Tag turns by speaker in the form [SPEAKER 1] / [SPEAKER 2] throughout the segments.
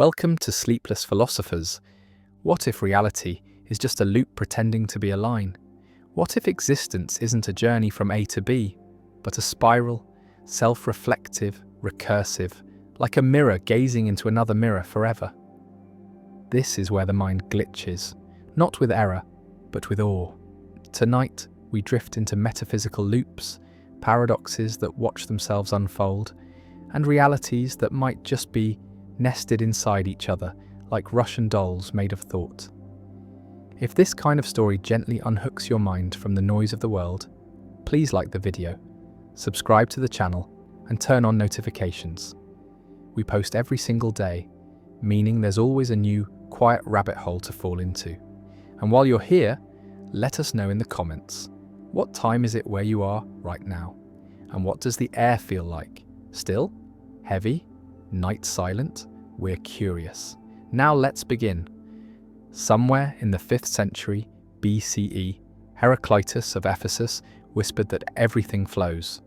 [SPEAKER 1] Welcome to Sleepless Philosophers. What if reality is just a loop pretending to be a line? What if existence isn't a journey from A to B, but a spiral, self-reflective, recursive, like a mirror gazing into another mirror forever? This is where the mind glitches, not with error, but with awe. Tonight, we drift into metaphysical loops, paradoxes that watch themselves unfold, and realities that might just be nested inside each other like Russian dolls made of thought. If this kind of story gently unhooks your mind from the noise of the world, please like the video, subscribe to the channel, and turn on notifications. We post every single day, meaning there's always a new, quiet rabbit hole to fall into. And while you're here, let us know in the comments, what time is it where you are right now? And what does the air feel like? Still? Heavy? Night silent? We're curious. Now let's begin. Somewhere in the 5th century BCE, Heraclitus of Ephesus whispered that everything flows.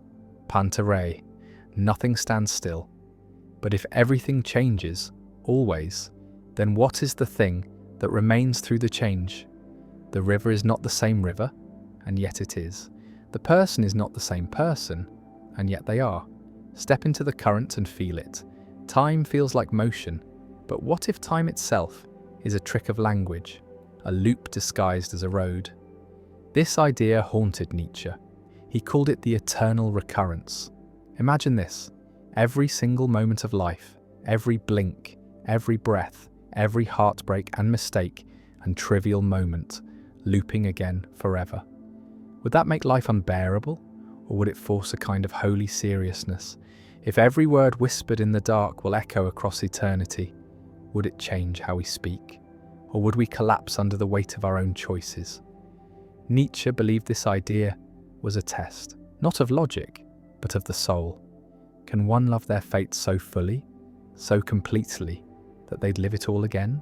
[SPEAKER 1] Pantarei, nothing stands still. But if everything changes, always, then what is the thing that remains through the change? The river is not the same river, and yet it is. The person is not the same person, and yet they are. Step into the current and feel it. Time feels like motion, but what if time itself is a trick of language, a loop disguised as a road? This idea haunted Nietzsche. He called it the eternal recurrence. Imagine this: every single moment of life, every blink, every breath, every heartbreak and mistake and trivial moment, looping again forever. Would that make life unbearable, or would it force a kind of holy seriousness? If every word whispered in the dark will echo across eternity, would it change how we speak? Or would we collapse under the weight of our own choices? Nietzsche believed this idea was a test, not of logic, but of the soul. Can one love their fate so fully, so completely, that they'd live it all again?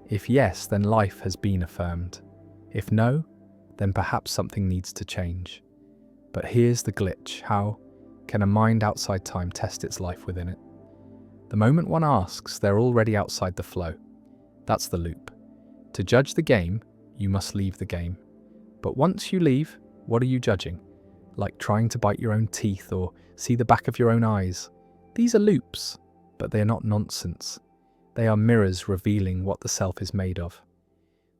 [SPEAKER 1] If yes, then life has been affirmed. If no, then perhaps something needs to change. But here's the glitch: how can a mind outside time test its life within it? The moment one asks, they're already outside the flow. That's the loop. To judge the game, you must leave the game. But once you leave, what are you judging? Like trying to bite your own teeth or see the back of your own eyes. These are loops, but they are not nonsense. They are mirrors revealing what the self is made of.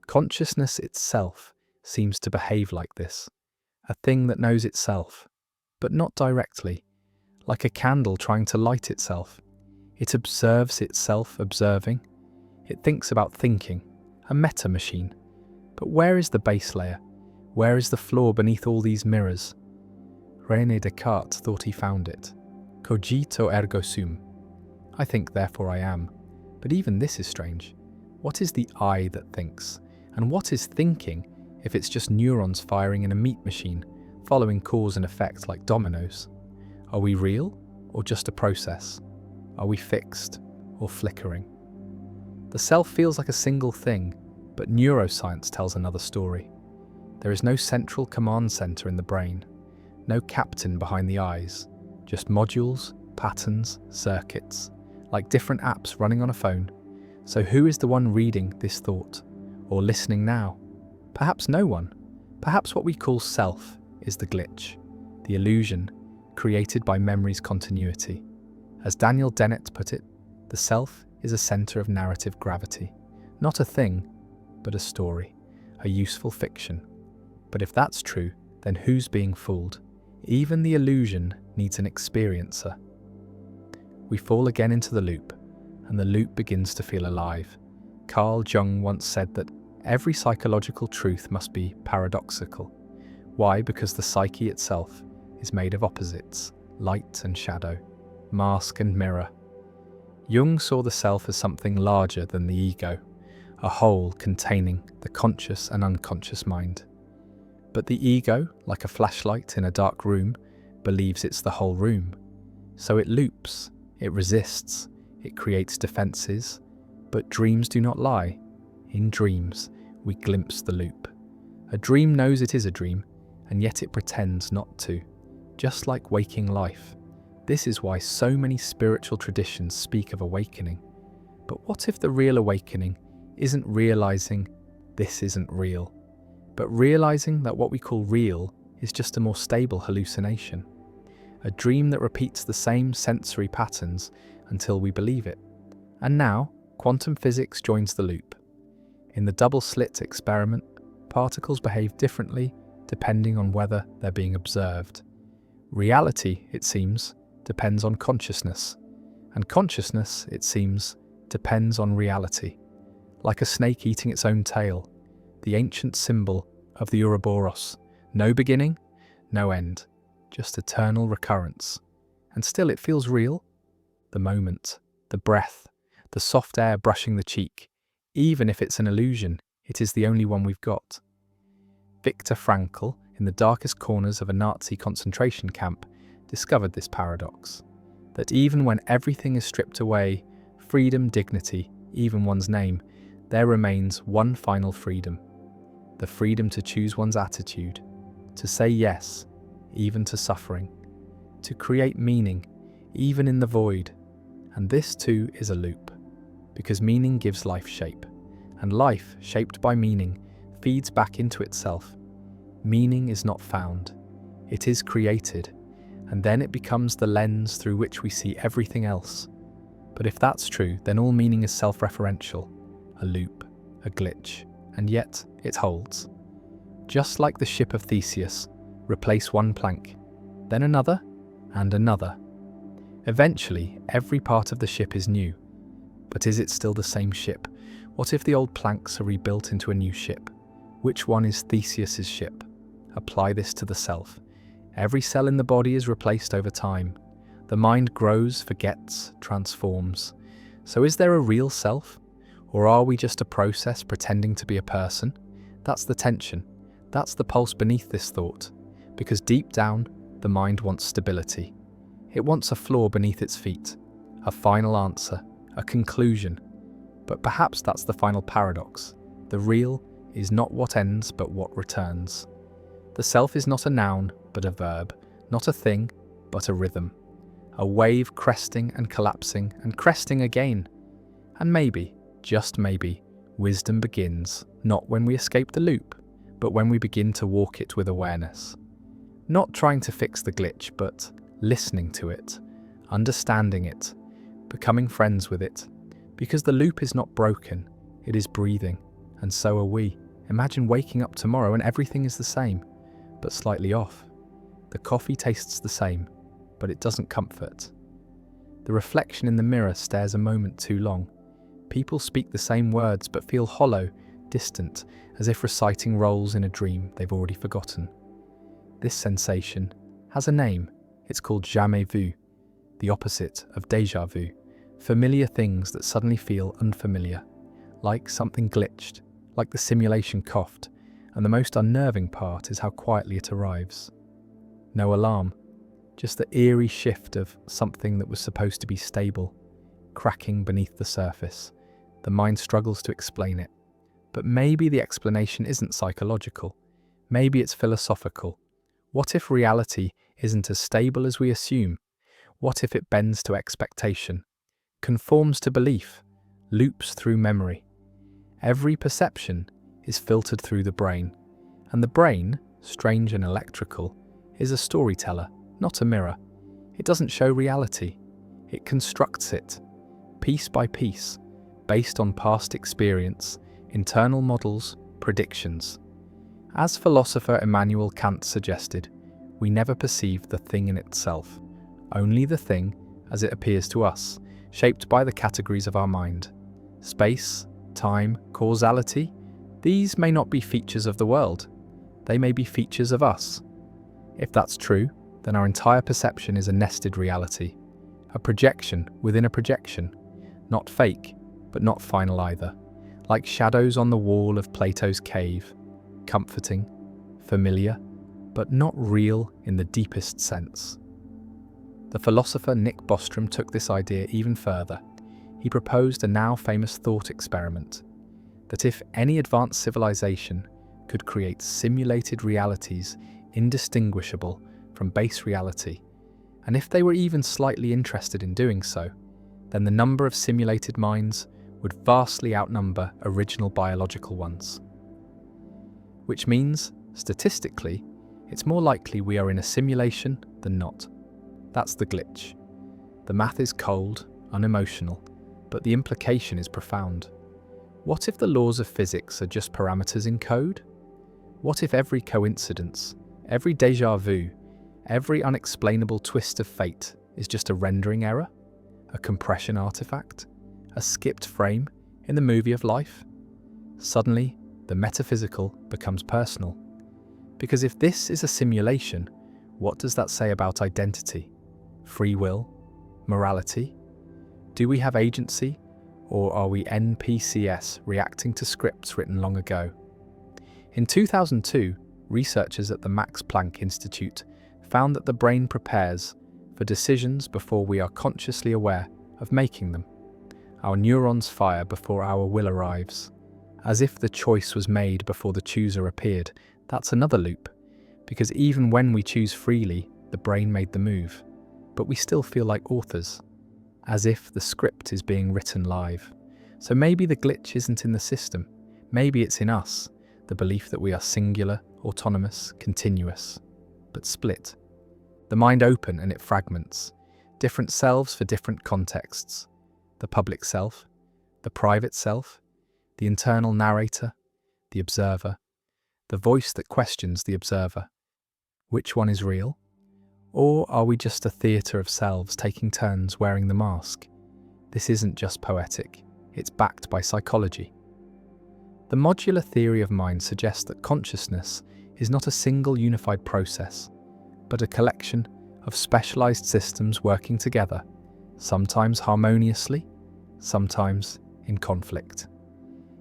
[SPEAKER 1] Consciousness itself seems to behave like this, a thing that knows itself, but not directly, like a candle trying to light itself. It observes itself observing. It thinks about thinking, a meta machine. But where is the base layer? Where is the floor beneath all these mirrors? René Descartes thought he found it. Cogito ergo sum. I think, therefore I am. But even this is strange. What is the I that thinks? And what is thinking if it's just neurons firing in a meat machine, following cause and effect like dominoes? Are we real, or just a process? Are we fixed, or flickering? The self feels like a single thing, but neuroscience tells another story. There is no central command center in the brain, no captain behind the eyes, just modules, patterns, circuits, like different apps running on a phone. So who is the one reading this thought, or listening now? Perhaps no one. Perhaps what we call self is the glitch, the illusion created by memory's continuity. As Daniel Dennett put it, the self is a center of narrative gravity, not a thing, but a story, a useful fiction. But if that's true, then who's being fooled? Even the illusion needs an experiencer. We fall again into the loop, and the loop begins to feel alive. Carl Jung once said that every psychological truth must be paradoxical. Why? Because the psyche itself is made of opposites, light and shadow, mask and mirror. Jung saw the self as something larger than the ego, a whole containing the conscious and unconscious mind. But the ego, like a flashlight in a dark room, believes it's the whole room. So it loops, it resists, it creates defenses. But dreams do not lie. In dreams, we glimpse the loop. A dream knows it is a dream, and yet it pretends not to, just like waking life. This is why so many spiritual traditions speak of awakening. But what if the real awakening isn't realizing this isn't real, but realizing that what we call real is just a more stable hallucination, a dream that repeats the same sensory patterns until we believe it? And now, quantum physics joins the loop. In the double-slit experiment, particles behave differently depending on whether they're being observed. Reality, it seems, depends on consciousness, and consciousness, it seems, depends on reality. Like a snake eating its own tail, the ancient symbol of the Ouroboros. No beginning, no end, just eternal recurrence. And still it feels real. The moment, the breath, the soft air brushing the cheek. Even if it's an illusion, it is the only one we've got. Viktor Frankl, in the darkest corners of a Nazi concentration camp, discovered this paradox, that even when everything is stripped away, freedom, dignity, even one's name, there remains one final freedom, the freedom to choose one's attitude, to say yes, even to suffering, to create meaning, even in the void. And this too is a loop, because meaning gives life shape, and life, shaped by meaning, feeds back into itself. Meaning is not found, it is created, and then it becomes the lens through which we see everything else. But if that's true, then all meaning is self-referential, a loop, a glitch, and yet it holds. Just like the ship of Theseus, replace one plank, then another, and another. Eventually, every part of the ship is new. But is it still the same ship? What if the old planks are rebuilt into a new ship? Which one is Theseus's ship? Apply this to the self. Every cell in the body is replaced over time. The mind grows, forgets, transforms. So is there a real self? Or are we just a process pretending to be a person? That's the tension. That's the pulse beneath this thought. Because deep down, the mind wants stability. It wants a floor beneath its feet, a final answer, a conclusion. But perhaps that's the final paradox. The real is not what ends, but what returns. The self is not a noun, but a verb, not a thing, but a rhythm. A wave cresting and collapsing and cresting again. And maybe, just maybe, wisdom begins, not when we escape the loop, but when we begin to walk it with awareness. Not trying to fix the glitch, but listening to it, understanding it, becoming friends with it. Because the loop is not broken, it is breathing, and so are we. Imagine waking up tomorrow and everything is the same, but slightly off. The coffee tastes the same, but it doesn't comfort. The reflection in the mirror stares a moment too long. People speak the same words but feel hollow, distant, as if reciting roles in a dream they've already forgotten. This sensation has a name. It's called jamais vu, the opposite of déjà vu. Familiar things that suddenly feel unfamiliar, like something glitched, like the simulation coughed, and the most unnerving part is how quietly it arrives. No alarm, just the eerie shift of something that was supposed to be stable, cracking beneath the surface. The mind struggles to explain it. But maybe the explanation isn't psychological. Maybe it's philosophical. What if reality isn't as stable as we assume? What if it bends to expectation, conforms to belief, loops through memory? Every perception is filtered through the brain, and the brain, strange and electrical, is a storyteller, not a mirror. It doesn't show reality. It constructs it, piece by piece, based on past experience, internal models, predictions. As philosopher Immanuel Kant suggested, we never perceive the thing in itself, only the thing as it appears to us, shaped by the categories of our mind. Space, time, causality, these may not be features of the world. They may be features of us. If that's true, then our entire perception is a nested reality, a projection within a projection, not fake, but not final either, like shadows on the wall of Plato's cave, comforting, familiar, but not real in the deepest sense. The philosopher Nick Bostrom took this idea even further. He proposed a now famous thought experiment, that if any advanced civilization could create simulated realities indistinguishable from base reality, and if they were even slightly interested in doing so, then the number of simulated minds would vastly outnumber original biological ones. Which means, statistically, it's more likely we are in a simulation than not. That's the glitch. The math is cold, unemotional, but the implication is profound. What if the laws of physics are just parameters in code? What if every coincidence, every déjà vu, every unexplainable twist of fate is just a rendering error? A compression artifact? A skipped frame in the movie of life? Suddenly, the metaphysical becomes personal. Because if this is a simulation, what does that say about identity, free will, morality? Do we have agency, or are we NPCs reacting to scripts written long ago? In 2002, researchers at the Max Planck Institute found that the brain prepares for decisions before we are consciously aware of making them. Our neurons fire before our will arrives. As if the choice was made before the chooser appeared. That's another loop, because even when we choose freely, the brain made the move, but we still feel like authors, as if the script is being written live. So maybe the glitch isn't in the system, maybe it's in us, the belief that we are singular, autonomous, continuous, but split. The mind open and it fragments, different selves for different contexts, the public self, the private self, the internal narrator, the observer, the voice that questions the observer. Which one is real? Or are we just a theatre of selves taking turns wearing the mask? This isn't just poetic, it's backed by psychology. The modular theory of mind suggests that consciousness is not a single unified process, but a collection of specialized systems working together, sometimes harmoniously, sometimes in conflict.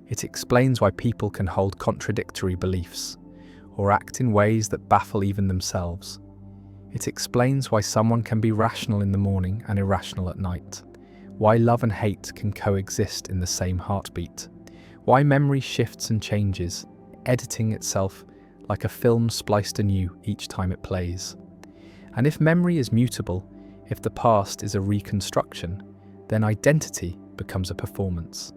[SPEAKER 1] It explains why people can hold contradictory beliefs, or act in ways that baffle even themselves. It explains why someone can be rational in the morning and irrational at night, why love and hate can coexist in the same heartbeat, why memory shifts and changes, editing itself like a film spliced anew each time it plays. And if memory is mutable, if the past is a reconstruction, then identity becomes a performance,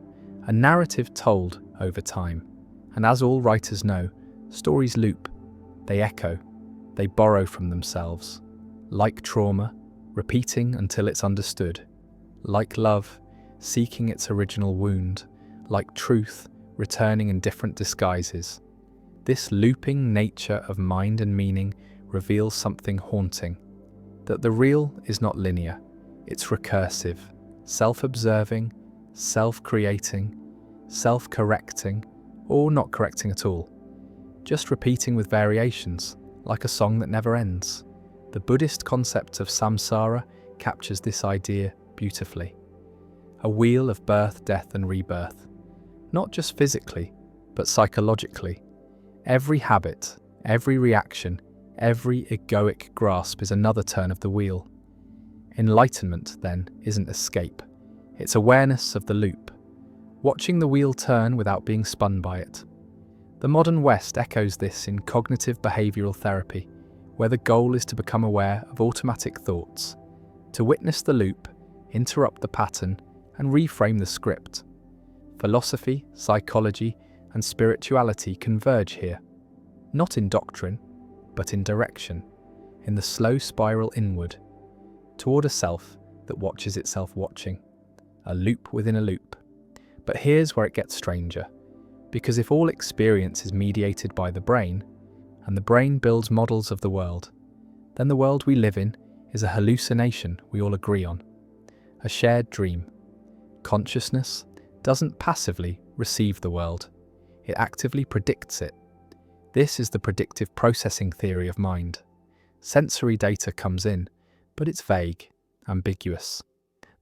[SPEAKER 1] a narrative told over time. And as all writers know, stories loop, they echo, they borrow from themselves. Like trauma, repeating until it's understood. Like love, seeking its original wound. Like truth, returning in different disguises. This looping nature of mind and meaning reveals something haunting. That the real is not linear, it's recursive, self-observing, self-creating, self-correcting, or not correcting at all. Just repeating with variations, like a song that never ends. The Buddhist concept of samsara captures this idea beautifully. A wheel of birth, death, and rebirth. Not just physically, but psychologically. Every habit, every reaction, every egoic grasp is another turn of the wheel. Enlightenment, then, isn't escape. It's awareness of the loop. Watching the wheel turn without being spun by it. The modern West echoes this in cognitive behavioral therapy, where the goal is to become aware of automatic thoughts, to witness the loop, interrupt the pattern, and reframe the script. Philosophy, psychology, and spirituality converge here, not in doctrine, but in direction, in the slow spiral inward, toward a self that watches itself watching, a loop within a loop. But here's where it gets stranger, because if all experience is mediated by the brain, and the brain builds models of the world, then the world we live in is a hallucination we all agree on, a shared dream. Consciousness doesn't passively receive the world, it actively predicts it. This is the predictive processing theory of mind. Sensory data comes in, but it's vague, ambiguous.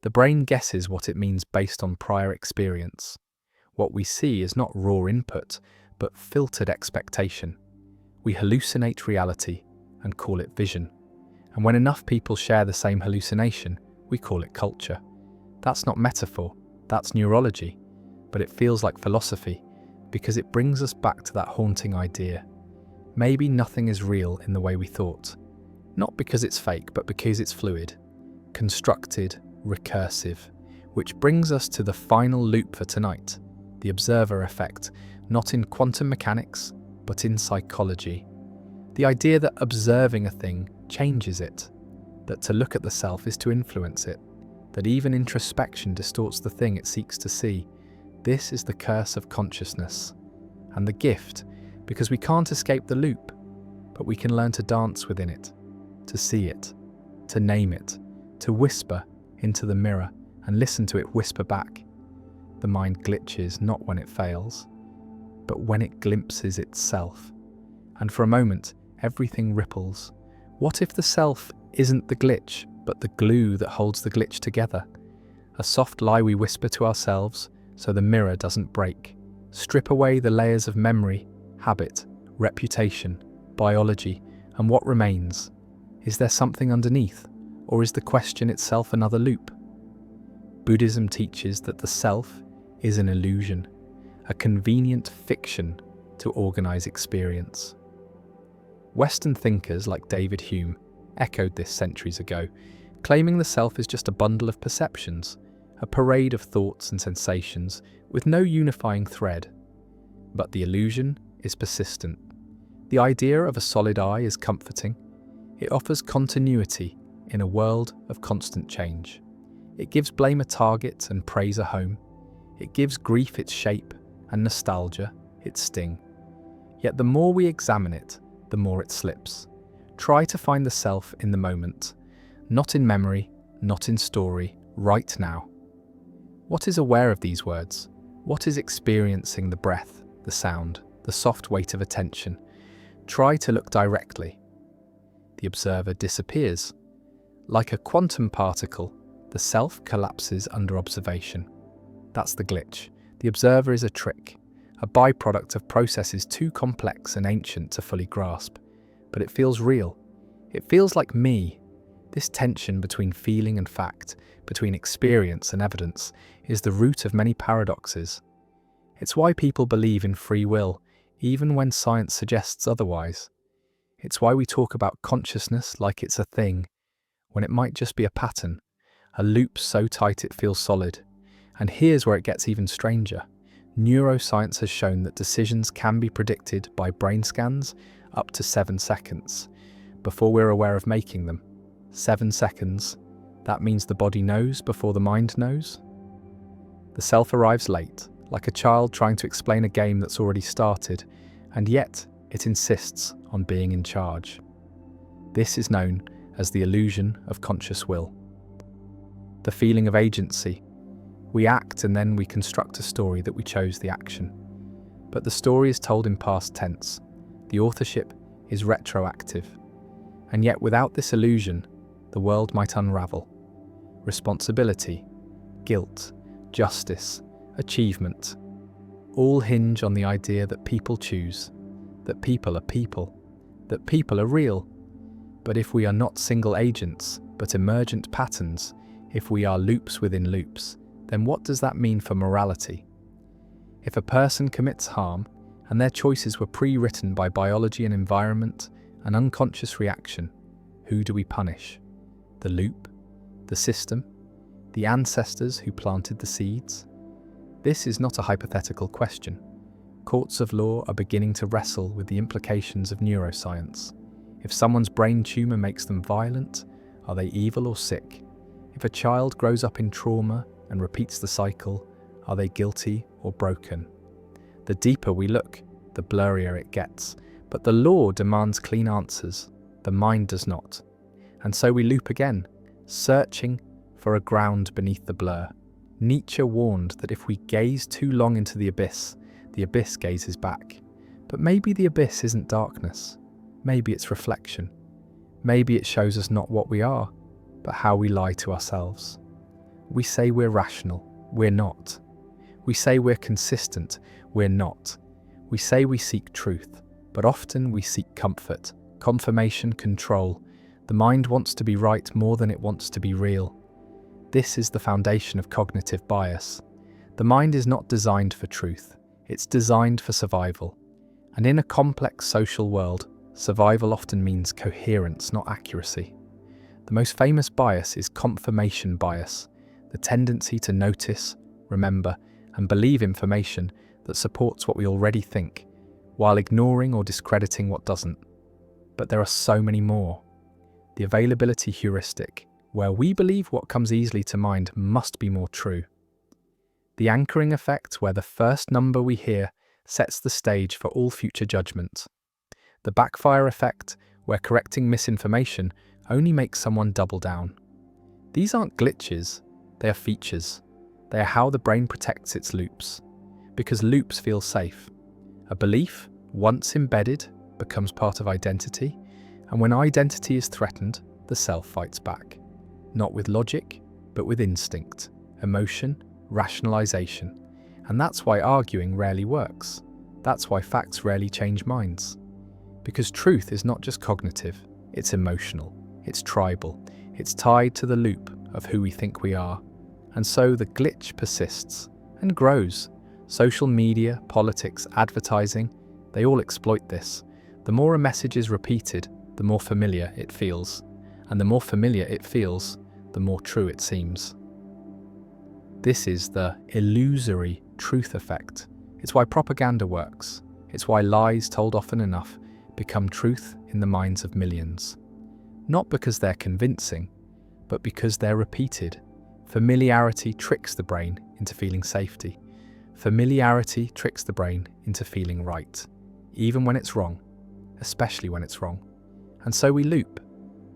[SPEAKER 1] The brain guesses what it means based on prior experience. What we see is not raw input, but filtered expectation. We hallucinate reality and call it vision. And when enough people share the same hallucination, we call it culture. That's not metaphor, that's neurology, but it feels like philosophy because it brings us back to that haunting idea. Maybe nothing is real in the way we thought. Not because it's fake, but because it's fluid, constructed, recursive. Which brings us to the final loop for tonight, the observer effect, not in quantum mechanics, but in psychology. The idea that observing a thing changes it, that to look at the self is to influence it, that even introspection distorts the thing it seeks to see. This is the curse of consciousness. And the gift, because we can't escape the loop, but we can learn to dance within it, to see it, to name it, to whisper into the mirror and listen to it whisper back. The mind glitches not when it fails, but when it glimpses itself. And for a moment, everything ripples. What if the self isn't the glitch, but the glue that holds the glitch together? A soft lie we whisper to ourselves so the mirror doesn't break. Strip away the layers of memory, habit, reputation, biology, and what remains? Is there something underneath, or is the question itself another loop? Buddhism teaches that the self is an illusion, a convenient fiction to organize experience. Western thinkers like David Hume echoed this centuries ago, claiming the self is just a bundle of perceptions, a parade of thoughts and sensations with no unifying thread. But the illusion is persistent. The idea of a solid I is comforting. It offers continuity in a world of constant change. It gives blame a target and praise a home. It gives grief its shape and nostalgia its sting. Yet the more we examine it, the more it slips. Try to find the self in the moment, not in memory, not in story, right now. What is aware of these words? What is experiencing the breath, the sound, the soft weight of attention? Try to look directly. The observer disappears. Like a quantum particle, the self collapses under observation. That's the glitch. The observer is a trick, a byproduct of processes too complex and ancient to fully grasp. But it feels real. It feels like me. This tension between feeling and fact, between experience and evidence, is the root of many paradoxes. It's why people believe in free will, even when science suggests otherwise. It's why we talk about consciousness like it's a thing, when it might just be a pattern, a loop so tight it feels solid. And here's where it gets even stranger. Neuroscience has shown that decisions can be predicted by brain scans up to 7 seconds before we're aware of making them. 7 seconds. That means the body knows before the mind knows. The self arrives late, like a child trying to explain a game that's already started, and yet it insists on being in charge. This is known as the illusion of conscious will. The feeling of agency. We act and then we construct a story that we chose the action. But the story is told in past tense. The authorship is retroactive. And yet without this illusion, the world might unravel. Responsibility, guilt, justice, achievement, all hinge on the idea that people choose, that people are real. But if we are not single agents, but emergent patterns, if we are loops within loops, then what does that mean for morality? If a person commits harm, and their choices were pre-written by biology and environment, an unconscious reaction, who do we punish? The loop? The system? The ancestors who planted the seeds? This is not a hypothetical question. Courts of law are beginning to wrestle with the implications of neuroscience. If someone's brain tumor makes them violent, are they evil or sick? If a child grows up in trauma and repeats the cycle, are they guilty or broken? The deeper we look, the blurrier it gets. But the law demands clean answers. The mind does not. And so we loop again, searching for a ground beneath the blur. Nietzsche warned that if we gaze too long into the abyss gazes back. But maybe the abyss isn't darkness. Maybe it's reflection. Maybe it shows us not what we are, but how we lie to ourselves. We say we're rational. We're not. We say we're consistent. We're not. We say we seek truth, but often we seek comfort, confirmation, control. The mind wants to be right more than it wants to be real. This is the foundation of cognitive bias. The mind is not designed for truth. It's designed for survival. And in a complex social world, survival often means coherence, not accuracy. The most famous bias is confirmation bias, the tendency to notice, remember, and believe information that supports what we already think, while ignoring or discrediting what doesn't. But there are so many more. The availability heuristic, where we believe what comes easily to mind must be more true. The anchoring effect, where the first number we hear sets the stage for all future judgment. The backfire effect, where correcting misinformation only makes someone double down. These aren't glitches, they are features. They are how the brain protects its loops. Because loops feel safe. A belief, once embedded, becomes part of identity, and when identity is threatened, the self fights back. Not with logic, but with instinct, emotion, rationalization. And that's why arguing rarely works. That's why facts rarely change minds. Because truth is not just cognitive, it's emotional, it's tribal, it's tied to the loop of who we think we are. And so the glitch persists and grows. Social media, politics, advertising, they all exploit this. The more a message is repeated, the more familiar it feels. And the more familiar it feels, the more true it seems. This is the illusory truth effect. It's why propaganda works. It's why lies told often enough become truth in the minds of millions. Not because they're convincing, but because they're repeated. Familiarity tricks the brain into feeling safety. Familiarity tricks the brain into feeling right, even when it's wrong, especially when it's wrong. And so we loop,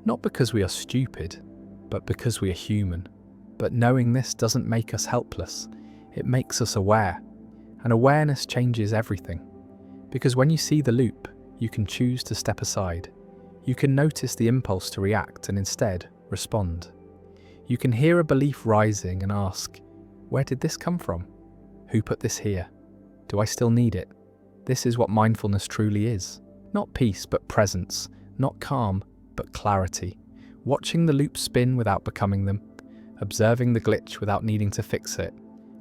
[SPEAKER 1] not because we are stupid, but because we are human. But knowing this doesn't make us helpless, it makes us aware. And awareness changes everything. Because when you see the loop, you can choose to step aside. You can notice the impulse to react and instead respond. You can hear a belief rising and ask, where did this come from? Who put this here? Do I still need it? This is what mindfulness truly is. Not peace, but presence. Not calm, but clarity. Watching the loop spin without becoming them. Observing the glitch without needing to fix it.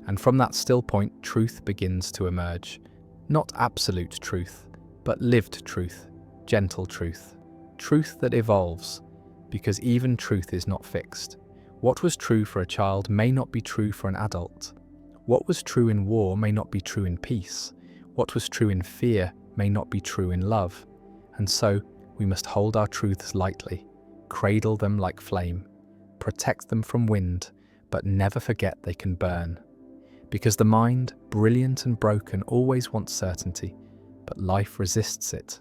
[SPEAKER 1] And from that still point, truth begins to emerge. Not absolute truth, but lived truth, gentle truth. Truth that evolves, because even truth is not fixed. What was true for a child may not be true for an adult. What was true in war may not be true in peace. What was true in fear may not be true in love. And so, we must hold our truths lightly, cradle them like flame, protect them from wind, but never forget they can burn. Because the mind, brilliant and broken, always wants certainty, but life resists it.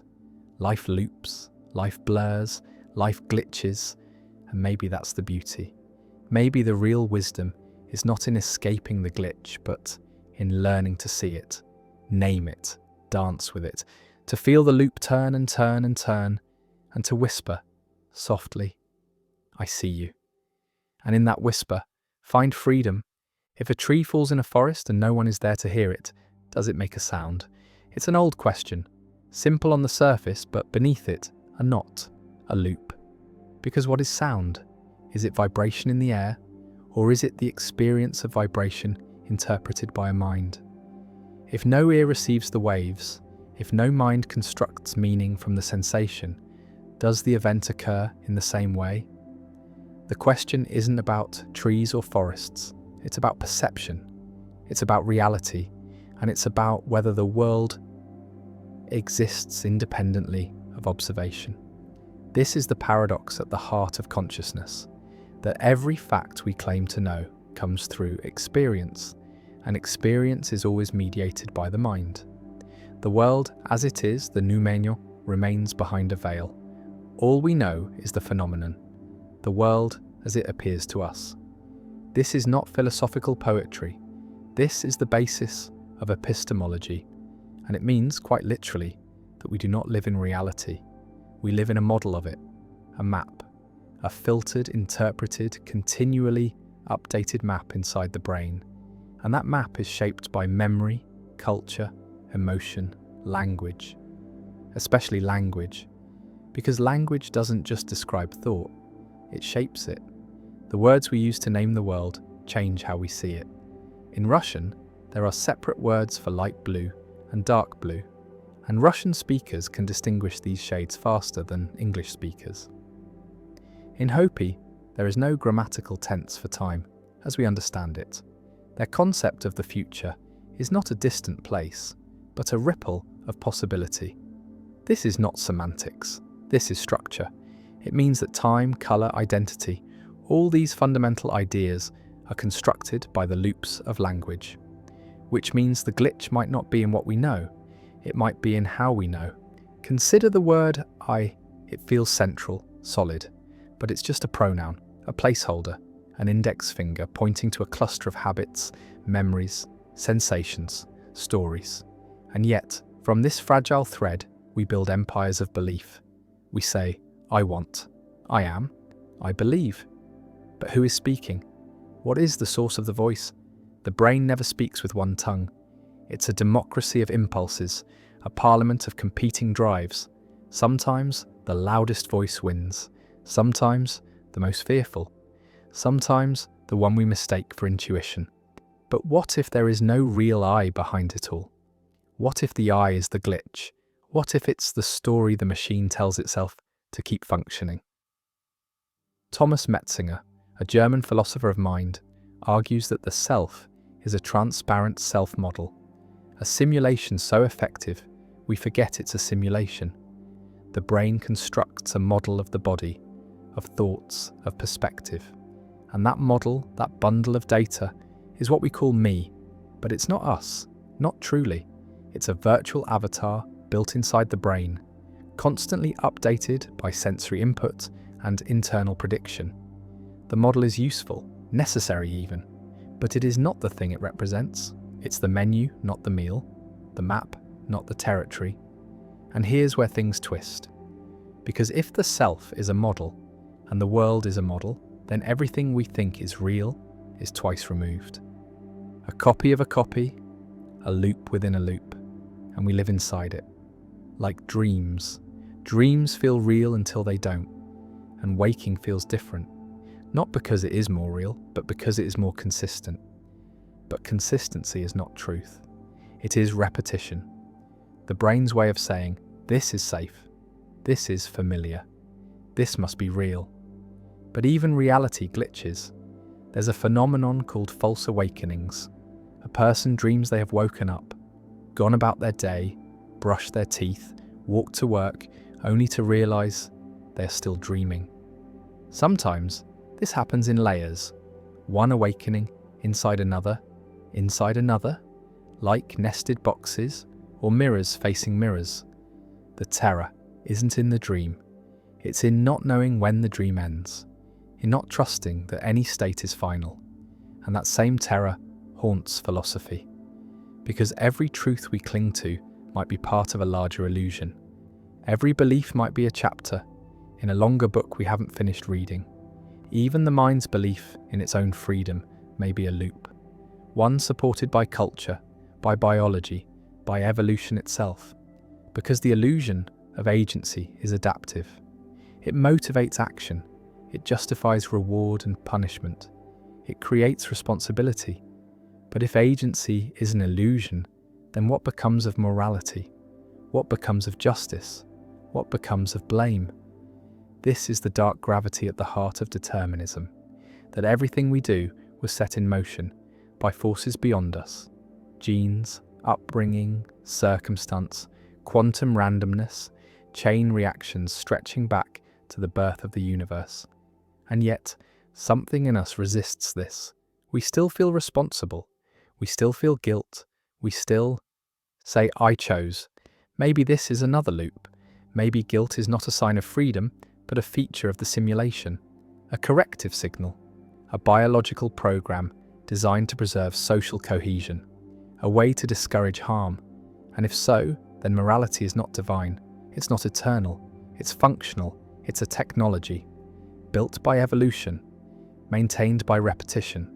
[SPEAKER 1] Life loops, life blurs, life glitches, and maybe that's the beauty. Maybe the real wisdom is not in escaping the glitch, but in learning to see it, name it, dance with it, to feel the loop turn and turn and turn, and to whisper, softly, I see you. And in that whisper, find freedom. If a tree falls in a forest and no one is there to hear it, does it make a sound? It's an old question, simple on the surface, but beneath it, a knot, a loop. Because what is sound? Is it vibration in the air, or is it the experience of vibration interpreted by a mind? If no ear receives the waves, if no mind constructs meaning from the sensation, does the event occur in the same way? The question isn't about trees or forests, it's about perception, it's about reality, and it's about whether the world exists independently of observation. This is the paradox at the heart of consciousness, that every fact we claim to know comes through experience, and experience is always mediated by the mind. The world as it is, the noumenio, remains behind a veil. All we know is the phenomenon, the world as it appears to us. This is not philosophical poetry. This is the basis of epistemology, and it means, quite literally, that we do not live in reality. We live in a model of it, a map, a filtered, interpreted, continually updated map inside the brain. And that map is shaped by memory, culture, emotion, language. Especially language, because language doesn't just describe thought, it shapes it. The words we use to name the world change how we see it. In Russian, there are separate words for light blue and dark blue, and Russian speakers can distinguish these shades faster than English speakers. In Hopi, there is no grammatical tense for time. as we understand it. Their concept of the future is not a distant place, but a ripple of possibility. This is not semantics. This is structure. It means that time, colour, identity, all these fundamental ideas are constructed by the loops of language. Which means the glitch might not be in what we know, it might be in how we know. Consider the word I. It feels central, solid, but it's just a pronoun, a placeholder, an index finger pointing to a cluster of habits, memories, sensations, stories. And yet, from this fragile thread, we build empires of belief. We say, I want, I am, I believe. But who is speaking? What is the source of the voice? The brain never speaks with one tongue. It's a democracy of impulses, a parliament of competing drives. Sometimes the loudest voice wins, sometimes the most fearful, sometimes the one we mistake for intuition. But what if there is no real I behind it all? What if the I is the glitch? What if it's the story the machine tells itself to keep functioning? Thomas Metzinger, a German philosopher of mind, argues that the self is a transparent self-model, a simulation so effective we forget it's a simulation. The brain constructs a model of the body, of thoughts, of perspective. And that model, that bundle of data, is what we call me. But it's not us, not truly. It's a virtual avatar built inside the brain, constantly updated by sensory input and internal prediction. The model is useful, necessary even, but it is not the thing it represents. It's the menu, not the meal, the map, not the territory. And here's where things twist. Because if the self is a model, and the world is a model, then everything we think is real is twice removed. A copy of a copy, a loop within a loop, and we live inside it. Like dreams. Dreams feel real until they don't, and waking feels different. Not because it is more real, but because it is more consistent. But consistency is not truth. It is repetition. The brain's way of saying, this is safe, this is familiar, this must be real. But even reality glitches. There's a phenomenon called false awakenings. A person dreams they have woken up, gone about their day, brushed their teeth, walked to work, only to realise they are still dreaming. Sometimes this happens in layers, one awakening inside another, like nested boxes or mirrors facing mirrors. The terror isn't in the dream, it's in not knowing when the dream ends, in not trusting that any state is final. And that same terror haunts philosophy, because every truth we cling to might be part of a larger illusion. Every belief might be a chapter in a longer book we haven't finished reading. Even the mind's belief in its own freedom may be a loop, one supported by culture, by biology, by evolution itself, because the illusion of agency is adaptive. It motivates action, it justifies reward and punishment, it creates responsibility. But if agency is an illusion, then what becomes of morality? What becomes of justice? What becomes of blame? This is the dark gravity at the heart of determinism, that everything we do was set in motion by forces beyond us. Genes, upbringing, circumstance, quantum randomness, chain reactions stretching back to the birth of the universe. And yet, something in us resists this. We still feel responsible. We still feel guilt. We still say, I chose. Maybe this is another loop. Maybe guilt is not a sign of freedom, but a feature of the simulation, a corrective signal, a biological program designed to preserve social cohesion, a way to discourage harm. And if so, then morality is not divine, it's not eternal, it's functional, it's a technology, built by evolution, maintained by repetition,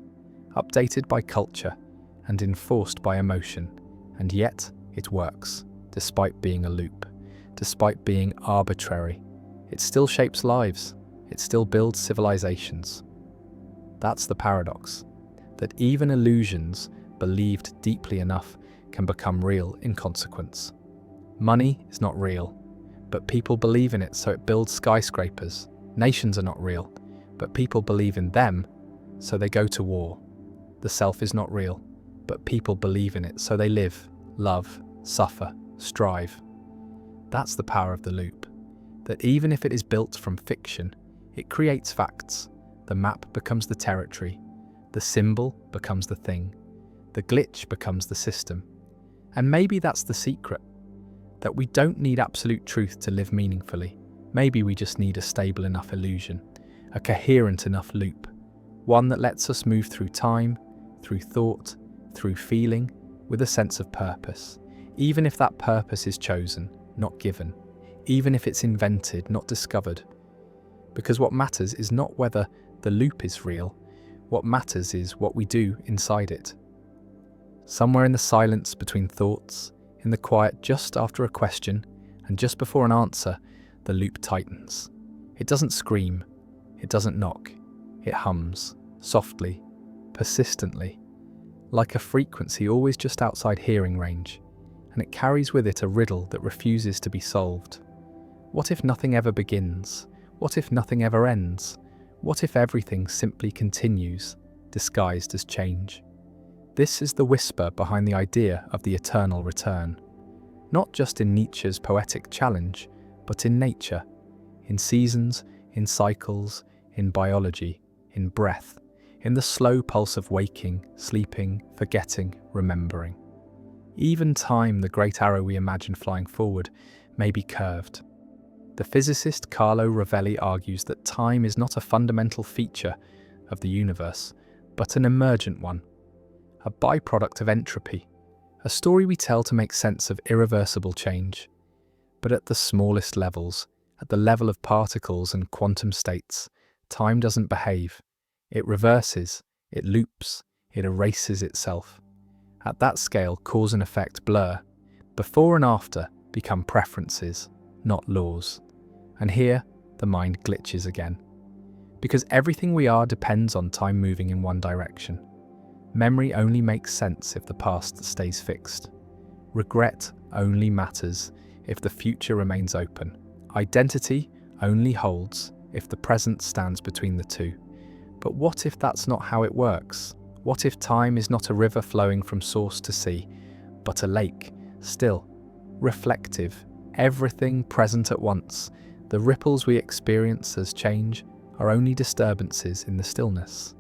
[SPEAKER 1] updated by culture, and enforced by emotion. And yet, it works, despite being a loop, despite being arbitrary. It still shapes lives, it still builds civilizations. That's the paradox, that even illusions believed deeply enough can become real in consequence. Money is not real, but people believe in it, so it builds skyscrapers. Nations are not real, but people believe in them, so they go to war. The self is not real, but people believe in it, so they live, love, suffer, strive. That's the power of the loop, that even if it is built from fiction, it creates facts. The map becomes the territory, the symbol becomes the thing, the glitch becomes the system. And maybe that's the secret, that we don't need absolute truth to live meaningfully. Maybe we just need a stable enough illusion, a coherent enough loop, one that lets us move through time, through thought, through feeling, with a sense of purpose, even if that purpose is chosen, not given, even if it's invented, not discovered. Because what matters is not whether the loop is real, what matters is what we do inside it. Somewhere in the silence between thoughts, in the quiet just after a question and just before an answer, the loop tightens. It doesn't scream, it doesn't knock, it hums, softly, persistently, like a frequency always just outside hearing range, and it carries with it a riddle that refuses to be solved. What if nothing ever begins? What if nothing ever ends? What if everything simply continues, disguised as change? This is the whisper behind the idea of the eternal return. Not just in Nietzsche's poetic challenge, but in nature, in seasons, in cycles, in biology, in breath, in the slow pulse of waking, sleeping, forgetting, remembering. Even time, the great arrow we imagine flying forward, may be curved. The physicist Carlo Rovelli argues that time is not a fundamental feature of the universe, but an emergent one, a byproduct of entropy, a story we tell to make sense of irreversible change. But at the smallest levels, at the level of particles and quantum states, time doesn't behave. It reverses, it loops, it erases itself. At that scale, cause and effect blur. Before and after become preferences, not laws. And here, the mind glitches again. Because everything we are depends on time moving in one direction. Memory only makes sense if the past stays fixed. Regret only matters if the future remains open. Identity only holds if the present stands between the two. But what if that's not how it works? What if time is not a river flowing from source to sea, but a lake, still, reflective, everything present at once? The ripples we experience as change are only disturbances in the stillness.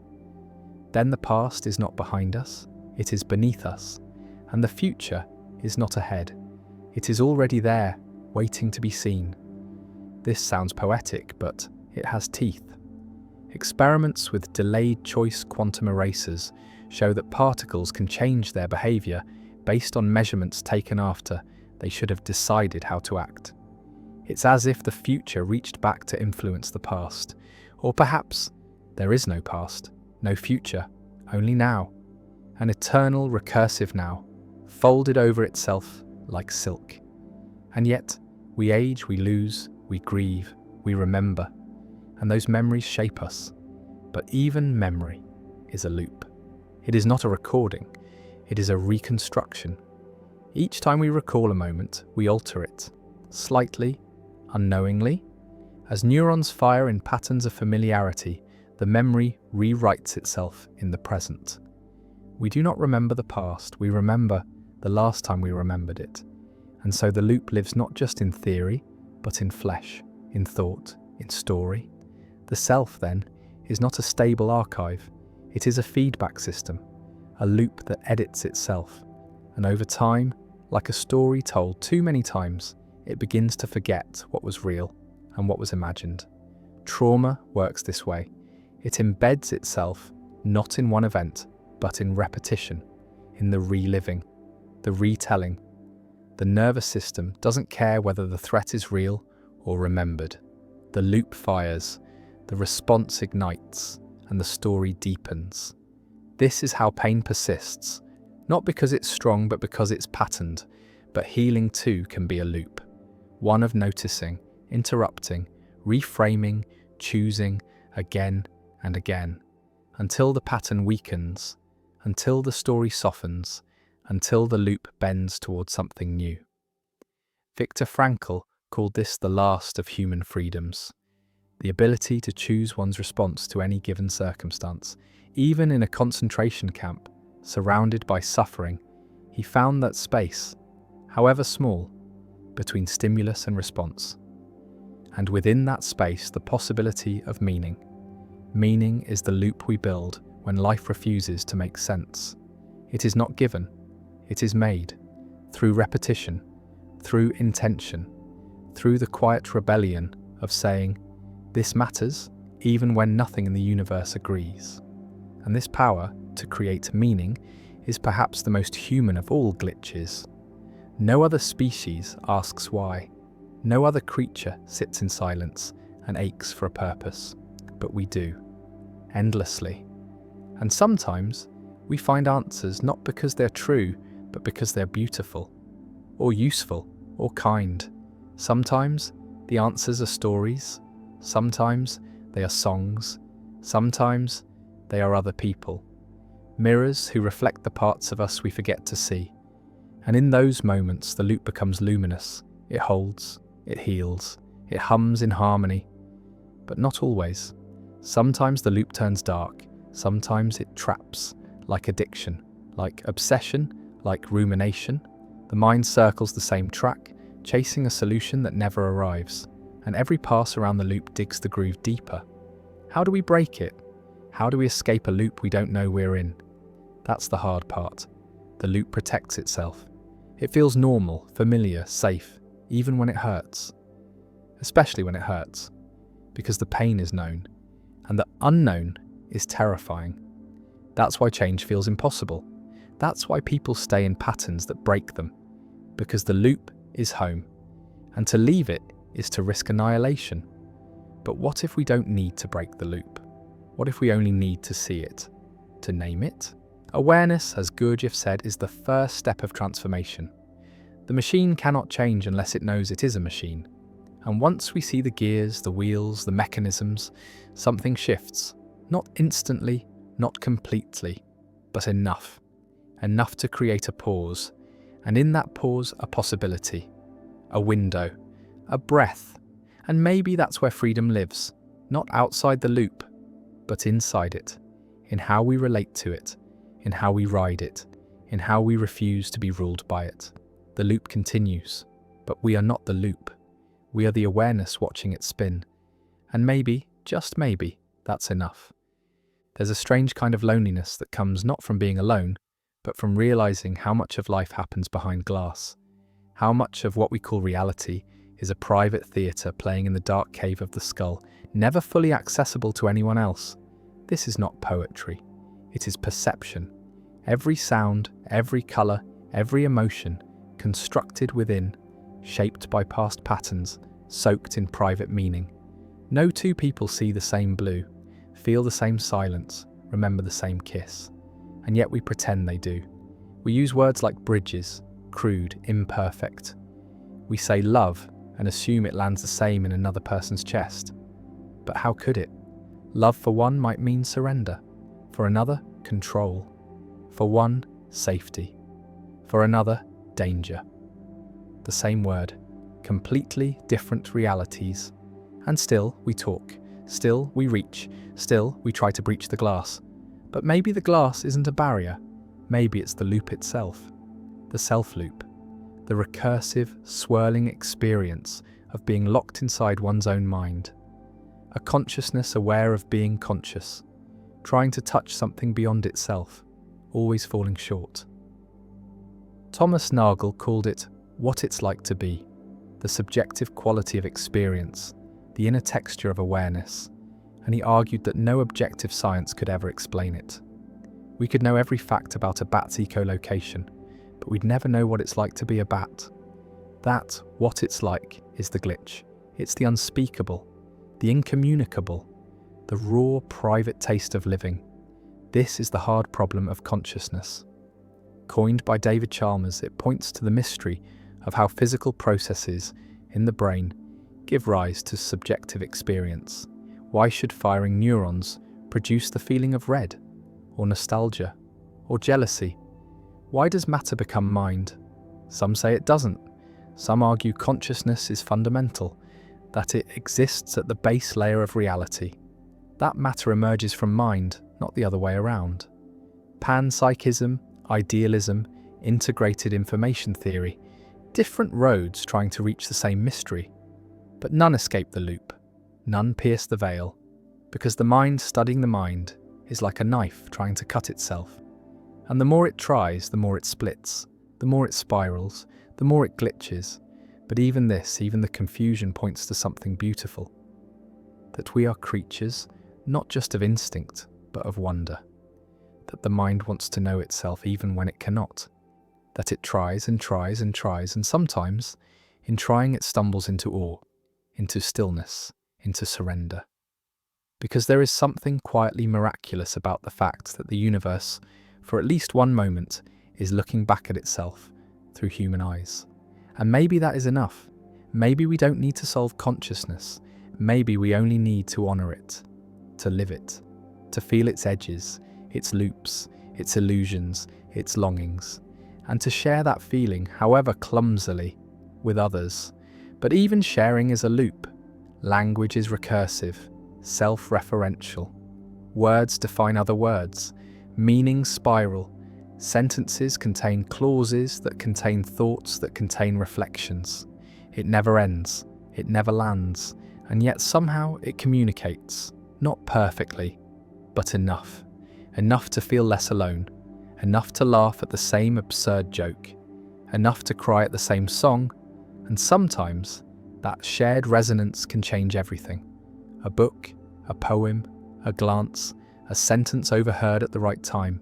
[SPEAKER 1] Then the past is not behind us, it is beneath us, and the future is not ahead. It is already there, waiting to be seen. This sounds poetic, but it has teeth. Experiments with delayed choice quantum erasers show that particles can change their behavior based on measurements taken after they should have decided how to act. It's as if the future reached back to influence the past. Or perhaps there is no past, no future, only now. An eternal recursive now, folded over itself like silk. And yet, we age, we lose, we grieve, we remember. And those memories shape us. But even memory is a loop. It is not a recording, it is a reconstruction. Each time we recall a moment, we alter it, slightly, unknowingly. As neurons fire in patterns of familiarity, the memory rewrites itself in the present. We do not remember the past, we remember the last time we remembered it. And so the loop lives not just in theory, but in flesh, in thought, in story. The self, then, is not a stable archive. It is a feedback system, a loop that edits itself. And over time, like a story told too many times, it begins to forget what was real and what was imagined. Trauma works this way. It embeds itself not in one event, but in repetition, in the reliving, the retelling. The nervous system doesn't care whether the threat is real or remembered. The loop fires, the response ignites, and the story deepens. This is how pain persists, not because it's strong, but because it's patterned. But healing too can be a loop, one of noticing, interrupting, reframing, choosing again and again, until the pattern weakens, until the story softens, until the loop bends towards something new. Viktor Frankl called this the last of human freedoms, the ability to choose one's response to any given circumstance, Even in a concentration camp, surrounded by suffering, he found that space, however small, between stimulus and response. And within that space, the possibility of meaning. Meaning is the loop we build when life refuses to make sense. It is not given, it is made, through repetition, through intention, through the quiet rebellion of saying, "This matters," even when nothing in the universe agrees. And this power to create meaning is perhaps the most human of all glitches. No other species asks why. No other creature sits in silence and aches for a purpose. But we do, endlessly. And sometimes we find answers not because they're true, but because they're beautiful, or useful, or kind. Sometimes the answers are stories. Sometimes they are songs. Sometimes they are other people. Mirrors who reflect the parts of us we forget to see. And in those moments, the loop becomes luminous. It holds, it heals, it hums in harmony. But not always. Sometimes the loop turns dark. Sometimes it traps, like addiction, like obsession, like rumination. The mind circles the same track, chasing a solution that never arrives. And every pass around the loop digs the groove deeper. How do we break it? How do we escape a loop we don't know we're in? That's the hard part. The loop protects itself. It feels normal, familiar, safe, even when it hurts. Especially when it hurts, because the pain is known, and the unknown is terrifying. That's why change feels impossible. That's why people stay in patterns that break them, because the loop is home, and to leave it is to risk annihilation. But what if we don't need to break the loop? What if we only need to see it, to name it? Awareness, as Gurdjieff said, is the first step of transformation. The machine cannot change unless it knows it is a machine. And once we see the gears, the wheels, the mechanisms, something shifts. Not instantly, not completely, but enough. Enough to create a pause. And in that pause, a possibility, a window, a breath. And maybe that's where freedom lives. Not outside the loop, but inside it. In how we relate to it. In how we ride it, in how we refuse to be ruled by it. The loop continues, but we are not the loop. We are the awareness watching it spin. And maybe, just maybe, that's enough. There's a strange kind of loneliness that comes not from being alone, but from realizing how much of life happens behind glass. How much of what we call reality is a private theatre playing in the dark cave of the skull, never fully accessible to anyone else. This is not poetry. It is perception. Every sound, every colour, every emotion, constructed within, shaped by past patterns, soaked in private meaning. No two people see the same blue, feel the same silence, remember the same kiss. And yet we pretend they do. We use words like bridges, crude, imperfect. We say love and assume it lands the same in another person's chest. But how could it? Love for one might mean surrender. For another, control. For one, safety. For another, danger. The same word, completely different realities. And still we talk, still we reach, still we try to breach the glass. But maybe the glass isn't a barrier. Maybe it's the loop itself. The self-loop. The recursive, swirling experience of being locked inside one's own mind. A consciousness aware of being conscious. Trying to touch something beyond itself, always falling short. Thomas Nagel called it what it's like to be, the subjective quality of experience, the inner texture of awareness, and he argued that no objective science could ever explain it. We could know every fact about a bat's echolocation, but we'd never know what it's like to be a bat. That, what it's like, is the glitch. It's the unspeakable, the incommunicable, the raw, private taste of living. This is the hard problem of consciousness. Coined by David Chalmers, it points to the mystery of how physical processes in the brain give rise to subjective experience. Why should firing neurons produce the feeling of red, or nostalgia, or jealousy? Why does matter become mind? Some say it doesn't. Some argue consciousness is fundamental, that it exists at the base layer of reality. That matter emerges from mind, not the other way around. Panpsychism, idealism, integrated information theory, different roads trying to reach the same mystery. But none escape the loop, none pierce the veil, because the mind studying the mind is like a knife trying to cut itself. And the more it tries, the more it splits, the more it spirals, the more it glitches. But even the confusion points to something beautiful. That we are creatures, not just of instinct, but of wonder. That the mind wants to know itself even when it cannot. That it tries and tries and tries, and sometimes, in trying, it stumbles into awe, into stillness, into surrender. Because there is something quietly miraculous about the fact that the universe, for at least one moment, is looking back at itself through human eyes. And maybe that is enough. Maybe we don't need to solve consciousness. Maybe we only need to honor it, to live it, to feel its edges, its loops, its illusions, its longings, and to share that feeling, however clumsily, with others. But even sharing is a loop. Language is recursive, self-referential. Words define other words. Meanings spiral. Sentences contain clauses that contain thoughts that contain reflections. It never ends. It never lands. And yet somehow it communicates. Not perfectly, but enough. Enough to feel less alone. Enough to laugh at the same absurd joke. Enough to cry at the same song. And sometimes that shared resonance can change everything. A book, a poem, a glance, a sentence overheard at the right time.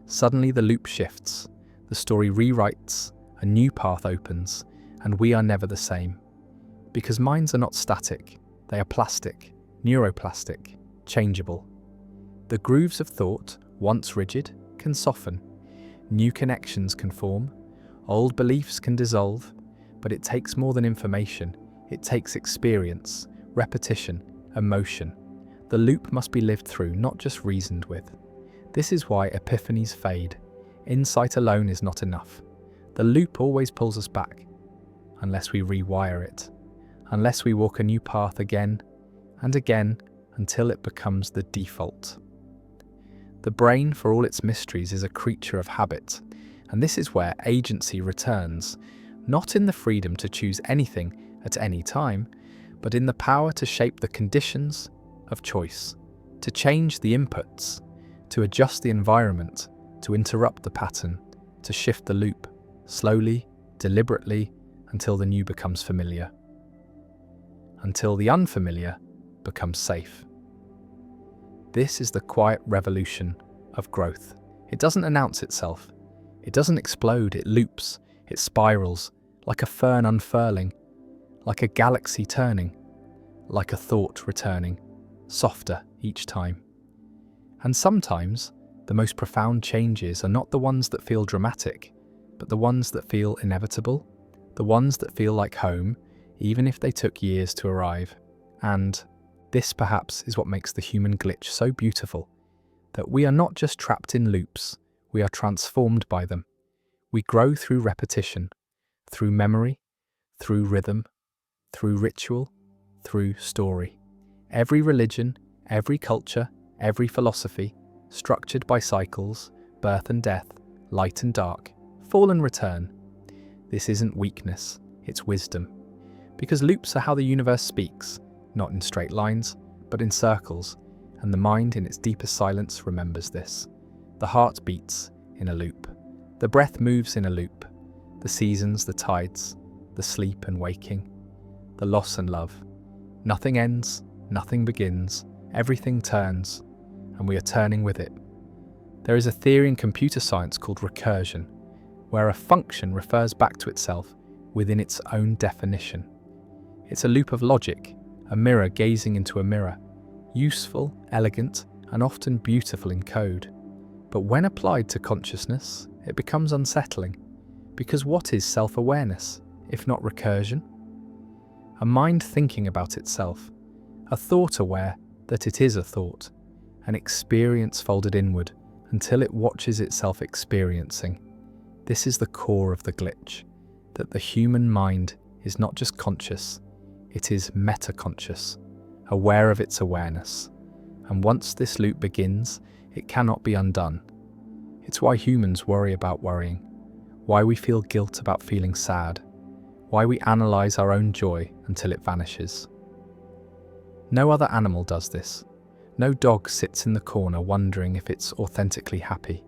[SPEAKER 1] Suddenly the loop shifts, the story rewrites, a new path opens, and we are never the same. Because minds are not static, they are plastic, neuroplastic, changeable. The grooves of thought, once rigid, can soften. New connections can form, old beliefs can dissolve, but it takes more than information. It takes experience, repetition, emotion. The loop must be lived through, not just reasoned with. This is why epiphanies fade. Insight alone is not enough. The loop always pulls us back, unless we rewire it, unless we walk a new path again and again until it becomes the default. The brain, for all its mysteries, is a creature of habit, and this is where agency returns, not in the freedom to choose anything at any time, but in the power to shape the conditions of choice, to change the inputs, to adjust the environment, to interrupt the pattern, to shift the loop, slowly, deliberately, until the new becomes familiar, until the unfamiliar becomes safe. This is the quiet revolution of growth. It doesn't announce itself. It doesn't explode. It loops. It spirals, like a fern unfurling, like a galaxy turning, like a thought returning, softer each time. And sometimes, the most profound changes are not the ones that feel dramatic, but the ones that feel inevitable, the ones that feel like home, even if they took years to arrive. And this perhaps is what makes the human glitch so beautiful, that we are not just trapped in loops, we are transformed by them. We grow through repetition, through memory, through rhythm, through ritual, through story. Every religion, every culture, every philosophy, structured by cycles, birth and death, light and dark, fall and return. This isn't weakness, it's wisdom. Because loops are how the universe speaks, not in straight lines, but in circles, and the mind in its deepest silence remembers this. The heart beats in a loop. The breath moves in a loop. The seasons, the tides, the sleep and waking, the loss and love. Nothing ends, nothing begins, everything turns, and we are turning with it. There is a theory in computer science called recursion, where a function refers back to itself within its own definition. It's a loop of logic, a mirror gazing into a mirror, useful, elegant, and often beautiful in code. But when applied to consciousness, it becomes unsettling, because what is self-awareness, if not recursion? A mind thinking about itself, a thought aware that it is a thought, an experience folded inward until it watches itself experiencing. This is the core of the glitch, that the human mind is not just conscious, it is meta-conscious, aware of its awareness. And once this loop begins, It cannot be undone. It's why humans worry about worrying, why we feel guilt about feeling sad, why we analyze our own joy until it vanishes. No other animal does this. No dog sits in the corner wondering if it's authentically happy.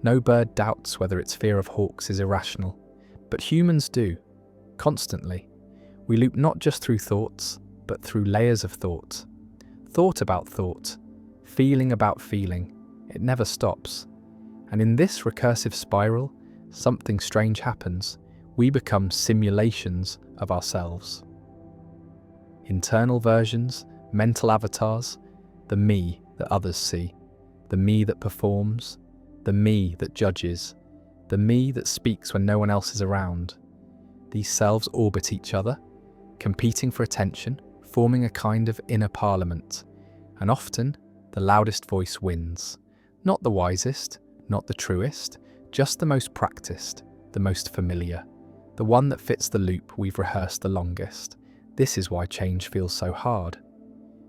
[SPEAKER 1] No bird doubts whether its fear of hawks is irrational. But humans do, constantly. We loop not just through thoughts, but through layers of thought. Thought about thought, feeling about feeling. It never stops. And in this recursive spiral, something strange happens. We become simulations of ourselves. Internal versions, mental avatars, the me that others see, the me that performs, the me that judges, the me that speaks when no one else is around. These selves orbit each other, competing for attention, forming a kind of inner parliament, and often the loudest voice wins. Not the wisest, not the truest, just the most practiced, the most familiar, the one that fits the loop we've rehearsed the longest. This is why change feels so hard.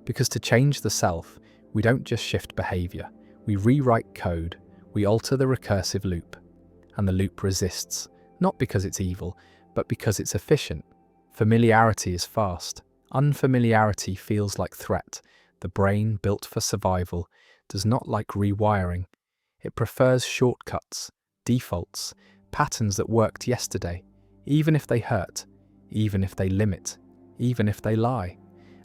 [SPEAKER 1] Because to change the self, we don't just shift behavior, we rewrite code, we alter the recursive loop. And the loop resists, not because it's evil, but because it's efficient. Familiarity is fast. Unfamiliarity feels like threat. The brain, built for survival, does not like rewiring. It prefers shortcuts, defaults, patterns that worked yesterday, even if they hurt, even if they limit, even if they lie.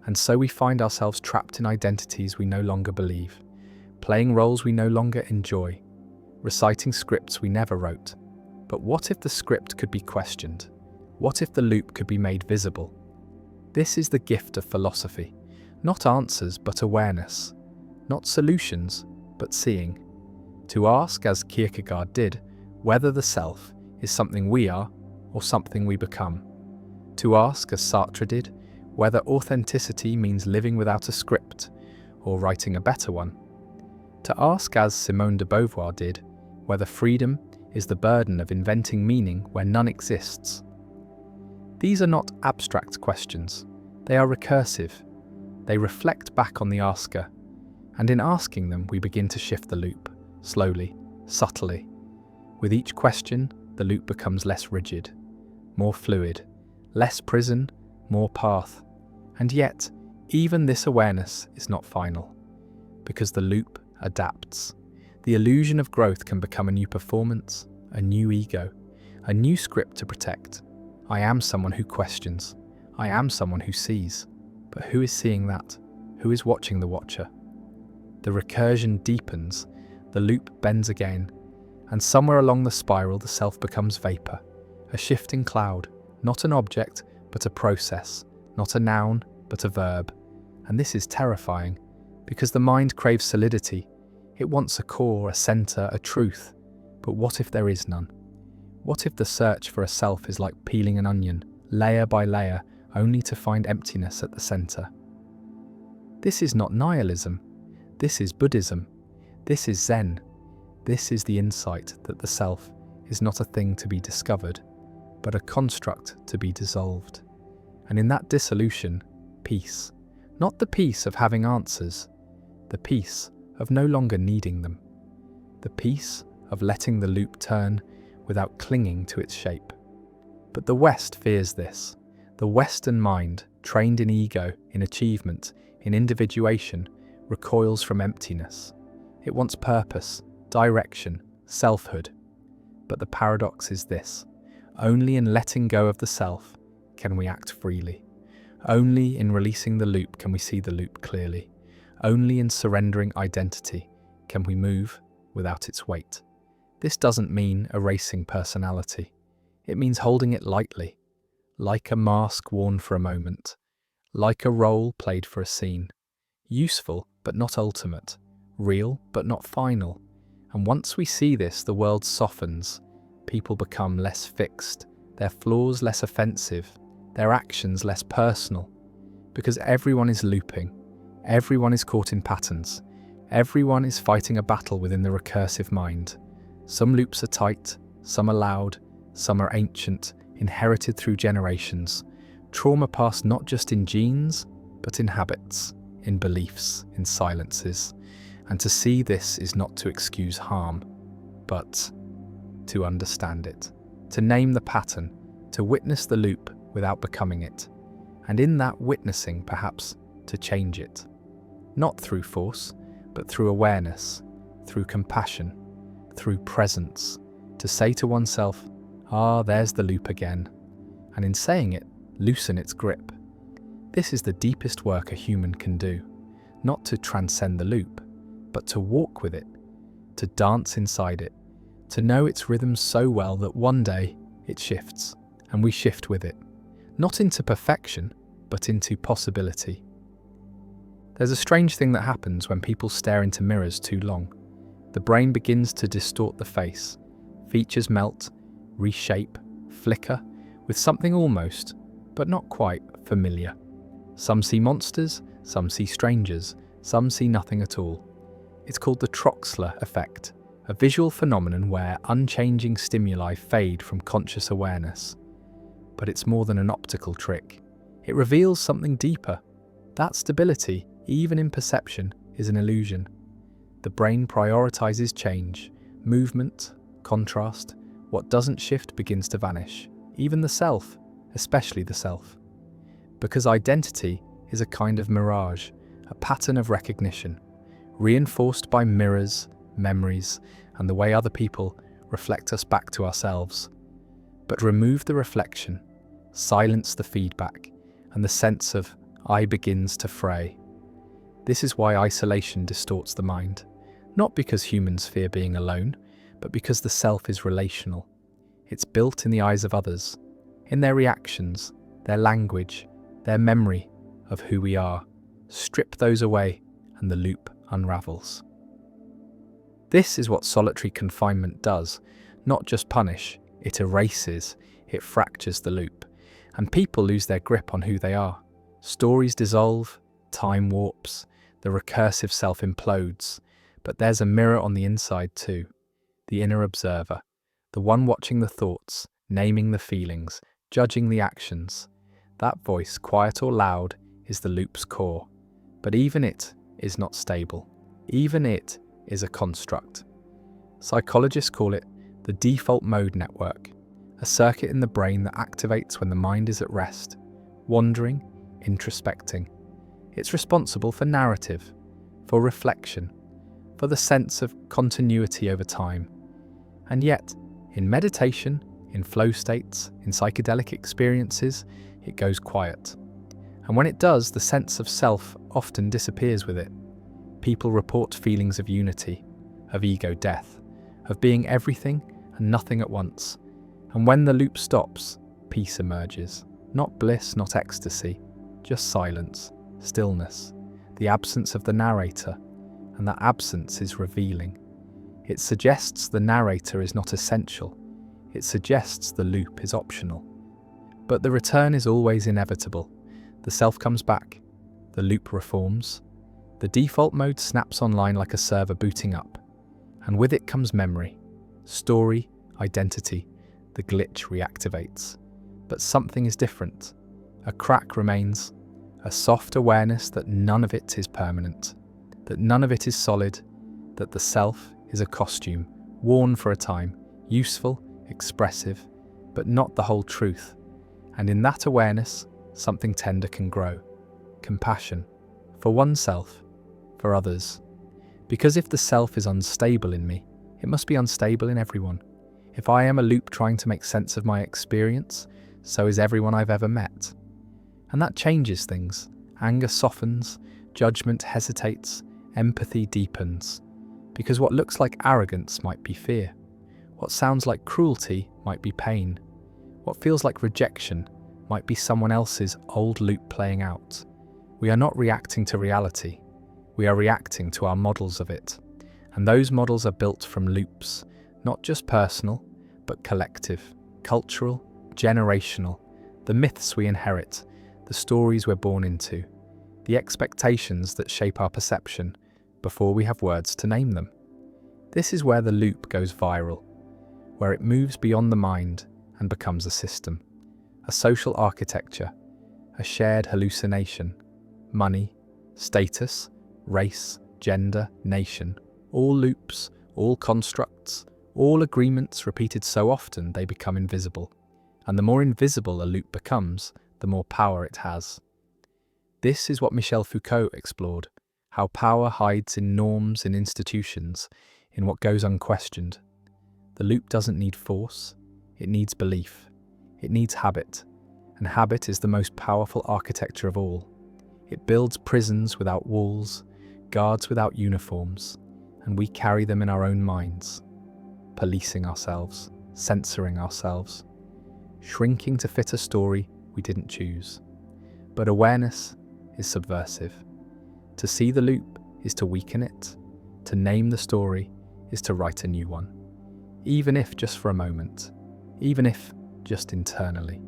[SPEAKER 1] And so we find ourselves trapped in identities we no longer believe, playing roles we no longer enjoy, reciting scripts we never wrote. But what if the script could be questioned? What if the loop could be made visible? This is the gift of philosophy. Not answers, but awareness. Not solutions, but seeing. To ask, as Kierkegaard did, whether the self is something we are or something we become. To ask, as Sartre did, whether authenticity means living without a script or writing a better one. To ask, as Simone de Beauvoir did, whether freedom is the burden of inventing meaning where none exists. These are not abstract questions. They are recursive. They reflect back on the asker. And in asking them, we begin to shift the loop, slowly, subtly. With each question, the loop becomes less rigid, more fluid, less prison, more path. And yet, even this awareness is not final, because the loop adapts. The illusion of growth can become a new performance, a new ego, a new script to protect. I am someone who questions. I am someone who sees. But who is seeing that? Who is watching the watcher? The recursion deepens, the loop bends again, and somewhere along the spiral the self becomes vapor, a shifting cloud, not an object, but a process, not a noun, but a verb. And this is terrifying, because the mind craves solidity. It wants a core, a center, a truth. But what if there is none? What if the search for a self is like peeling an onion, layer by layer, only to find emptiness at the center? This is not nihilism. This is Buddhism. This is Zen. This is the insight that the self is not a thing to be discovered, but a construct to be dissolved. And in that dissolution, peace. Not the peace of having answers, the peace of no longer needing them. The peace of letting the loop turn without clinging to its shape. But the West fears this. The Western mind, trained in ego, in achievement, in individuation, recoils from emptiness. It wants purpose, direction, selfhood. But the paradox is this: only in letting go of the self can we act freely. Only in releasing the loop can we see the loop clearly. Only in surrendering identity can we move without its weight. This doesn't mean erasing personality. It means holding it lightly, like a mask worn for a moment, like a role played for a scene. Useful, but not ultimate. Real, but not final. And once we see this, the world softens. People become less fixed, their flaws less offensive, their actions less personal. Because everyone is looping. Everyone is caught in patterns. Everyone is fighting a battle within the recursive mind. Some loops are tight, some are loud, some are ancient, inherited through generations. Trauma passed not just in genes, but in habits, in beliefs, in silences. And to see this is not to excuse harm, but to understand it, to name the pattern, to witness the loop without becoming it, and in that witnessing perhaps to change it. Not through force, but through awareness, through compassion, through presence, to say to oneself, there's the loop again, and in saying it, loosen its grip. This is the deepest work a human can do, not to transcend the loop, but to walk with it, to dance inside it, to know its rhythms so well that one day it shifts, and we shift with it, not into perfection, but into possibility. There's a strange thing that happens when people stare into mirrors too long. The brain begins to distort the face. Features melt, reshape, flicker, with something almost, but not quite, familiar. Some see monsters, some see strangers, some see nothing at all. It's called the Troxler effect, a visual phenomenon where unchanging stimuli fade from conscious awareness. But it's more than an optical trick. It reveals something deeper. That stability, even in perception, is an illusion. The brain prioritizes change, movement, contrast. What doesn't shift begins to vanish. Even the self, especially the self. Because identity is a kind of mirage, a pattern of recognition, reinforced by mirrors, memories, and the way other people reflect us back to ourselves. But remove the reflection, silence the feedback, and the sense of I begins to fray. This is why isolation distorts the mind, not because humans fear being alone, but because the self is relational. It's built in the eyes of others, in their reactions, their language, their memory of who we are. Strip those away and the loop unravels. This is what solitary confinement does, not just punish, it erases, it fractures the loop, and people lose their grip on who they are. Stories dissolve, time warps, the recursive self implodes, but there's a mirror on the inside too, the inner observer, the one watching the thoughts, naming the feelings, judging the actions. That voice, quiet or loud, is the loop's core, but even it is not stable. Even it is a construct. Psychologists call it the default mode network, a circuit in the brain that activates when the mind is at rest, wandering, introspecting. It's responsible for narrative, for reflection, for the sense of continuity over time. And yet, in meditation, in flow states, in psychedelic experiences, it goes quiet. And when it does, the sense of self often disappears with it. People report feelings of unity, of ego death, of being everything and nothing at once. And when the loop stops, peace emerges. Not bliss, not ecstasy, just silence, stillness, the absence of the narrator. And that absence is revealing. It suggests the narrator is not essential. It suggests the loop is optional. But the return is always inevitable. The self comes back. The loop reforms. The default mode snaps online like a server booting up. And with it comes memory, story, identity. The glitch reactivates. But something is different. A crack remains. A soft awareness that none of it is permanent. That none of it is solid. That the self is a costume, worn for a time, useful, expressive, but not the whole truth. And in that awareness, something tender can grow. Compassion. For oneself. For others. Because if the self is unstable in me, it must be unstable in everyone. If I am a loop trying to make sense of my experience, so is everyone I've ever met. And that changes things. Anger softens, judgment hesitates, empathy deepens. Because what looks like arrogance might be fear. What sounds like cruelty might be pain. What feels like rejection might be someone else's old loop playing out. We are not reacting to reality. We are reacting to our models of it. And those models are built from loops, not just personal, but collective, cultural, generational, the myths we inherit, the stories we're born into, the expectations that shape our perception before we have words to name them. This is where the loop goes viral, where it moves beyond the mind and becomes a system, a social architecture, a shared hallucination. Money, status, race, gender, nation, all loops, all constructs, all agreements repeated so often they become invisible. And the more invisible a loop becomes, the more power it has. This is what Michel Foucault explored, how power hides in norms, in institutions, in what goes unquestioned. The loop doesn't need force, it needs belief. It needs habit, and habit is the most powerful architecture of all. It builds prisons without walls, guards without uniforms, and we carry them in our own minds, policing ourselves, censoring ourselves, shrinking to fit a story we didn't choose. But awareness is subversive. To see the loop is to weaken it. To name the story is to write a new one. Even if just for a moment. Even if just internally.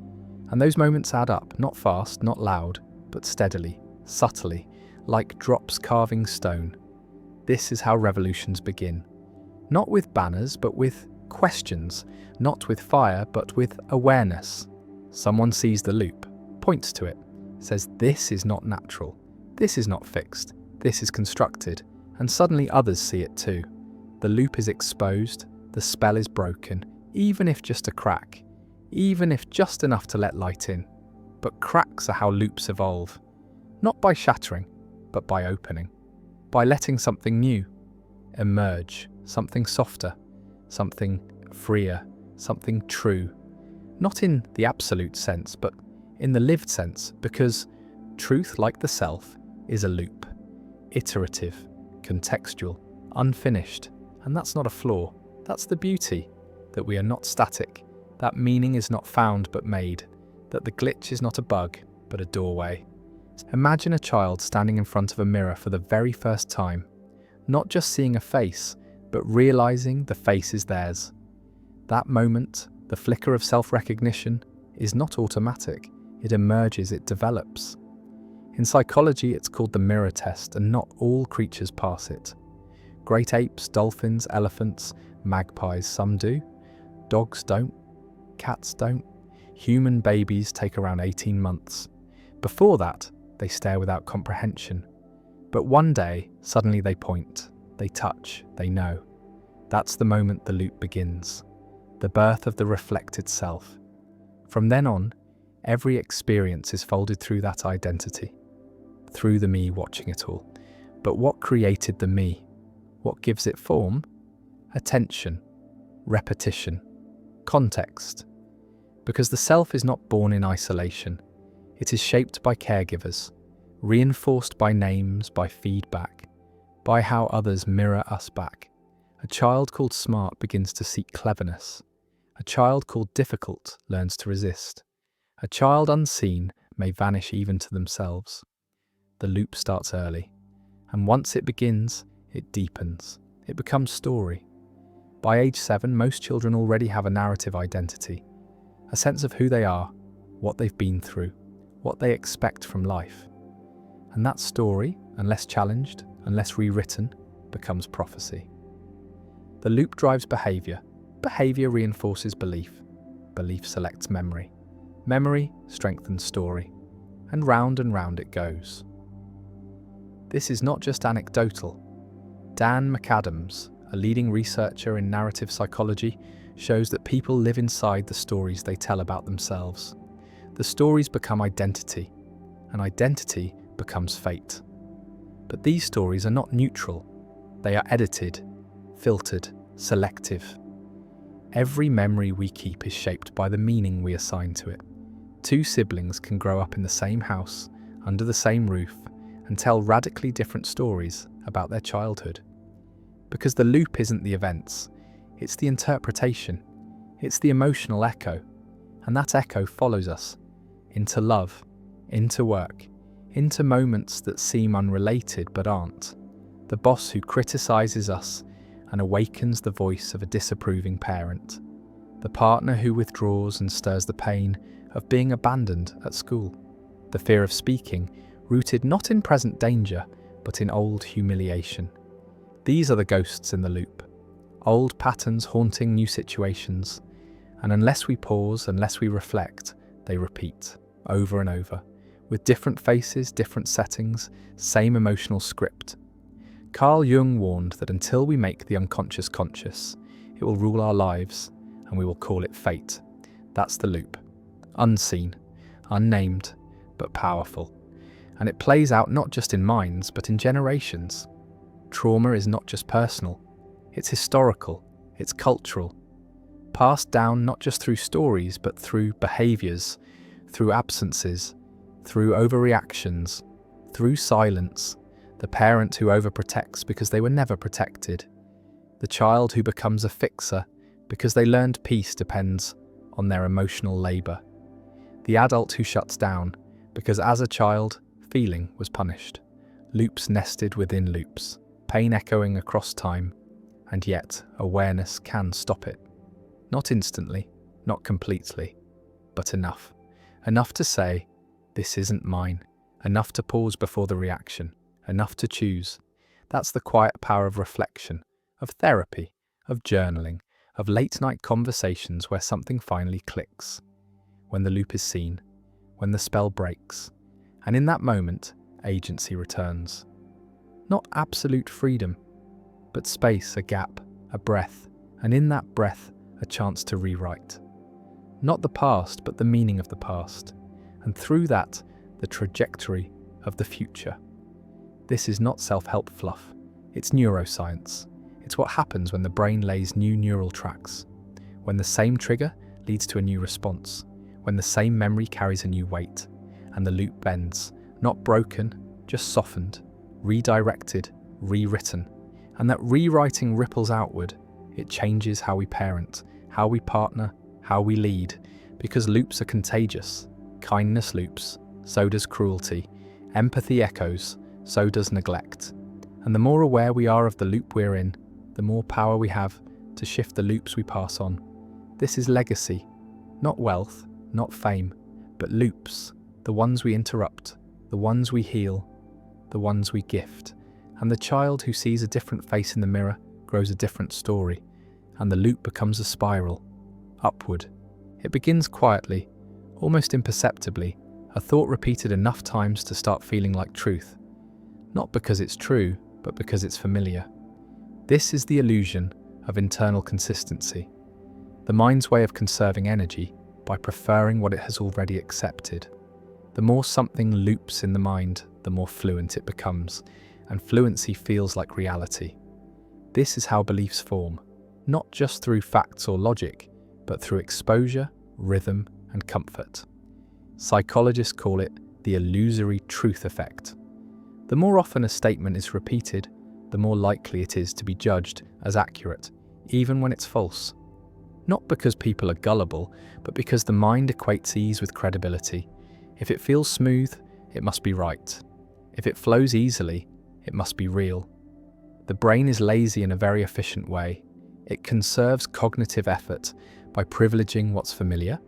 [SPEAKER 1] And those moments add up, not fast, not loud, but steadily, subtly, like drops carving stone. This is how revolutions begin. Not with banners, but with questions. Not with fire, but with awareness. Someone sees the loop, points to it, says this is not natural, this is not fixed, this is constructed, and suddenly others see it too. The loop is exposed, the spell is broken, even if just a crack, even if just enough to let light in. But cracks are how loops evolve, not by shattering, but by opening, by letting something new emerge, something softer, something freer, something true. Not in the absolute sense, but in the lived sense, because truth, like the self, is a loop, iterative, contextual, unfinished, and that's not a flaw. That's the beauty, that we are not static, that meaning is not found but made, that the glitch is not a bug but a doorway. Imagine a child standing in front of a mirror for the very first time, not just seeing a face, but realizing the face is theirs. That moment, the flicker of self-recognition, is not automatic. It emerges, it develops. In psychology, it's called the mirror test, and not all creatures pass it. Great apes, dolphins, elephants, magpies, some do. Dogs don't. Cats don't. Human babies take around 18 months. Before that, they stare without comprehension. But one day, suddenly they point, they touch, they know. That's the moment the loop begins. The birth of the reflected self. From then on, every experience is folded through that identity, through the me watching it all. But what created the me? What gives it form? Attention, repetition, context. Because the self is not born in isolation. It is shaped by caregivers, reinforced by names, by feedback, by how others mirror us back. A child called smart begins to seek cleverness. A child called difficult learns to resist. A child unseen may vanish even to themselves. The loop starts early, and once it begins, it deepens. It becomes story. By age 7, most children already have a narrative identity, a sense of who they are, what they've been through, what they expect from life. And that story, unless challenged, unless rewritten, becomes prophecy. The loop drives behavior. Behavior reinforces belief. Belief selects memory. Memory strengthens story. And round it goes. This is not just anecdotal. Dan McAdams, a leading researcher in narrative psychology, shows that people live inside the stories they tell about themselves. The stories become identity, and identity becomes fate. But these stories are not neutral. They are edited, filtered, selective. Every memory we keep is shaped by the meaning we assign to it. Two siblings can grow up in the same house, under the same roof, and tell radically different stories about their childhood. Because the loop isn't the events, it's the interpretation, it's the emotional echo, and that echo follows us into love, into work, into moments that seem unrelated but aren't. The boss who criticizes us and awakens the voice of a disapproving parent. The partner who withdraws and stirs the pain of being abandoned at school. The fear of speaking, rooted not in present danger, but in old humiliation. These are the ghosts in the loop. Old patterns haunting new situations. And unless we pause, unless we reflect, they repeat, over and over, with different faces, different settings, same emotional script. Carl Jung warned that until we make the unconscious conscious, it will rule our lives, and we will call it fate. That's the loop. Unseen, unnamed, but powerful. And it plays out not just in minds, but in generations. Trauma is not just personal, it's historical, it's cultural. Passed down not just through stories, but through behaviours, through absences, through overreactions, through silence, the parent who overprotects because they were never protected, the child who becomes a fixer because they learned peace depends on their emotional labour, the adult who shuts down because as a child, feeling was punished, loops nested within loops, pain echoing across time, and yet awareness can stop it. Not instantly, not completely, but enough. Enough to say, this isn't mine. Enough to pause before the reaction. Enough to choose. That's the quiet power of reflection, of therapy, of journaling, of late-night conversations where something finally clicks. When the loop is seen, when the spell breaks, and in that moment, agency returns. Not absolute freedom, but space, a gap, a breath, and in that breath, a chance to rewrite. Not the past, but the meaning of the past, and through that, the trajectory of the future. This is not self-help fluff, it's neuroscience. It's what happens when the brain lays new neural tracks, when the same trigger leads to a new response, when the same memory carries a new weight, and the loop bends, not broken, just softened, redirected, rewritten, and that rewriting ripples outward. It changes how we parent, how we partner, how we lead, because loops are contagious. Kindness loops, so does cruelty. Empathy echoes, so does neglect. And the more aware we are of the loop we're in, the more power we have to shift the loops we pass on. This is legacy, not wealth, not fame, but loops, the ones we interrupt, the ones we heal, the ones we gift. And the child who sees a different face in the mirror grows a different story, and the loop becomes a spiral, upward. It begins quietly, almost imperceptibly, a thought repeated enough times to start feeling like truth. Not because it's true, but because it's familiar. This is the illusion of internal consistency, the mind's way of conserving energy by preferring what it has already accepted. The more something loops in the mind, the more fluent it becomes, and fluency feels like reality. This is how beliefs form, not just through facts or logic, but through exposure, rhythm, and comfort. Psychologists call it the illusory truth effect. The more often a statement is repeated, the more likely it is to be judged as accurate, even when it's false. Not because people are gullible, but because the mind equates ease with credibility. If it feels smooth, it must be right. If it flows easily, it must be real. The brain is lazy in a very efficient way. It conserves cognitive effort by privileging what's familiar.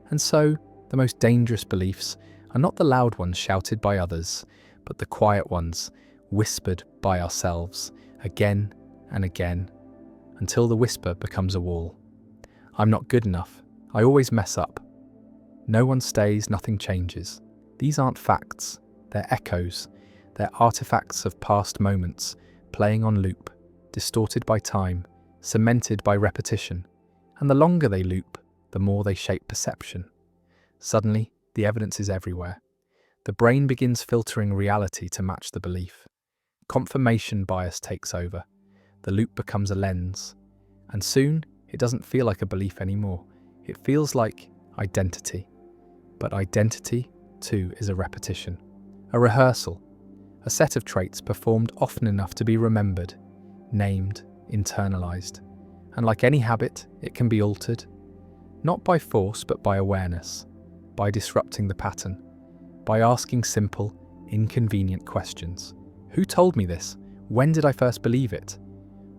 [SPEAKER 1] And so, the most dangerous beliefs are not the loud ones shouted by others, but the quiet ones whispered by ourselves again and again, until the whisper becomes a wall. I'm not good enough. I always mess up. No one stays, nothing changes. These aren't facts. They're echoes. They're artifacts of past moments, playing on loop, distorted by time, cemented by repetition. And the longer they loop, the more they shape perception. Suddenly, the evidence is everywhere. The brain begins filtering reality to match the belief. Confirmation bias takes over. The loop becomes a lens. And soon, it doesn't feel like a belief anymore. It feels like identity. But identity, too, is a repetition. A rehearsal. A set of traits performed often enough to be remembered, named, internalized. And like any habit, it can be altered. Not by force, but by awareness. By disrupting the pattern. By asking simple, inconvenient questions. Who told me this? When did I first believe it?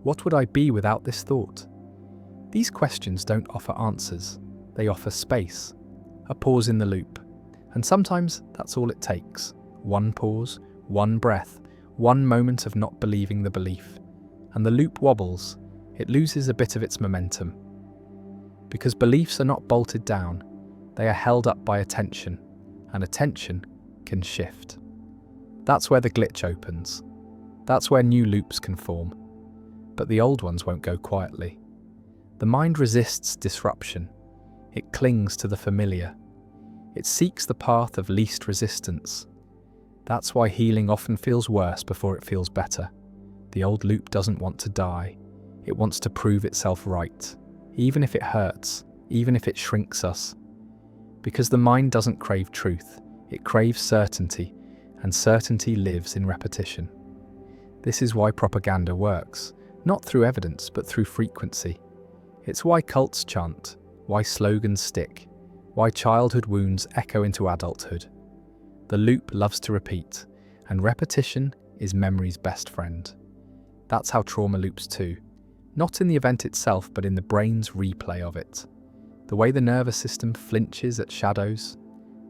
[SPEAKER 1] What would I be without this thought? These questions don't offer answers. They offer space. A pause in the loop. And sometimes that's all it takes. One pause, one breath, one moment of not believing the belief. And the loop wobbles. It loses a bit of its momentum. Because beliefs are not bolted down. They are held up by attention. And attention can shift. That's where the glitch opens. That's where new loops can form. But the old ones won't go quietly. The mind resists disruption. It clings to the familiar. It seeks the path of least resistance. That's why healing often feels worse before it feels better. The old loop doesn't want to die. It wants to prove itself right, even if it hurts, even if it shrinks us. Because the mind doesn't crave truth, it craves certainty, and certainty lives in repetition. This is why propaganda works, not through evidence, but through frequency. It's why cults chant, why slogans stick, why childhood wounds echo into adulthood. The loop loves to repeat, and repetition is memory's best friend. That's how trauma loops too, not in the event itself, but in the brain's replay of it. The way the nervous system flinches at shadows,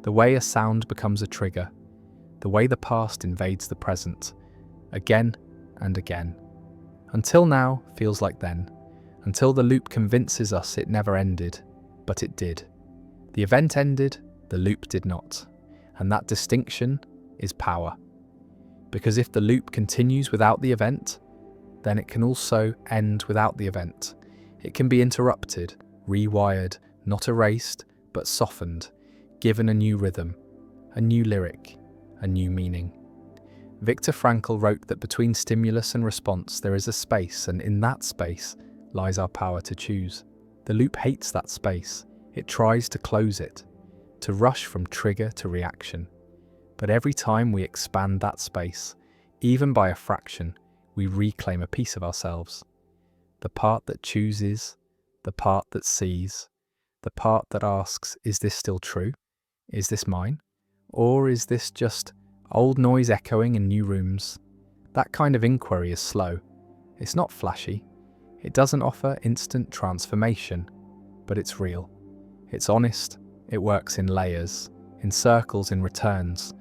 [SPEAKER 1] the way a sound becomes a trigger, the way the past invades the present, again and again. Until now feels like then, until the loop convinces us it never ended, but it did. The event ended, the loop did not. And that distinction is power. Because if the loop continues without the event, then it can also end without the event. It can be interrupted, rewired, not erased, but softened, given a new rhythm, a new lyric, a new meaning. Viktor Frankl wrote that between stimulus and response there is a space, and in that space lies our power to choose. The loop hates that space. It tries to close it, to rush from trigger to reaction. But every time we expand that space, even by a fraction, we reclaim a piece of ourselves. The part that chooses, the part that sees, the part that asks, is this still true? Is this mine? Or is this just old noise echoing in new rooms? That kind of inquiry is slow. It's not flashy. It doesn't offer instant transformation, but it's real. It's honest. It works in layers, in circles, in returns.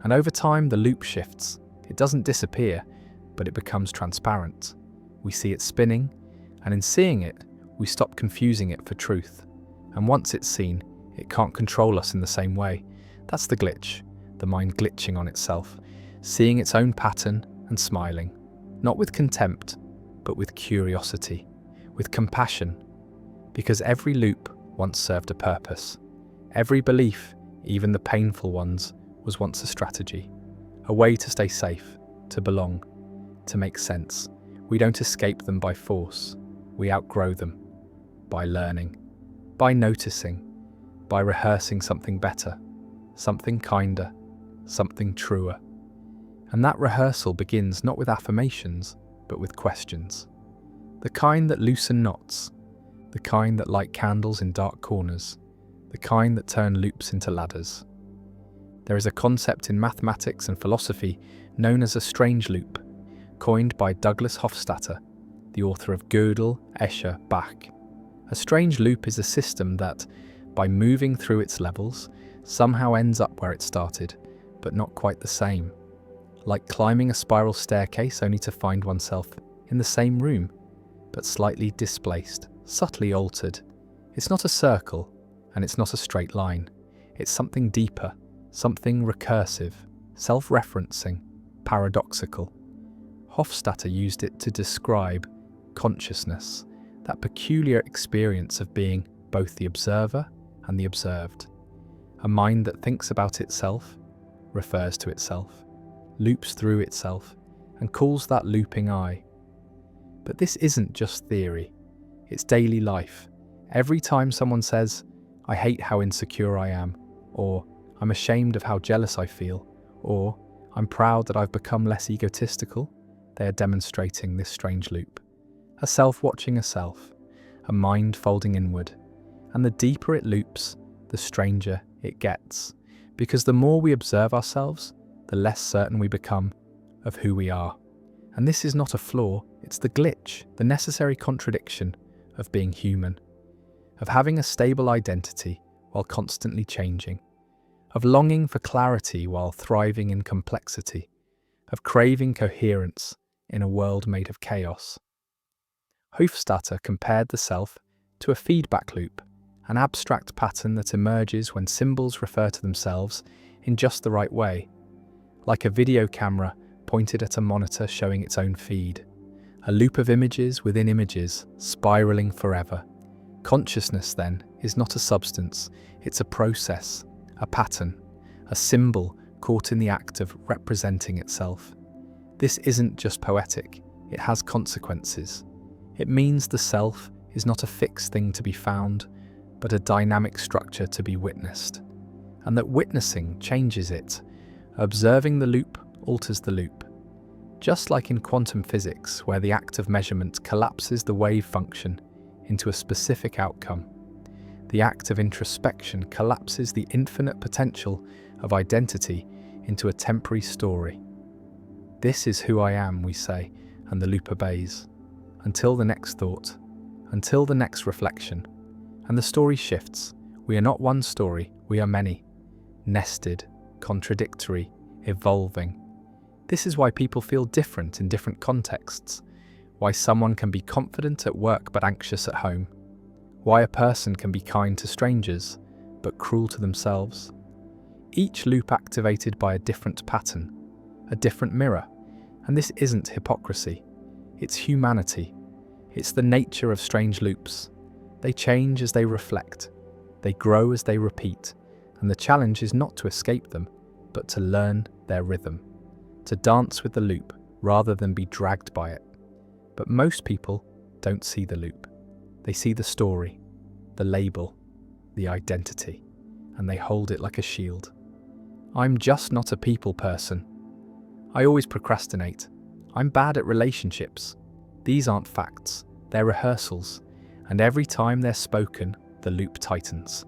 [SPEAKER 1] And over time, the loop shifts. It doesn't disappear, but it becomes transparent. We see it spinning, and in seeing it, we stop confusing it for truth. And once it's seen, it can't control us in the same way. That's the glitch, the mind glitching on itself, seeing its own pattern and smiling, not with contempt, but with curiosity, with compassion, because every loop once served a purpose. Every belief, even the painful ones, was once a strategy, a way to stay safe, to belong, to make sense. We don't escape them by force. We outgrow them by learning, by noticing, by rehearsing something better, something kinder, something truer. And that rehearsal begins not with affirmations, but with questions. The kind that loosen knots, the kind that light candles in dark corners, the kind that turn loops into ladders. There is a concept in mathematics and philosophy known as a strange loop, coined by Douglas Hofstadter, the author of Gödel, Escher, Bach. A strange loop is a system that, by moving through its levels, somehow ends up where it started, but not quite the same. Like climbing a spiral staircase only to find oneself in the same room, but slightly displaced, subtly altered. It's not a circle, and it's not a straight line. It's something deeper, something recursive, self-referencing, paradoxical. Hofstadter used it to describe consciousness, that peculiar experience of being both the observer and the observed. A mind that thinks about itself, refers to itself, loops through itself, and calls that looping I. But this isn't just theory, it's daily life. Every time someone says, "I hate how insecure I am," or "I'm ashamed of how jealous I feel," or "I'm proud that I've become less egotistical," they are demonstrating this strange loop. A self watching a self, a mind folding inward. And the deeper it loops, the stranger it gets. Because the more we observe ourselves, the less certain we become of who we are. And this is not a flaw, it's the glitch, the necessary contradiction of being human, of having a stable identity while constantly changing, of longing for clarity while thriving in complexity, of craving coherence in a world made of chaos. Hofstadter compared the self to a feedback loop, an abstract pattern that emerges when symbols refer to themselves in just the right way, like a video camera pointed at a monitor showing its own feed. A loop of images within images, spiraling forever. Consciousness, then, is not a substance, it's a process, a pattern, a symbol caught in the act of representing itself. This isn't just poetic, it has consequences. It means the self is not a fixed thing to be found, but a dynamic structure to be witnessed. And that witnessing changes it. Observing the loop alters the loop. Just like in quantum physics, where the act of measurement collapses the wave function into a specific outcome, the act of introspection collapses the infinite potential of identity into a temporary story. This is who I am, we say, and the loop obeys. Until the next thought, until the next reflection. And the story shifts. We are not one story, we are many. Nested, contradictory, evolving. This is why people feel different in different contexts. Why someone can be confident at work but anxious at home. Why a person can be kind to strangers but cruel to themselves. Each loop activated by a different pattern, a different mirror. And this isn't hypocrisy. It's humanity. It's the nature of strange loops. They change as they reflect. They grow as they repeat. And the challenge is not to escape them, but to learn their rhythm. To dance with the loop rather than be dragged by it. But most people don't see the loop. They see the story, the label, the identity, and they hold it like a shield. I'm just not a people person. I always procrastinate. I'm bad at relationships. These aren't facts, they're rehearsals, and every time they're spoken, the loop tightens.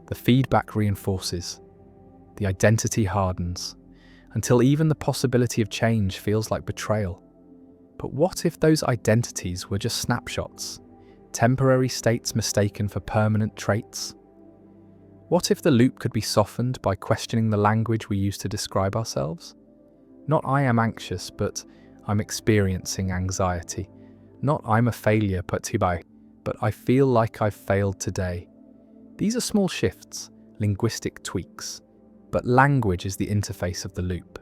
[SPEAKER 1] The feedback reinforces. The identity hardens, until even the possibility of change feels like betrayal. But what if those identities were just snapshots, temporary states mistaken for permanent traits? What if the loop could be softened by questioning the language we use to describe ourselves? Not I am anxious, but I'm experiencing anxiety. Not I'm a failure, but I feel like I've failed today. These are small shifts, linguistic tweaks. But language is the interface of the loop.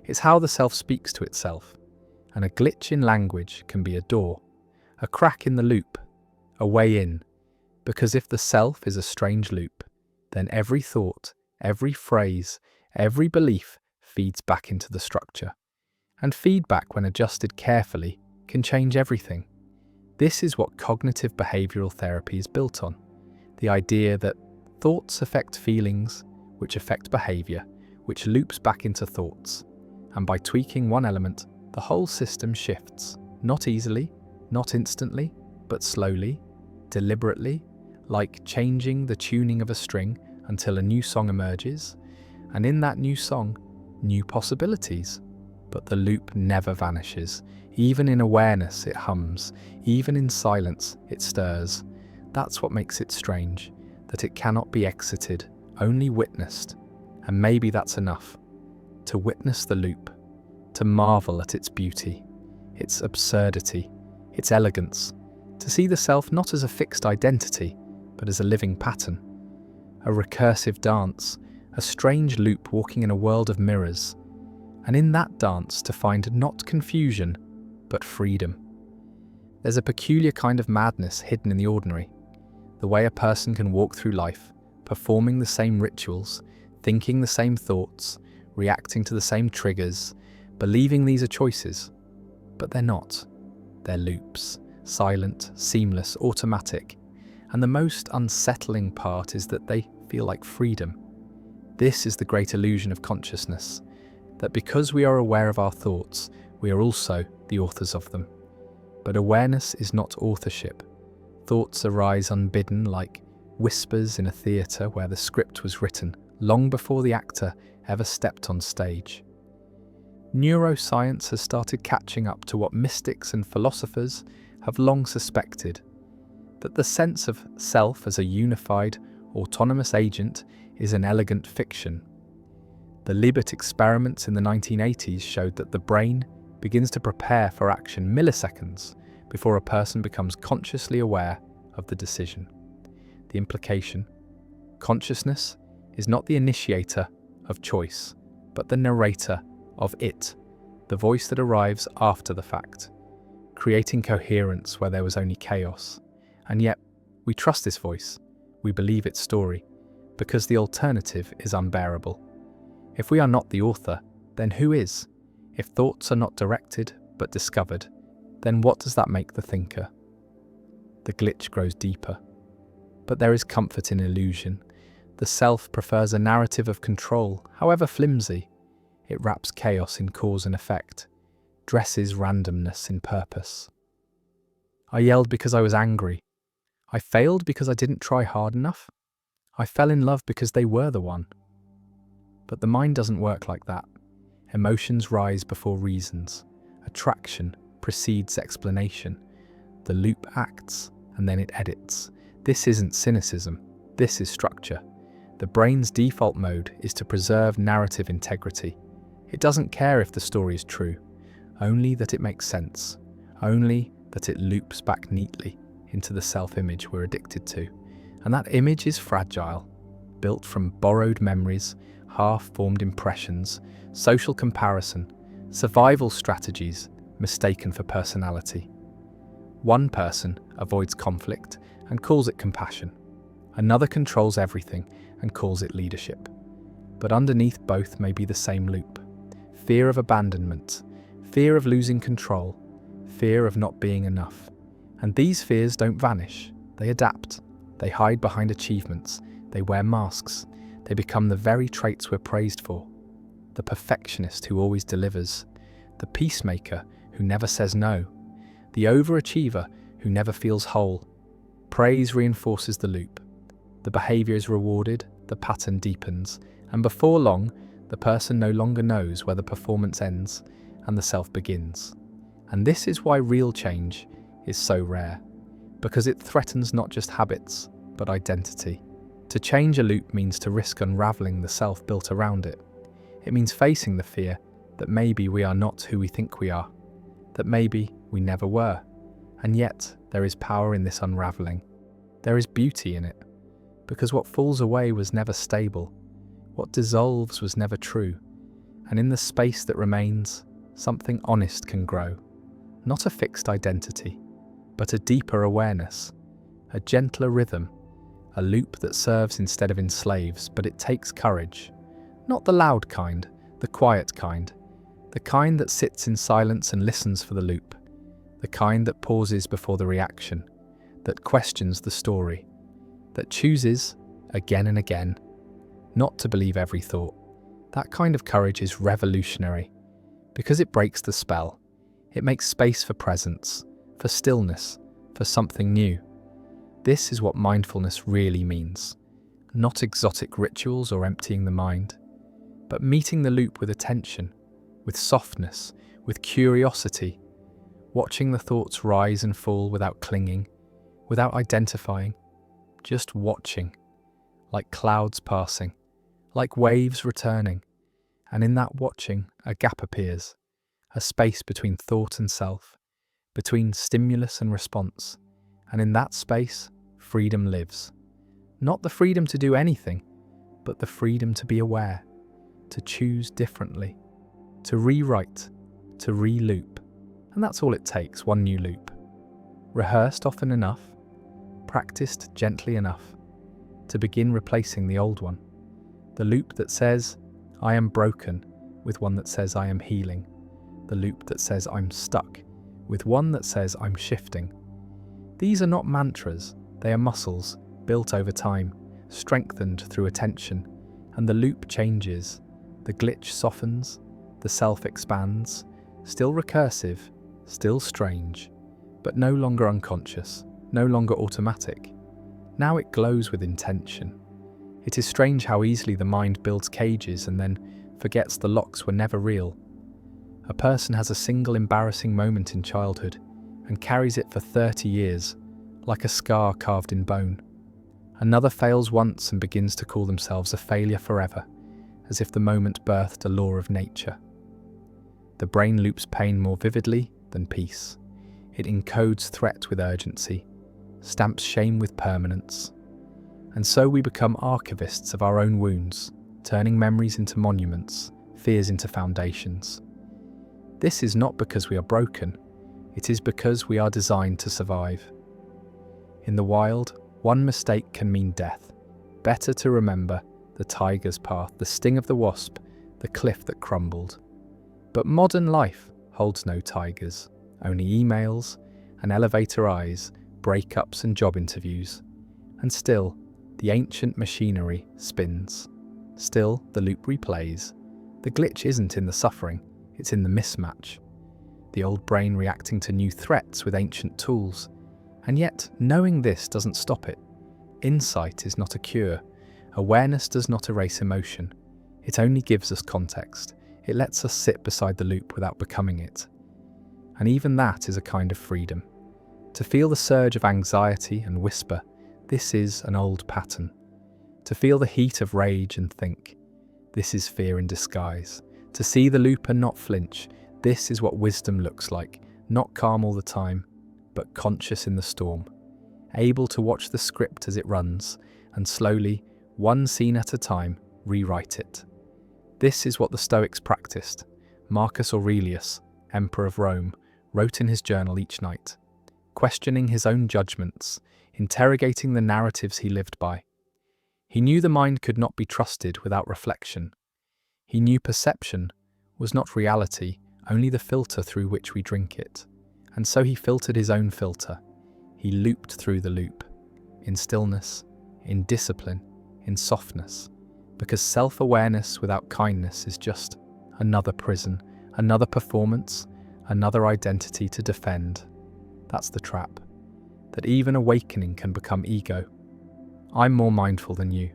[SPEAKER 1] It's how the self speaks to itself. And a glitch in language can be a door, a crack in the loop, a way in. Because if the self is a strange loop, then every thought, every phrase, every belief feeds back into the structure. And feedback, when adjusted carefully, can change everything. This is what cognitive behavioral therapy is built on. The idea that thoughts affect feelings, which affect behavior, which loops back into thoughts. And by tweaking one element, the whole system shifts. Not easily, not instantly, but slowly, deliberately, like changing the tuning of a string until a new song emerges. And in that new song, new possibilities. But the loop never vanishes. Even in awareness, it hums. Even in silence, it stirs. That's what makes it strange, that it cannot be exited, only witnessed. And maybe that's enough. To witness the loop, to marvel at its beauty, its absurdity, its elegance, to see the self not as a fixed identity, but as a living pattern, a recursive dance, a strange loop walking in a world of mirrors, and in that dance to find not confusion, but freedom. There's a peculiar kind of madness hidden in the ordinary, the way a person can walk through life, performing the same rituals, thinking the same thoughts, reacting to the same triggers, believing these are choices. But they're not. They're loops, silent, seamless, automatic. And the most unsettling part is that they feel like freedom. This is the great illusion of consciousness, that because we are aware of our thoughts, we are also the authors of them. But awareness is not authorship. Thoughts arise unbidden like whispers in a theatre where the script was written long before the actor ever stepped on stage. Neuroscience has started catching up to what mystics and philosophers have long suspected, that the sense of self as a unified, autonomous agent is an elegant fiction. The Libet experiments in the 1980s showed that the brain begins to prepare for action milliseconds before a person becomes consciously aware of the decision. The implication: consciousness is not the initiator of choice, but the narrator of it. the voice that arrives after the fact, creating coherence where there was only chaos. And yet, we trust this voice, we believe its story, because the alternative is unbearable. If we are not the author, then who is? If thoughts are not directed, but discovered, then what does that make the thinker? The glitch grows deeper. But there is comfort in illusion. The self prefers a narrative of control, however flimsy. It wraps chaos in cause and effect, dresses randomness in purpose. I yelled because I was angry. I failed because I didn't try hard enough. I fell in love because they were the one. But the mind doesn't work like that. Emotions rise before reasons. Attraction precedes explanation. The loop acts, and then it edits. This isn't cynicism. This is structure. The brain's default mode is to preserve narrative integrity. It doesn't care if the story is true, only that it makes sense, only that it loops back neatly into the self-image we're addicted to. And that image is fragile, built from borrowed memories, half-formed impressions, social comparison, survival strategies mistaken for personality. One person avoids conflict and calls it compassion. Another controls everything and calls it leadership. But underneath both may be the same loop. Fear of abandonment, fear of losing control, fear of not being enough. And these fears don't vanish. They adapt. They hide behind achievements. They wear masks. They become the very traits we're praised for. The perfectionist who always delivers. The peacemaker who never says no. The overachiever who never feels whole. Praise reinforces the loop. The behavior is rewarded, the pattern deepens, and before long, the person no longer knows where the performance ends and the self begins. And this is why real change is so rare, because it threatens not just habits, but identity. To change a loop means to risk unraveling the self built around it. It means facing the fear that maybe we are not who we think we are, that maybe we never were. And yet, there is power in this unraveling. There is beauty in it, because what falls away was never stable. What dissolves was never true. And in the space that remains, something honest can grow. Not a fixed identity, but a deeper awareness, a gentler rhythm, a loop that serves instead of enslaves, but it takes courage. Not the loud kind, the quiet kind, the kind that sits in silence and listens for the loop, the kind that pauses before the reaction, that questions the story, that chooses, again and again, not to believe every thought. That kind of courage is revolutionary, because it breaks the spell. It makes space for presence, for stillness, for something new. This is what mindfulness really means. Not exotic rituals or emptying the mind, but meeting the loop with attention, with softness, with curiosity, watching the thoughts rise and fall without clinging, without identifying, just watching, like clouds passing, like waves returning. And in that watching, a gap appears, a space between thought and self, between stimulus and response. And in that space, freedom lives. Not the freedom to do anything, but the freedom to be aware, to choose differently, to rewrite, to re-loop. And that's all it takes, one new loop. Rehearsed often enough, practiced gently enough, to begin replacing the old one. The loop that says, I am broken, with one that says I am healing. The loop that says I'm stuck, with one that says I'm shifting. These are not mantras, they are muscles, built over time, strengthened through attention, and the loop changes. The glitch softens, the self expands, still recursive, still strange, but no longer unconscious, no longer automatic. Now it glows with intention. It is strange how easily the mind builds cages and then forgets the locks were never real. A person has a single embarrassing moment in childhood and carries it for 30 years, like a scar carved in bone. Another fails once and begins to call themselves a failure forever, as if the moment birthed a law of nature. The brain loops pain more vividly than peace. It encodes threat with urgency, stamps shame with permanence. And so we become archivists of our own wounds, turning memories into monuments, fears into foundations. This is not because we are broken, it is because we are designed to survive. In the wild, one mistake can mean death. Better to remember the tiger's path, the sting of the wasp, the cliff that crumbled. But modern life holds no tigers, only emails and elevator eyes, breakups and job interviews. And still, the ancient machinery spins. Still, the loop replays. The glitch isn't in the suffering, it's in the mismatch. The old brain reacting to new threats with ancient tools. And yet, knowing this doesn't stop it. Insight is not a cure. Awareness does not erase emotion. It only gives us context. It lets us sit beside the loop without becoming it. And even that is a kind of freedom. To feel the surge of anxiety and whisper, this is an old pattern. To feel the heat of rage and think, this is fear in disguise. To see the loop and not flinch, this is what wisdom looks like, not calm all the time, but conscious in the storm, able to watch the script as it runs, and slowly, one scene at a time, rewrite it. This is what the Stoics practiced. Marcus Aurelius, Emperor of Rome, wrote in his journal each night, questioning his own judgments, interrogating the narratives he lived by. He knew the mind could not be trusted without reflection. He knew perception was not reality, only the filter through which we drink it. And so he filtered his own filter. He looped through the loop, in stillness, in discipline, in softness, because self-awareness without kindness is just another prison, another performance, another identity to defend. That's the trap, that even awakening can become ego. I'm more mindful than you.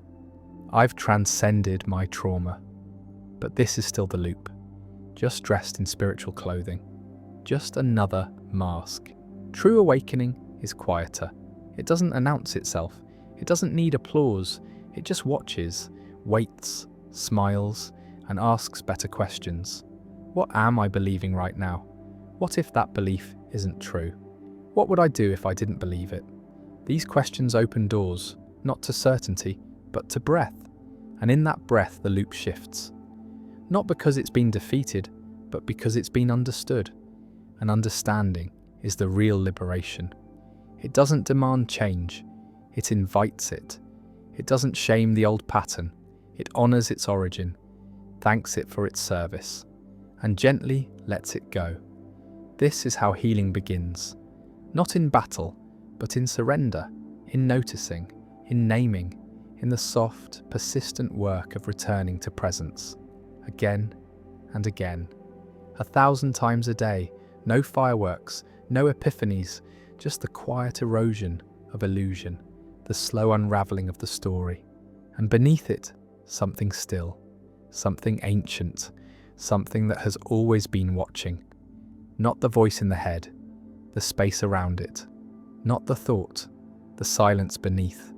[SPEAKER 1] I've transcended my trauma. But this is still the loop, just dressed in spiritual clothing, just another mask. True awakening is quieter. It doesn't announce itself. It doesn't need applause. It just watches, waits, smiles, and asks better questions. What am I believing right now? What if that belief isn't true? What would I do if I didn't believe it? These questions open doors, not to certainty, but to breath. And in that breath, the loop shifts. Not because it's been defeated, but because it's been understood. And understanding is the real liberation. It doesn't demand change, it invites it. It doesn't shame the old pattern, it honors its origin, thanks it for its service, and gently lets it go. This is how healing begins. Not in battle, but in surrender, in noticing, in naming, in the soft, persistent work of returning to presence. Again and again. 1,000 times a day, no fireworks, no epiphanies, just the quiet erosion of illusion, the slow unraveling of the story. And beneath it, something still, something ancient, something that has always been watching. Not the voice in the head, the space around it. Not the thought, the silence beneath.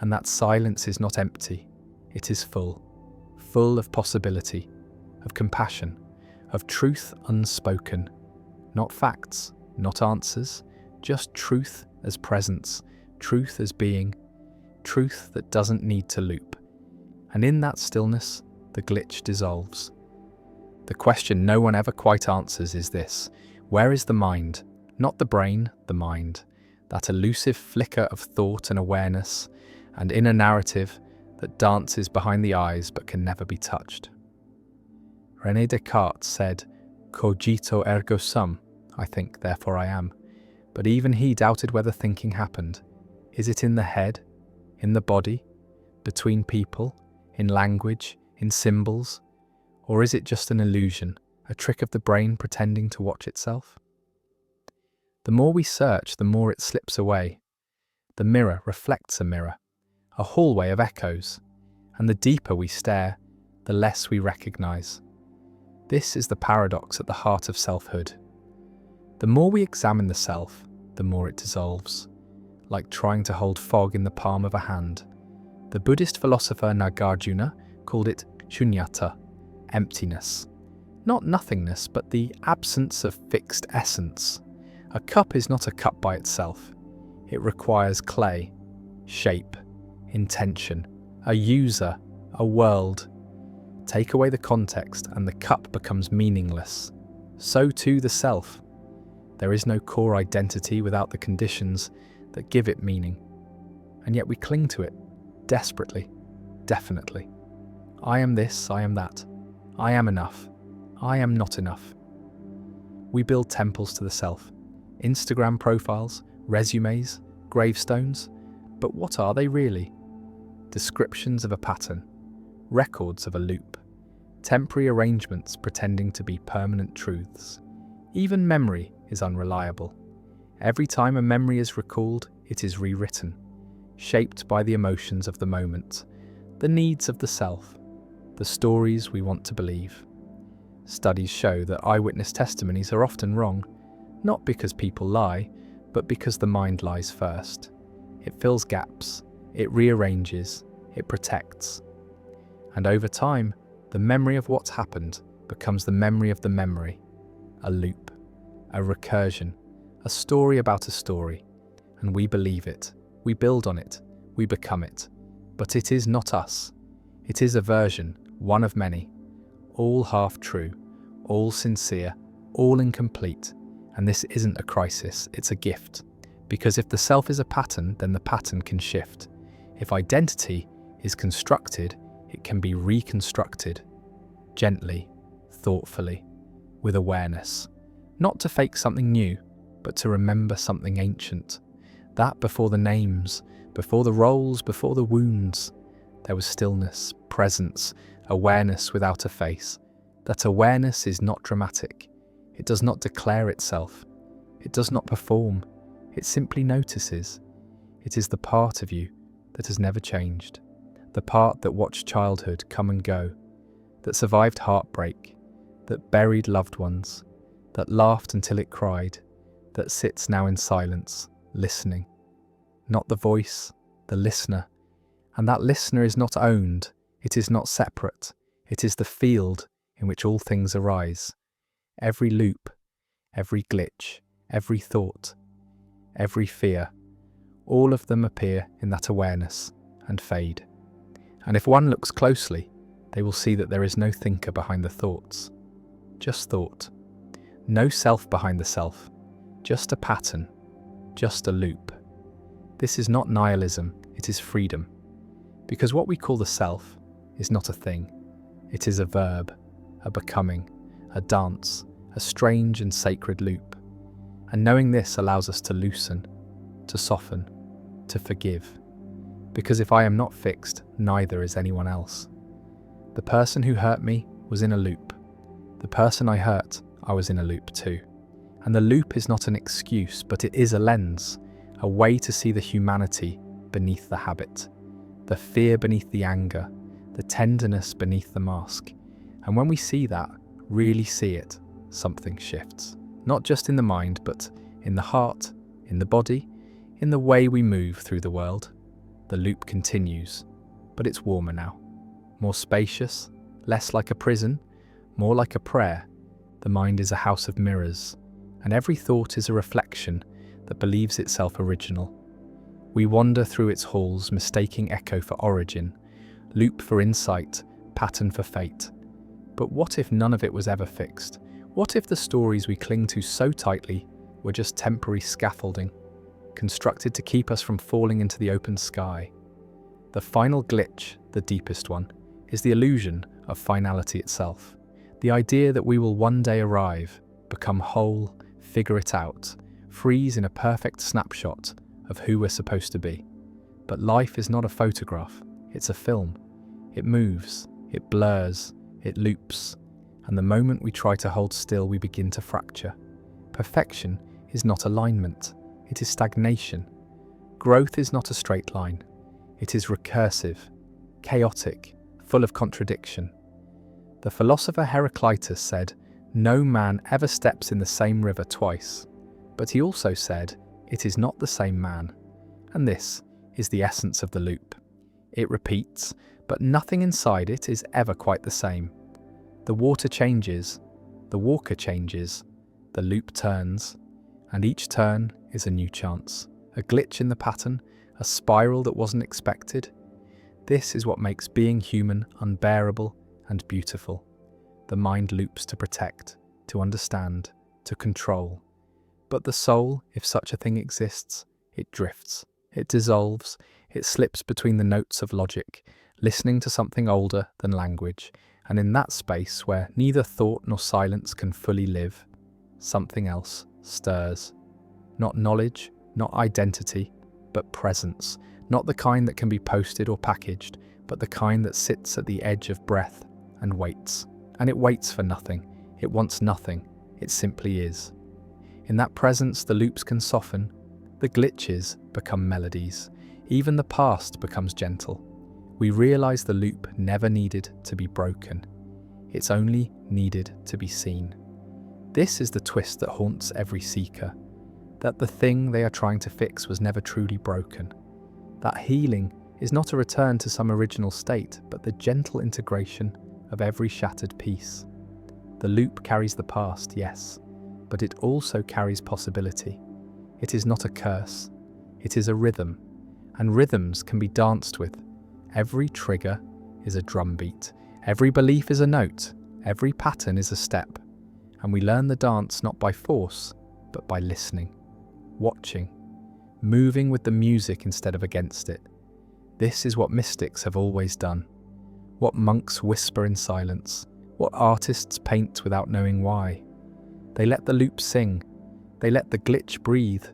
[SPEAKER 1] And that silence is not empty, it is full. Full of possibility, of compassion, of truth unspoken. Not facts, not answers, just truth as presence, truth as being, truth that doesn't need to loop. And in that stillness, the glitch dissolves. The question no one ever quite answers is this: where is the mind? Not the brain, the mind. That elusive flicker of thought and awareness, and inner narrative that dances behind the eyes but can never be touched. René Descartes said, "Cogito ergo sum," I think, therefore I am. But even he doubted whether thinking happened. Is it in the head, in the body, between people, in language, in symbols? Or is it just an illusion, a trick of the brain pretending to watch itself? The more we search, the more it slips away. The mirror reflects a mirror, a hallway of echoes, and the deeper we stare, the less we recognize. This is the paradox at the heart of selfhood. The more we examine the self, the more it dissolves, like trying to hold fog in the palm of a hand. The Buddhist philosopher Nagarjuna called it shunyata, emptiness. Not nothingness, but the absence of fixed essence. A cup is not a cup by itself. It requires clay, shape, intention, a user, a world. Take away the context and the cup becomes meaningless. So too the self. There is no core identity without the conditions that give it meaning. And yet we cling to it, desperately, definitely. I am this, I am that. I am enough. I am not enough. We build temples to the self. Instagram profiles, resumes, gravestones. But what are they really? Descriptions of a pattern, records of a loop, temporary arrangements pretending to be permanent truths. Even memory is unreliable. Every time a memory is recalled, it is rewritten, shaped by the emotions of the moment, the needs of the self, the stories we want to believe. Studies show that eyewitness testimonies are often wrong, not because people lie, but because the mind lies first. It fills gaps, it rearranges, it protects. And over time, the memory of what's happened becomes the memory of the memory, a loop, a recursion, a story about a story. And we believe it, we build on it, we become it. But it is not us. It is a version, one of many, all half true, all sincere, all incomplete. And this isn't a crisis, it's a gift. Because if the self is a pattern, then the pattern can shift. If identity is constructed, it can be reconstructed. Gently, thoughtfully, with awareness. Not to fake something new, but to remember something ancient. That before the names, before the roles, before the wounds, there was stillness, presence, awareness without a face. That awareness is not dramatic. It does not declare itself. It does not perform. It simply notices. It is the part of you that has never changed. The part that watched childhood come and go, that survived heartbreak, that buried loved ones, that laughed until it cried, that sits now in silence, listening. Not the voice, the listener. And that listener is not owned, it is not separate, it is the field in which all things arise. Every loop, every glitch, every thought, every fear, all of them appear in that awareness and fade. And if one looks closely, they will see that there is no thinker behind the thoughts, just thought. No self behind the self, just a pattern, just a loop. This is not nihilism, it is freedom. Because what we call the self is not a thing. It is a verb, a becoming, a dance, a strange and sacred loop. And knowing this allows us to loosen, to soften, to forgive. Because if I am not fixed, neither is anyone else. The person who hurt me was in a loop. The person I hurt, I was in a loop too. And the loop is not an excuse, but it is a lens, a way to see the humanity beneath the habit, the fear beneath the anger, the tenderness beneath the mask. And when we see that, really see it, something shifts. Not just in the mind, but in the heart, in the body, in the way we move through the world. The loop continues, but it's warmer now. More spacious, less like a prison, more like a prayer. The mind is a house of mirrors, and every thought is a reflection that believes itself original. We wander through its halls, mistaking echo for origin, loop for insight, pattern for fate. But what if none of it was ever fixed? What if the stories we cling to so tightly were just temporary scaffolding, constructed to keep us from falling into the open sky? The final glitch, the deepest one, is the illusion of finality itself. The idea that we will one day arrive, become whole, figure it out, freeze in a perfect snapshot of who we're supposed to be. But life is not a photograph, it's a film. It moves, it blurs, it loops, and the moment we try to hold still, we begin to fracture. Perfection is not alignment, it is stagnation. Growth is not a straight line, it is recursive, chaotic, full of contradiction. The philosopher Heraclitus said, "No man ever steps in the same river twice," but he also said, "It is not the same man." And this is the essence of the loop. It repeats, but nothing inside it is ever quite the same. The water changes, the walker changes, the loop turns, and each turn is a new chance, a glitch in the pattern, a spiral that wasn't expected. This is what makes being human unbearable and beautiful. The mind loops to protect, to understand, to control. But the soul, if such a thing exists, it drifts, it dissolves, it slips between the notes of logic, listening to something older than language, and in that space where neither thought nor silence can fully live, something else stirs. Not knowledge, not identity, but presence, not the kind that can be posted or packaged, but the kind that sits at the edge of breath and waits. And it waits for nothing, it wants nothing, it simply is. In that presence, the loops can soften, the glitches become melodies, even the past becomes gentle. We realize the loop never needed to be broken. It's only needed to be seen. This is the twist that haunts every seeker, that the thing they are trying to fix was never truly broken. That healing is not a return to some original state, but the gentle integration of every shattered piece. The loop carries the past, yes, but it also carries possibility. It is not a curse, it is a rhythm, and rhythms can be danced with. Every trigger is a drumbeat, every belief is a note, every pattern is a step, and we learn the dance not by force, but by listening, watching, moving with the music instead of against it. This is what mystics have always done, what monks whisper in silence, what artists paint without knowing why. They let the loop sing, they let the glitch breathe,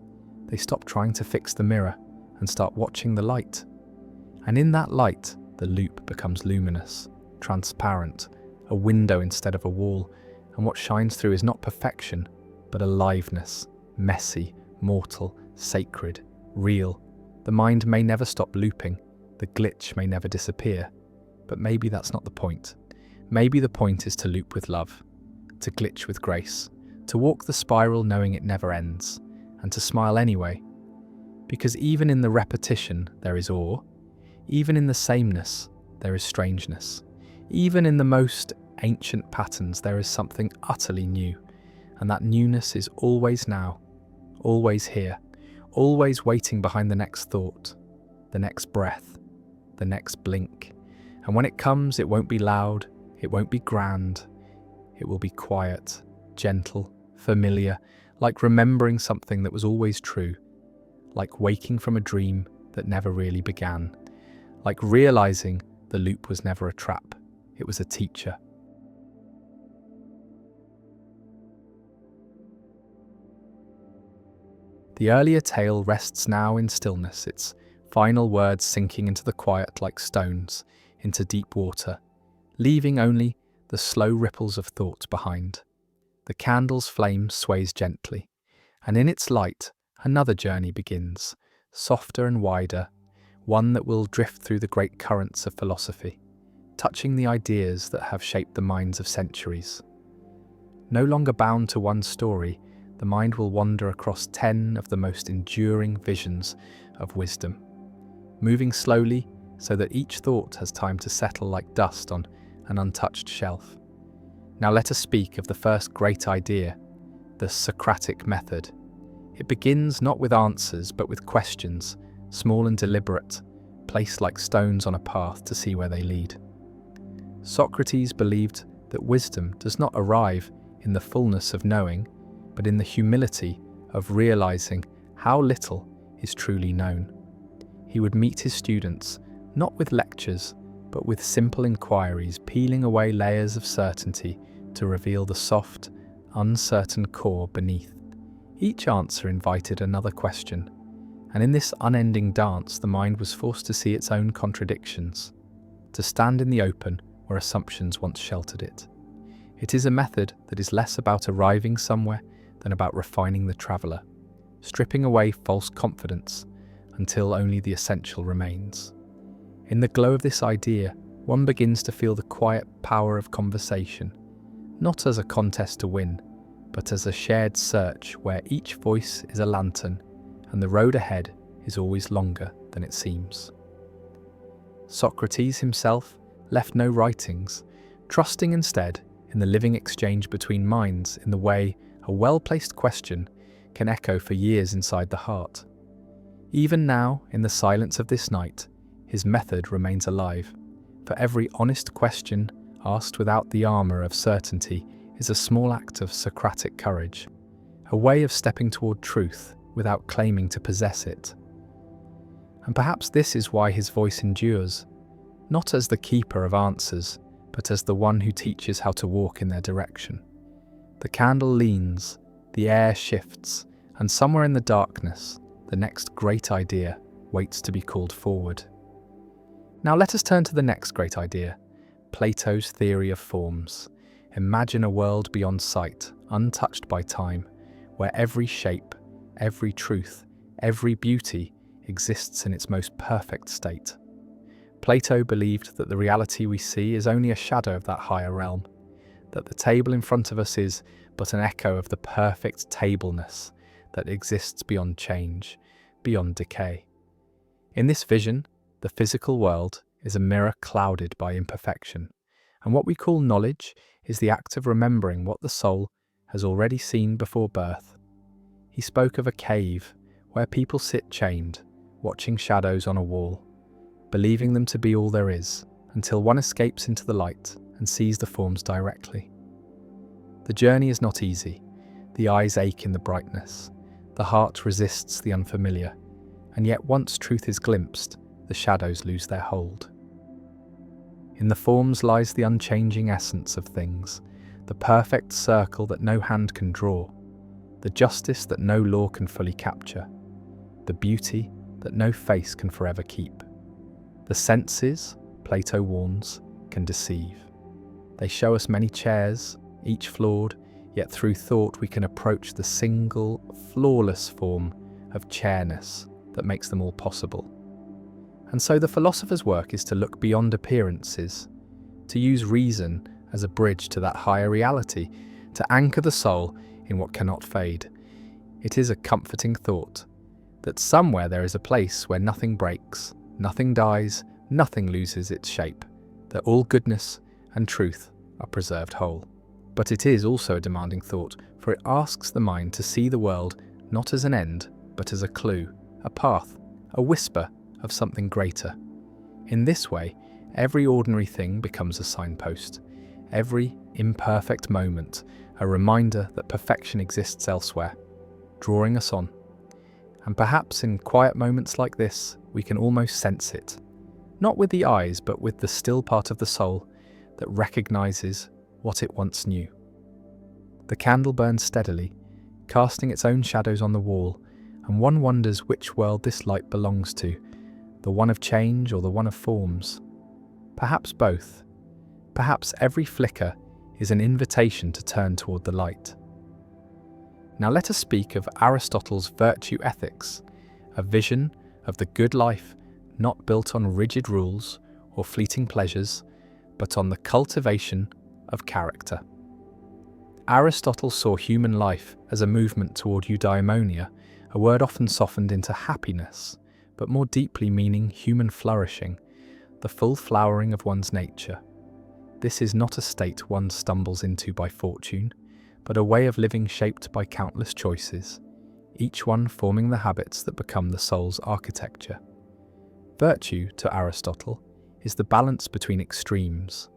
[SPEAKER 1] they stop trying to fix the mirror and start watching the light. And in that light, the loop becomes luminous, transparent, a window instead of a wall, and what shines through is not perfection, but aliveness, messy, mortal, sacred, real. The mind may never stop looping, the glitch may never disappear, but maybe that's not the point. Maybe the point is to loop with love, to glitch with grace, to walk the spiral knowing it never ends, and to smile anyway. Because even in the repetition there is awe, even in the sameness there is strangeness, even in the most ancient patterns there is something utterly new, and that newness is always now, always here, always waiting behind the next thought, the next breath, the next blink. And when it comes, it won't be loud, it won't be grand, it will be quiet, gentle, familiar, like remembering something that was always true, like waking from a dream that never really began, like realizing the loop was never a trap, it was a teacher. The earlier tale rests now in stillness, its final words sinking into the quiet like stones, into deep water, leaving only the slow ripples of thought behind. The candle's flame sways gently, and in its light another journey begins, softer and wider, one that will drift through the great currents of philosophy, touching the ideas that have shaped the minds of centuries. No longer bound to one story, the mind will wander across 10 of the most enduring visions of wisdom, moving slowly so that each thought has time to settle like dust on an untouched shelf. Now let us speak of the first great idea, the Socratic method. It begins not with answers but with questions, small and deliberate, placed like stones on a path to see where they lead. Socrates believed that wisdom does not arrive in the fullness of knowing, but in the humility of realizing how little is truly known. He would meet his students not with lectures, but with simple inquiries, peeling away layers of certainty to reveal the soft, uncertain core beneath. Each answer invited another question, and in this unending dance the mind was forced to see its own contradictions, to stand in the open where assumptions once sheltered it. It is a method that is less about arriving somewhere than about refining the traveller, stripping away false confidence until only the essential remains. In the glow of this idea, one begins to feel the quiet power of conversation, not as a contest to win, but as a shared search where each voice is a lantern and the road ahead is always longer than it seems. Socrates himself left no writings, trusting instead in the living exchange between minds in the way a well-placed question can echo for years inside the heart. Even now, in the silence of this night, his method remains alive. For every honest question asked without the armour of certainty is a small act of Socratic courage, a way of stepping toward truth without claiming to possess it. And perhaps this is why his voice endures, not as the keeper of answers, but as the one who teaches how to walk in their direction. The candle leans, the air shifts, and somewhere in the darkness, the next great idea waits to be called forward. Now let us turn to the next great idea, Plato's theory of forms. Imagine a world beyond sight, untouched by time, where every shape, every truth, every beauty exists in its most perfect state. Plato believed that the reality we see is only a shadow of that higher realm, that the table in front of us is but an echo of the perfect tableness that exists beyond change, beyond decay. In this vision, the physical world is a mirror clouded by imperfection, and what we call knowledge is the act of remembering what the soul has already seen before birth. He spoke of a cave where people sit chained, watching shadows on a wall, believing them to be all there is, until one escapes into the light and sees the forms directly. The journey is not easy. The eyes ache in the brightness. The heart resists the unfamiliar. And yet once truth is glimpsed, the shadows lose their hold. In the forms lies the unchanging essence of things, the perfect circle that no hand can draw, the justice that no law can fully capture, the beauty that no face can forever keep. The senses, Plato warns, can deceive. They show us many chairs, each flawed, yet through thought we can approach the single, flawless form of chairness that makes them all possible. And so the philosopher's work is to look beyond appearances, to use reason as a bridge to that higher reality, to anchor the soul in what cannot fade. It is a comforting thought that somewhere there is a place where nothing breaks, nothing dies, nothing loses its shape, that all goodness and truth are preserved whole. But it is also a demanding thought, for it asks the mind to see the world not as an end, but as a clue, a path, a whisper of something greater. In this way, every ordinary thing becomes a signpost, every imperfect moment a reminder that perfection exists elsewhere, drawing us on. And perhaps in quiet moments like this, we can almost sense it, not with the eyes, but with the still part of the soul that recognizes what it once knew. The candle burns steadily, casting its own shadows on the wall, and one wonders which world this light belongs to, the one of change or the one of forms. Perhaps both. Perhaps every flicker is an invitation to turn toward the light. Now let us speak of Aristotle's virtue ethics, a vision of the good life not built on rigid rules or fleeting pleasures, but on the cultivation of character. Aristotle saw human life as a movement toward eudaimonia, a word often softened into happiness, but more deeply meaning human flourishing, the full flowering of one's nature. This is not a state one stumbles into by fortune, but a way of living shaped by countless choices, each one forming the habits that become the soul's architecture. Virtue, to Aristotle, is the balance between extremes,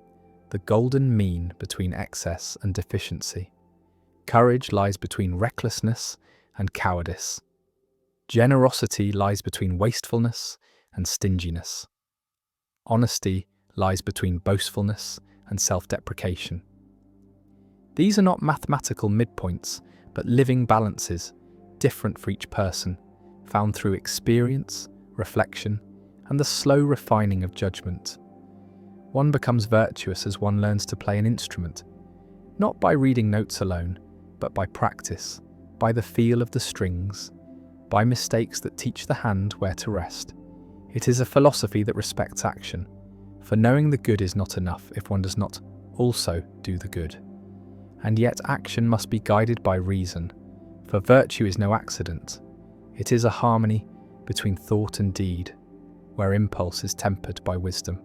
[SPEAKER 1] the golden mean between excess and deficiency. Courage lies between recklessness and cowardice. Generosity lies between wastefulness and stinginess. Honesty lies between boastfulness and self-deprecation. These are not mathematical midpoints, but living balances, different for each person, found through experience, reflection, and the slow refining of judgment. One becomes virtuous as one learns to play an instrument, not by reading notes alone, but by practice, by the feel of the strings, by mistakes that teach the hand where to rest. It is a philosophy that respects action, for knowing the good is not enough if one does not also do the good. And yet action must be guided by reason, for virtue is no accident. It is a harmony between thought and deed, where impulse is tempered by wisdom.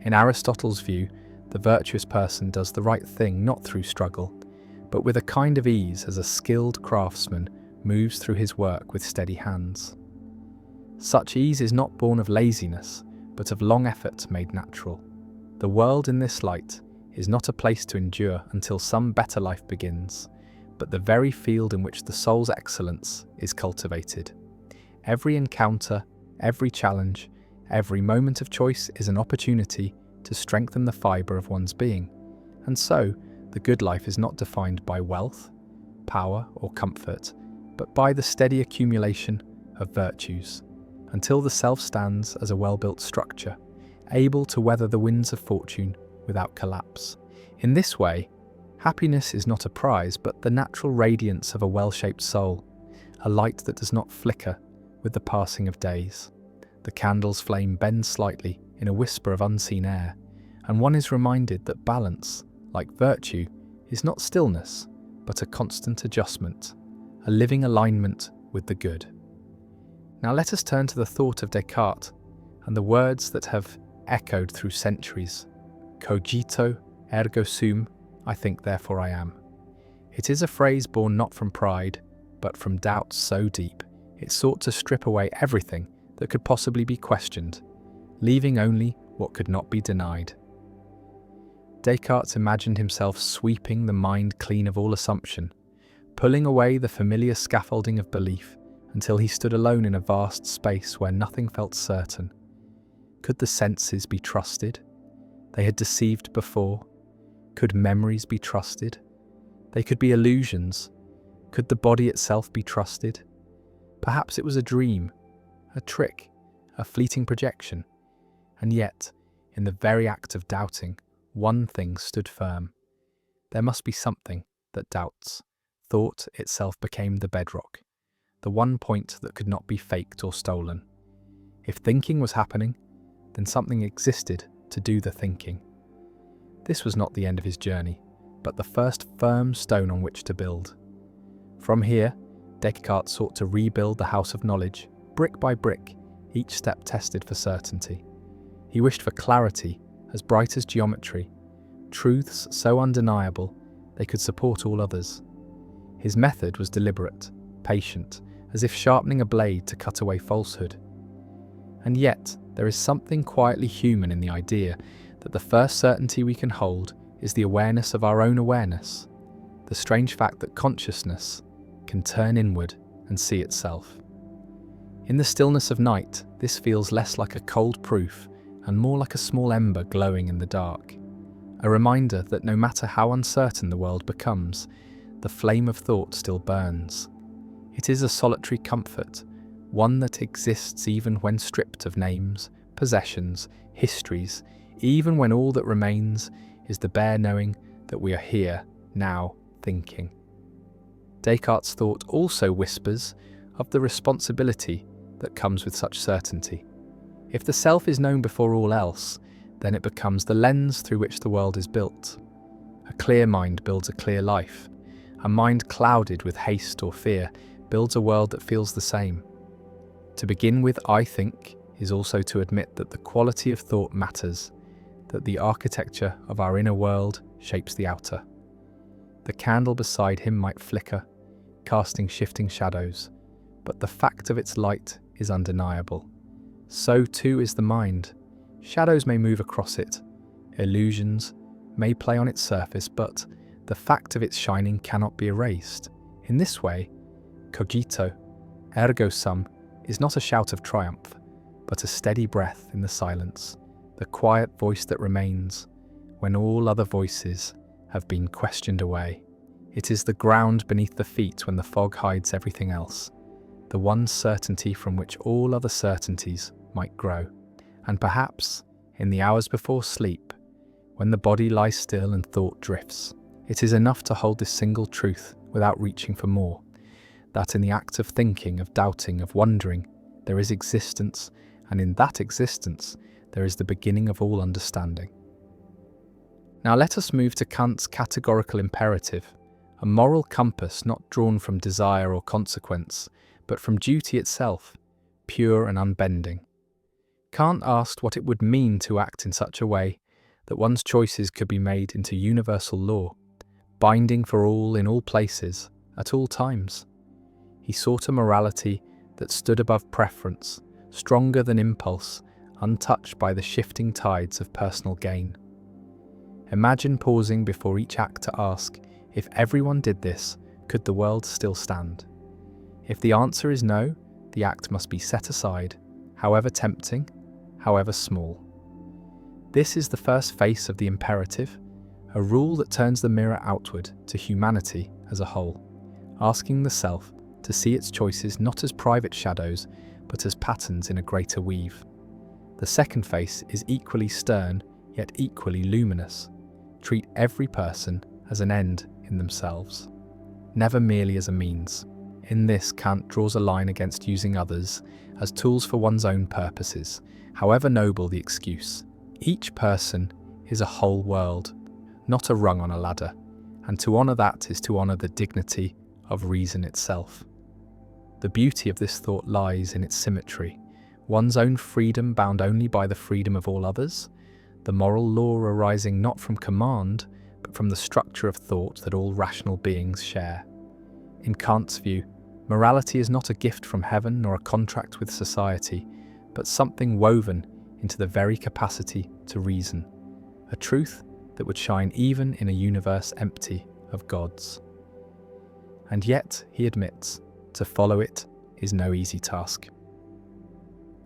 [SPEAKER 1] In Aristotle's view, the virtuous person does the right thing not through struggle, but with a kind of ease as a skilled craftsman moves through his work with steady hands. Such ease is not born of laziness, but of long effort made natural. The world in this light is not a place to endure until some better life begins, but the very field in which the soul's excellence is cultivated. Every encounter, every challenge, every moment of choice is an opportunity to strengthen the fibre of one's being. And so, the good life is not defined by wealth, power, or comfort, but by the steady accumulation of virtues, until the self stands as a well-built structure, able to weather the winds of fortune without collapse. In this way, happiness is not a prize, but the natural radiance of a well-shaped soul, a light that does not flicker with the passing of days. The candle's flame bends slightly in a whisper of unseen air, and one is reminded that balance, like virtue, is not stillness, but a constant adjustment, a living alignment with the good. Now let us turn to the thought of Descartes and the words that have echoed through centuries. Cogito ergo sum, I think therefore I am. It is a phrase born not from pride, but from doubt so deep it sought to strip away everything that could possibly be questioned, leaving only what could not be denied. Descartes imagined himself sweeping the mind clean of all assumption, pulling away the familiar scaffolding of belief until he stood alone in a vast space where nothing felt certain. Could the senses be trusted? They had deceived before. Could memories be trusted? They could be illusions. Could the body itself be trusted? Perhaps it was a dream, a trick, a fleeting projection. And yet, in the very act of doubting, one thing stood firm. There must be something that doubts. Thought itself became the bedrock, the one point that could not be faked or stolen. If thinking was happening, then something existed to do the thinking. This was not the end of his journey, but the first firm stone on which to build. From here, Descartes sought to rebuild the house of knowledge, brick by brick, each step tested for certainty. He wished for clarity, as bright as geometry, truths so undeniable they could support all others. His method was deliberate, patient, as if sharpening a blade to cut away falsehood. And yet, there is something quietly human in the idea that the first certainty we can hold is the awareness of our own awareness, the strange fact that consciousness can turn inward and see itself. In the stillness of night, this feels less like a cold proof and more like a small ember glowing in the dark, a reminder that no matter how uncertain the world becomes, the flame of thought still burns. It is a solitary comfort, one that exists even when stripped of names, possessions, histories, even when all that remains is the bare knowing that we are here, now, thinking. Descartes' thought also whispers of the responsibility that comes with such certainty. If the self is known before all else, then it becomes the lens through which the world is built. A clear mind builds a clear life. A mind clouded with haste or fear builds a world that feels the same. To begin with, I think, is also to admit that the quality of thought matters, that the architecture of our inner world shapes the outer. The candle beside him might flicker, casting shifting shadows, but the fact of its light is undeniable. So too is the mind. Shadows may move across it, illusions may play on its surface, but the fact of its shining cannot be erased. In this way, cogito, ergo sum, is not a shout of triumph, but a steady breath in the silence, the quiet voice that remains when all other voices have been questioned away. It is the ground beneath the feet when the fog hides everything else, the one certainty from which all other certainties might grow. And perhaps, in the hours before sleep, when the body lies still and thought drifts, it is enough to hold this single truth without reaching for more, that in the act of thinking, of doubting, of wondering, there is existence, and in that existence, there is the beginning of all understanding. Now let us move to Kant's categorical imperative, a moral compass not drawn from desire or consequence, but from duty itself, pure and unbending. Kant asked what it would mean to act in such a way that one's choices could be made into universal law, binding for all in all places, at all times. He sought a morality that stood above preference, stronger than impulse, untouched by the shifting tides of personal gain. Imagine pausing before each act to ask, if everyone did this, could the world still stand? If the answer is no, the act must be set aside, however tempting, however small. This is the first face of the imperative, a rule that turns the mirror outward to humanity as a whole, asking the self to see its choices not as private shadows, but as patterns in a greater weave. The second face is equally stern, yet equally luminous. Treat every person as an end in themselves, never merely as a means. In this, Kant draws a line against using others as tools for one's own purposes, however noble the excuse. Each person is a whole world, not a rung on a ladder, and to honour that is to honour the dignity of reason itself. The beauty of this thought lies in its symmetry, one's own freedom bound only by the freedom of all others, the moral law arising not from command, but from the structure of thought that all rational beings share. In Kant's view, morality is not a gift from heaven nor a contract with society, but something woven into the very capacity to reason, a truth that would shine even in a universe empty of gods. And yet, he admits, to follow it is no easy task.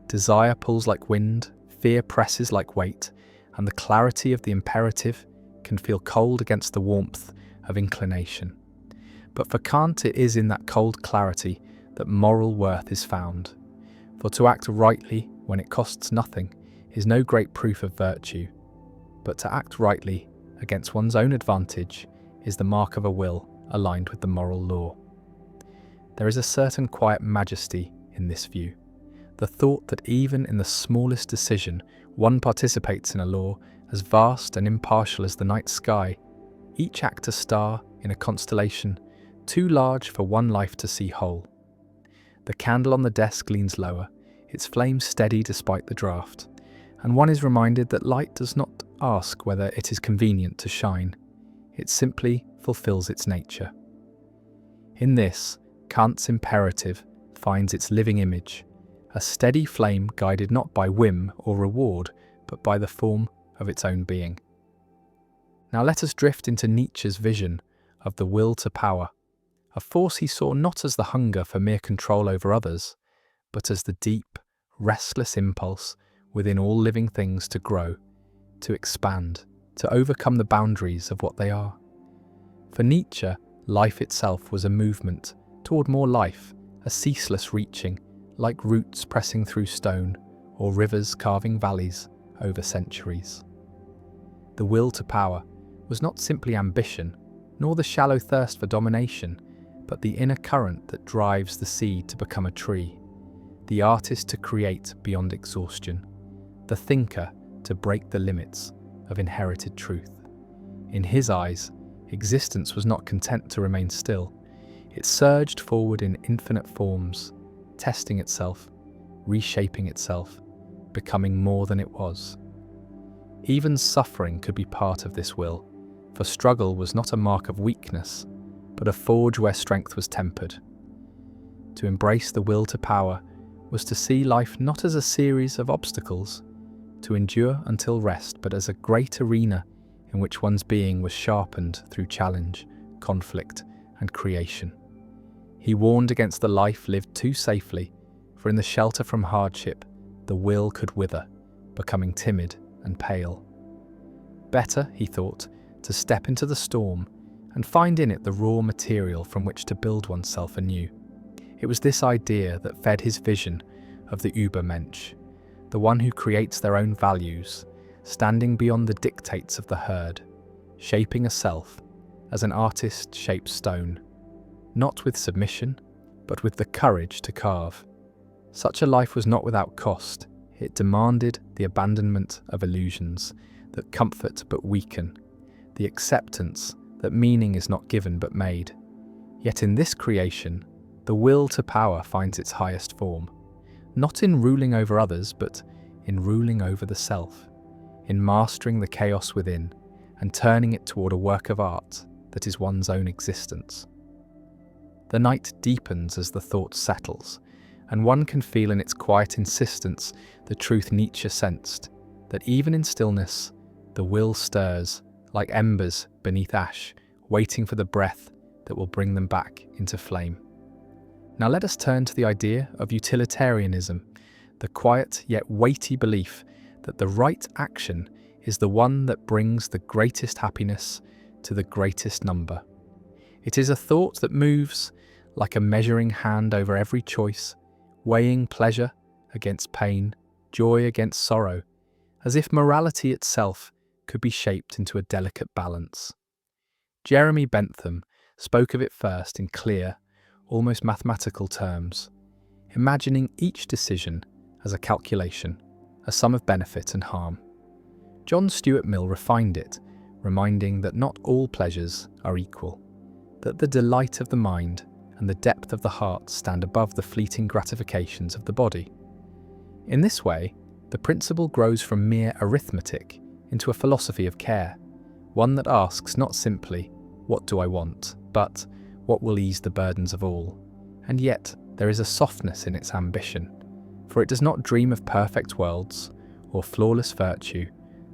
[SPEAKER 1] Desire pulls like wind, fear presses like weight, and the clarity of the imperative can feel cold against the warmth of inclination. But for Kant, it is in that cold clarity that moral worth is found. For to act rightly when it costs nothing is no great proof of virtue, but to act rightly against one's own advantage is the mark of a will aligned with the moral law. There is a certain quiet majesty in this view, the thought that even in the smallest decision one participates in a law as vast and impartial as the night sky, each act a star in a constellation too large for one life to see whole. The candle on the desk leans lower, its flame steady despite the draught, and one is reminded that light does not ask whether it is convenient to shine, it simply fulfills its nature. In this, Kant's imperative finds its living image, a steady flame guided not by whim or reward, but by the form of its own being. Now let us drift into Nietzsche's vision of the will to power, a force he saw not as the hunger for mere control over others, but as the deep, restless impulse within all living things to grow, to expand, to overcome the boundaries of what they are. For Nietzsche, life itself was a movement toward more life, a ceaseless reaching, like roots pressing through stone or rivers carving valleys over centuries. The will to power was not simply ambition, nor the shallow thirst for domination, but the inner current that drives the seed to become a tree, the artist to create beyond exhaustion, the thinker to break the limits of inherited truth. In his eyes, existence was not content to remain still. It surged forward in infinite forms, testing itself, reshaping itself, becoming more than it was. Even suffering could be part of this will, for struggle was not a mark of weakness, but a forge where strength was tempered. To embrace the will to power was to see life not as a series of obstacles, to endure until rest, but as a great arena in which one's being was sharpened through challenge, conflict, and creation. He warned against the life lived too safely, for in the shelter from hardship, the will could wither, becoming timid and pale. Better, he thought, to step into the storm and find in it the raw material from which to build oneself anew. It was this idea that fed his vision of the Übermensch, the one who creates their own values, standing beyond the dictates of the herd, shaping a self as an artist shapes stone, not with submission, but with the courage to carve. Such a life was not without cost. It demanded the abandonment of illusions that comfort but weaken, the acceptance that meaning is not given but made. Yet in this creation, the will to power finds its highest form, not in ruling over others, but in ruling over the self, in mastering the chaos within and turning it toward a work of art that is one's own existence. The night deepens as the thought settles, and one can feel in its quiet insistence the truth Nietzsche sensed, that even in stillness, the will stirs like embers beneath ash, waiting for the breath that will bring them back into flame. Now let us turn to the idea of utilitarianism, the quiet yet weighty belief that the right action is the one that brings the greatest happiness to the greatest number. It is a thought that moves like a measuring hand over every choice, weighing pleasure against pain, joy against sorrow, as if morality itself could be shaped into a delicate balance. Jeremy Bentham spoke of it first in clear, almost mathematical terms, imagining each decision as a calculation, a sum of benefit and harm. John Stuart Mill refined it, reminding that not all pleasures are equal, that the delight of the mind and the depth of the heart stand above the fleeting gratifications of the body. In this way, the principle grows from mere arithmetic into a philosophy of care, one that asks not simply, "What do I want?" but "What will ease the burdens of all?" And yet, there is a softness in its ambition, for it does not dream of perfect worlds or flawless virtue,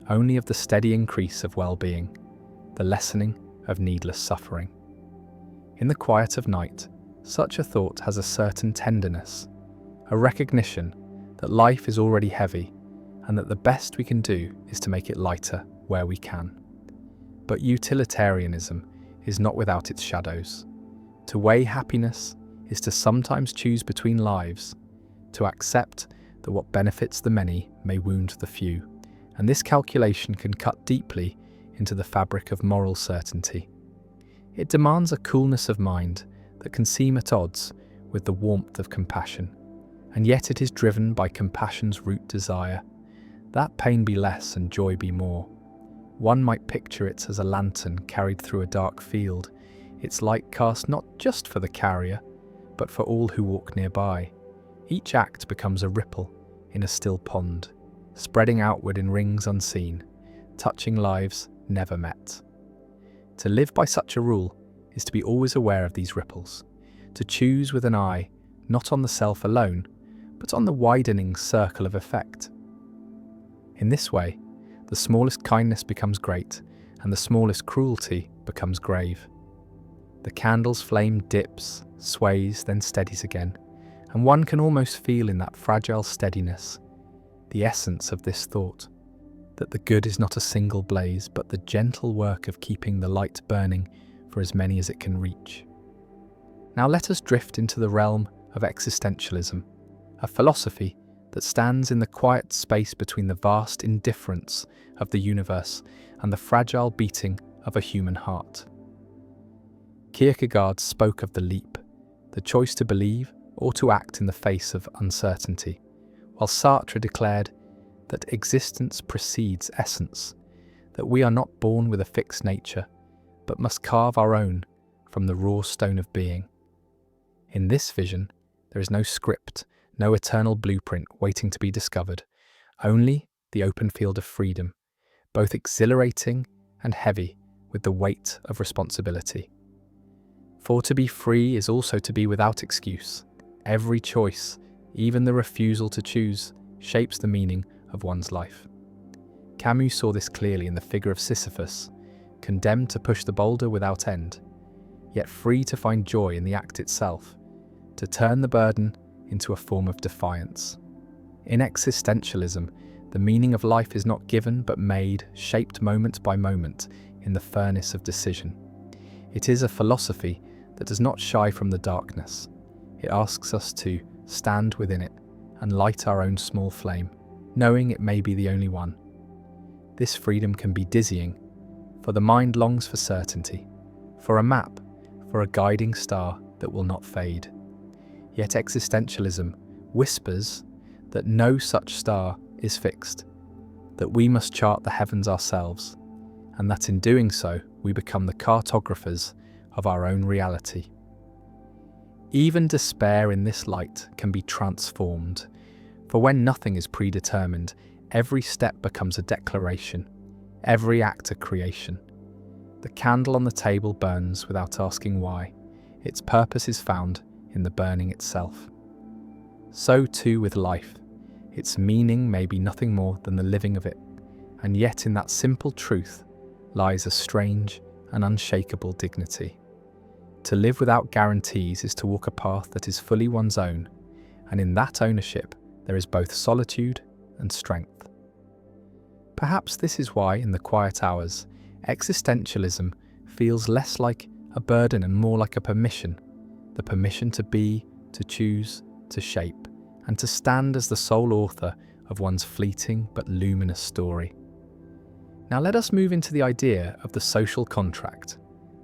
[SPEAKER 1] only of the steady increase of well-being, the lessening of needless suffering. In the quiet of night, such a thought has a certain tenderness, a recognition that life is already heavy and that the best we can do is to make it lighter where we can. But utilitarianism is not without its shadows. To weigh happiness is to sometimes choose between lives, to accept that what benefits the many may wound the few, and this calculation can cut deeply into the fabric of moral certainty. It demands a coolness of mind that can seem at odds with the warmth of compassion, and yet it is driven by compassion's root desire, that pain be less and joy be more. One might picture it as a lantern carried through a dark field, its light cast not just for the carrier, but for all who walk nearby. Each act becomes a ripple in a still pond, spreading outward in rings unseen, touching lives never met. To live by such a rule is to be always aware of these ripples, to choose with an eye not on the self alone, but on the widening circle of effect. In this way, the smallest kindness becomes great, and the smallest cruelty becomes grave. The candle's flame dips, sways, then steadies again, and one can almost feel in that fragile steadiness the essence of this thought, that the good is not a single blaze, but the gentle work of keeping the light burning for as many as it can reach. Now let us drift into the realm of existentialism, a philosophy that stands in the quiet space between the vast indifference of the universe and the fragile beating of a human heart. Kierkegaard spoke of the leap, the choice to believe or to act in the face of uncertainty, while Sartre declared that existence precedes essence, that we are not born with a fixed nature, but must carve our own from the raw stone of being. In this vision, there is no script, no eternal blueprint waiting to be discovered, only the open field of freedom, both exhilarating and heavy with the weight of responsibility. For to be free is also to be without excuse. Every choice, even the refusal to choose, shapes the meaning of one's life. Camus saw this clearly in the figure of Sisyphus, condemned to push the boulder without end, yet free to find joy in the act itself, to turn the burden into a form of defiance. In existentialism, the meaning of life is not given but made, shaped moment by moment in the furnace of decision. It is a philosophy that does not shy from the darkness. It asks us to stand within it and light our own small flame, knowing it may be the only one. This freedom can be dizzying, for the mind longs for certainty, for a map, for a guiding star that will not fade. Yet existentialism whispers that no such star is fixed, that we must chart the heavens ourselves, and that in doing so we become the cartographers of our own reality. Even despair in this light can be transformed, for when nothing is predetermined, every step becomes a declaration, every act a creation. The candle on the table burns without asking why. Its purpose is found in the burning itself. So too with life. Its meaning may be nothing more than the living of it, and yet in that simple truth lies a strange and unshakable dignity. To live without guarantees is to walk a path that is fully one's own, and in that ownership there is both solitude and strength. Perhaps this is why, in the quiet hours, existentialism feels less like a burden and more like a permission, the permission to be, to choose, to shape, and to stand as the sole author of one's fleeting but luminous story. Now let us move into the idea of the social contract,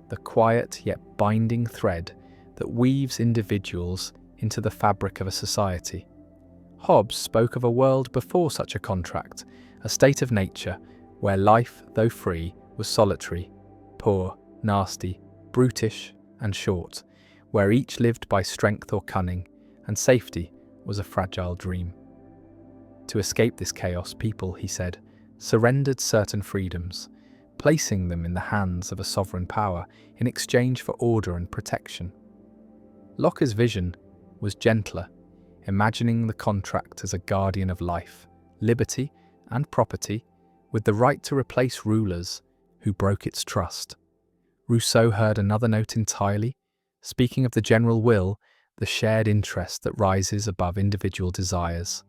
[SPEAKER 1] the quiet yet binding thread that weaves individuals into the fabric of a society. Hobbes spoke of a world before such a contract, a state of nature where life, though free, was solitary, poor, nasty, brutish, and short, where each lived by strength or cunning, and safety was a fragile dream. To escape this chaos, people, he said, surrendered certain freedoms, placing them in the hands of a sovereign power in exchange for order and protection. Locke's vision was gentler, imagining the contract as a guardian of life, liberty, and property, with the right to replace rulers who broke its trust. Rousseau heard another note entirely, speaking of the general will, the shared interest that rises above individual desires,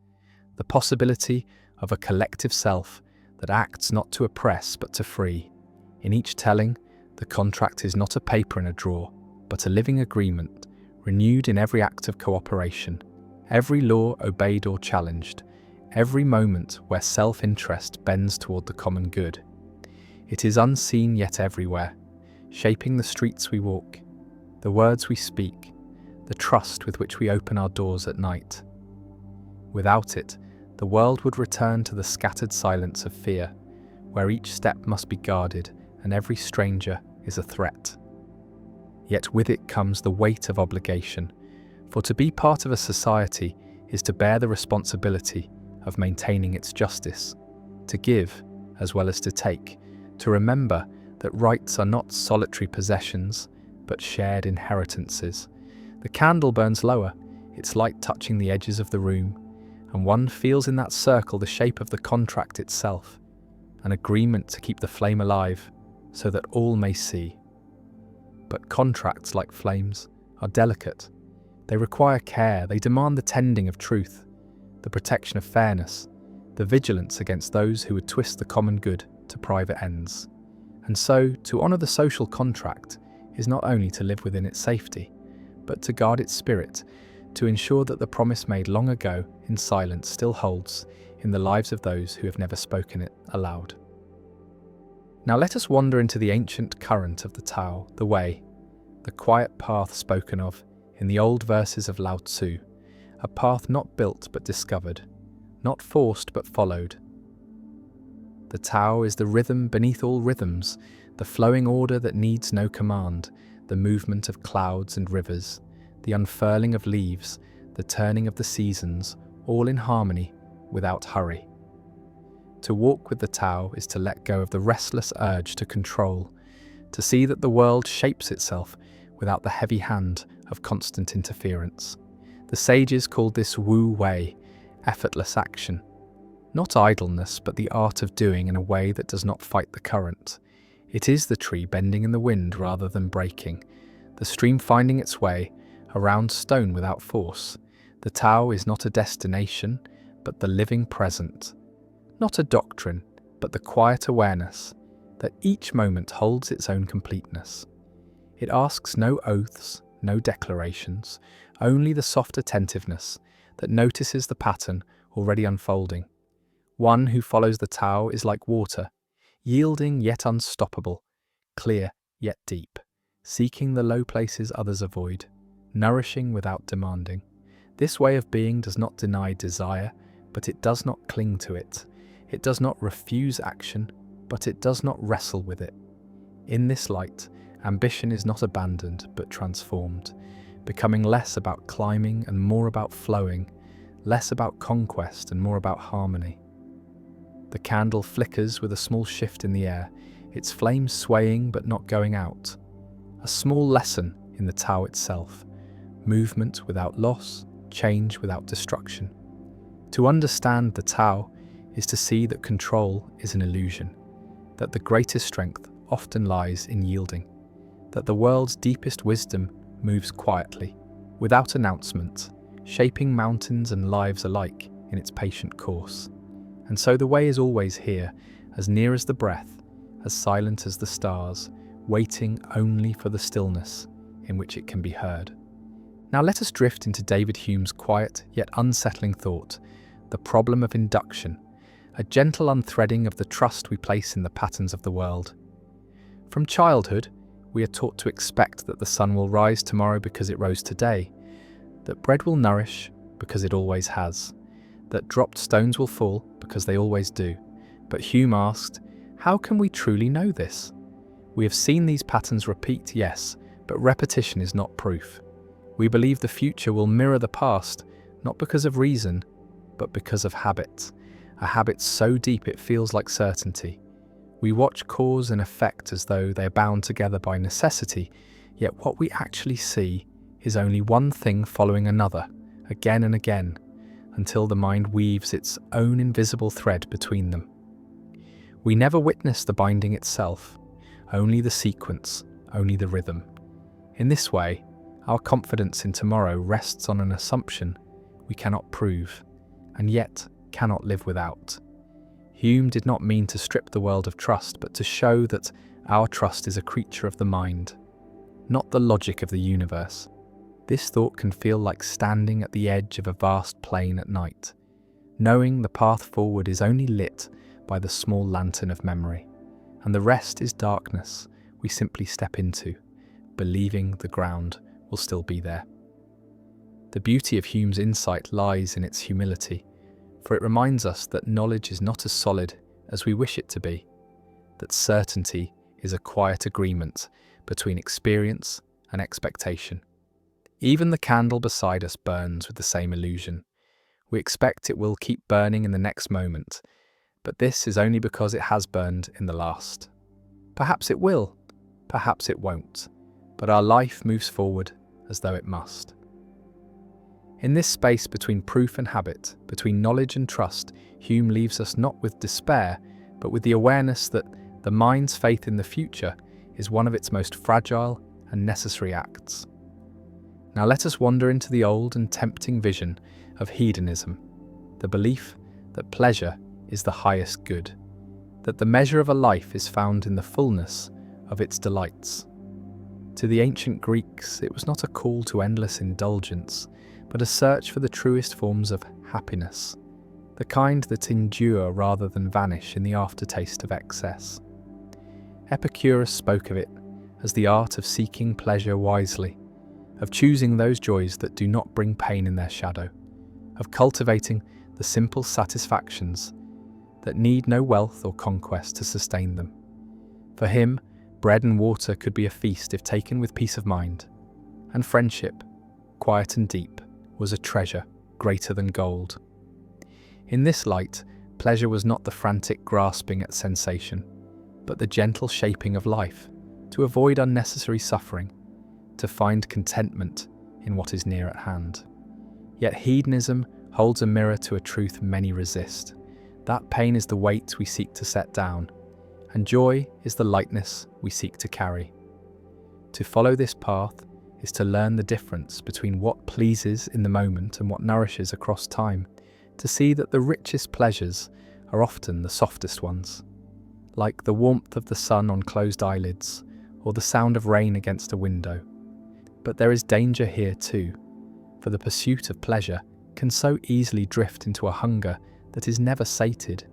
[SPEAKER 1] the possibility of a collective self that acts not to oppress but to free. In each telling, the contract is not a paper in a drawer, but a living agreement, renewed in every act of cooperation, every law obeyed or challenged, every moment where self-interest bends toward the common good. It is unseen yet everywhere, shaping the streets we walk, the words we speak, the trust with which we open our doors at night. Without it, the world would return to the scattered silence of fear, where each step must be guarded and every stranger is a threat. Yet with it comes the weight of obligation, for to be part of a society is to bear the responsibility of maintaining its justice, to give as well as to take, to remember that rights are not solitary possessions, but shared inheritances. The candle burns lower, its light touching the edges of the room, and one feels in that circle the shape of the contract itself, an agreement to keep the flame alive so that all may see. But contracts, like flames, are delicate. They require care, they demand the tending of truth, the protection of fairness, the vigilance against those who would twist the common good to private ends. And so, to honour the social contract is not only to live within its safety, but to guard its spirit, to ensure that the promise made long ago in silence still holds in the lives of those who have never spoken it aloud. Now let us wander into the ancient current of the Tao, the way, the quiet path spoken of in the old verses of Lao Tzu, a path not built but discovered, not forced but followed. The Tao is the rhythm beneath all rhythms, the flowing order that needs no command, the movement of clouds and rivers, the unfurling of leaves, the turning of the seasons, all in harmony, without hurry. To walk with the Tao is to let go of the restless urge to control, to see that the world shapes itself without the heavy hand of constant interference. The sages called this Wu Wei, effortless action. Not idleness, but the art of doing in a way that does not fight the current. It is the tree bending in the wind rather than breaking, the stream finding its way, a round stone without force. The Tao is not a destination, but the living present. Not a doctrine, but the quiet awareness that each moment holds its own completeness. It asks no oaths, no declarations, only the soft attentiveness that notices the pattern already unfolding. One who follows the Tao is like water, yielding yet unstoppable, clear yet deep, seeking the low places others avoid, nourishing without demanding. This way of being does not deny desire, but it does not cling to it. It does not refuse action, but it does not wrestle with it. In this light, ambition is not abandoned, but transformed, becoming less about climbing and more about flowing, less about conquest and more about harmony. The candle flickers with a small shift in the air, its flame swaying but not going out. A small lesson in the Tao itself, movement without loss, change without destruction. To understand the Tao is to see that control is an illusion. that the greatest strength often lies in yielding, that the world's deepest wisdom moves quietly, without announcement, shaping mountains and lives alike in its patient course. And so the way is always here, as near as the breath, as silent as the stars, waiting only for the stillness in which it can be heard. Now let us drift into David Hume's quiet yet unsettling thought, the problem of induction, a gentle unthreading of the trust we place in the patterns of the world. From childhood, we are taught to expect that the sun will rise tomorrow because it rose today, that bread will nourish because it always has, that dropped stones will fall because they always do. But Hume asked, how can we truly know this? We have seen these patterns repeat, yes, but repetition is not proof. We believe the future will mirror the past, not because of reason, but because of habit, a habit so deep it feels like certainty. We watch cause and effect as though they are bound together by necessity, yet what we actually see is only one thing following another, again and again, until the mind weaves its own invisible thread between them. We never witness the binding itself, only the sequence, only the rhythm. In this way, our confidence in tomorrow rests on an assumption we cannot prove, and yet cannot live without. Hume did not mean to strip the world of trust, but to show that our trust is a creature of the mind, not the logic of the universe. This thought can feel like standing at the edge of a vast plain at night, knowing the path forward is only lit by the small lantern of memory, and the rest is darkness we simply step into, believing the ground will still be there. The beauty of Hume's insight lies in its humility, for it reminds us that knowledge is not as solid as we wish it to be, that certainty is a quiet agreement between experience and expectation. Even the candle beside us burns with the same illusion. We expect it will keep burning in the next moment, but this is only because it has burned in the last. Perhaps it will, perhaps it won't, but our life moves forward as though it must. In this space between proof and habit, between knowledge and trust, Hume leaves us not with despair, but with the awareness that the mind's faith in the future is one of its most fragile and necessary acts. Now let us wander into the old and tempting vision of hedonism, the belief that pleasure is the highest good, that the measure of a life is found in the fullness of its delights. To the ancient Greeks, it was not a call to endless indulgence, but a search for the truest forms of happiness, the kind that endure rather than vanish in the aftertaste of excess. Epicurus spoke of it as the art of seeking pleasure wisely, of choosing those joys that do not bring pain in their shadow, of cultivating the simple satisfactions that need no wealth or conquest to sustain them. For him, bread and water could be a feast if taken with peace of mind, and friendship, quiet and deep, was a treasure greater than gold. In this light, pleasure was not the frantic grasping at sensation, but the gentle shaping of life, to avoid unnecessary suffering, to find contentment in what is near at hand. Yet hedonism holds a mirror to a truth many resist. That pain is the weight we seek to set down, and joy is the lightness we seek to carry. To follow this path is to learn the difference between what pleases in the moment and what nourishes across time, to see that the richest pleasures are often the softest ones, like the warmth of the sun on closed eyelids or the sound of rain against a window. But there is danger here too, for the pursuit of pleasure can so easily drift into a hunger that is never sated,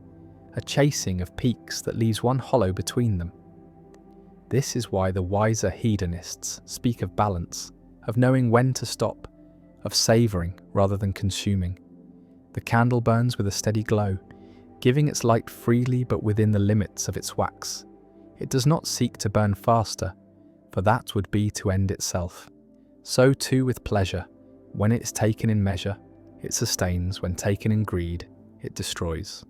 [SPEAKER 1] a chasing of peaks that leaves one hollow between them. This is why the wiser hedonists speak of balance, of knowing when to stop, of savouring rather than consuming. The candle burns with a steady glow, giving its light freely but within the limits of its wax. It does not seek to burn faster, for that would be to end itself. So too with pleasure, when it is taken in measure, it sustains; when taken in greed, it destroys.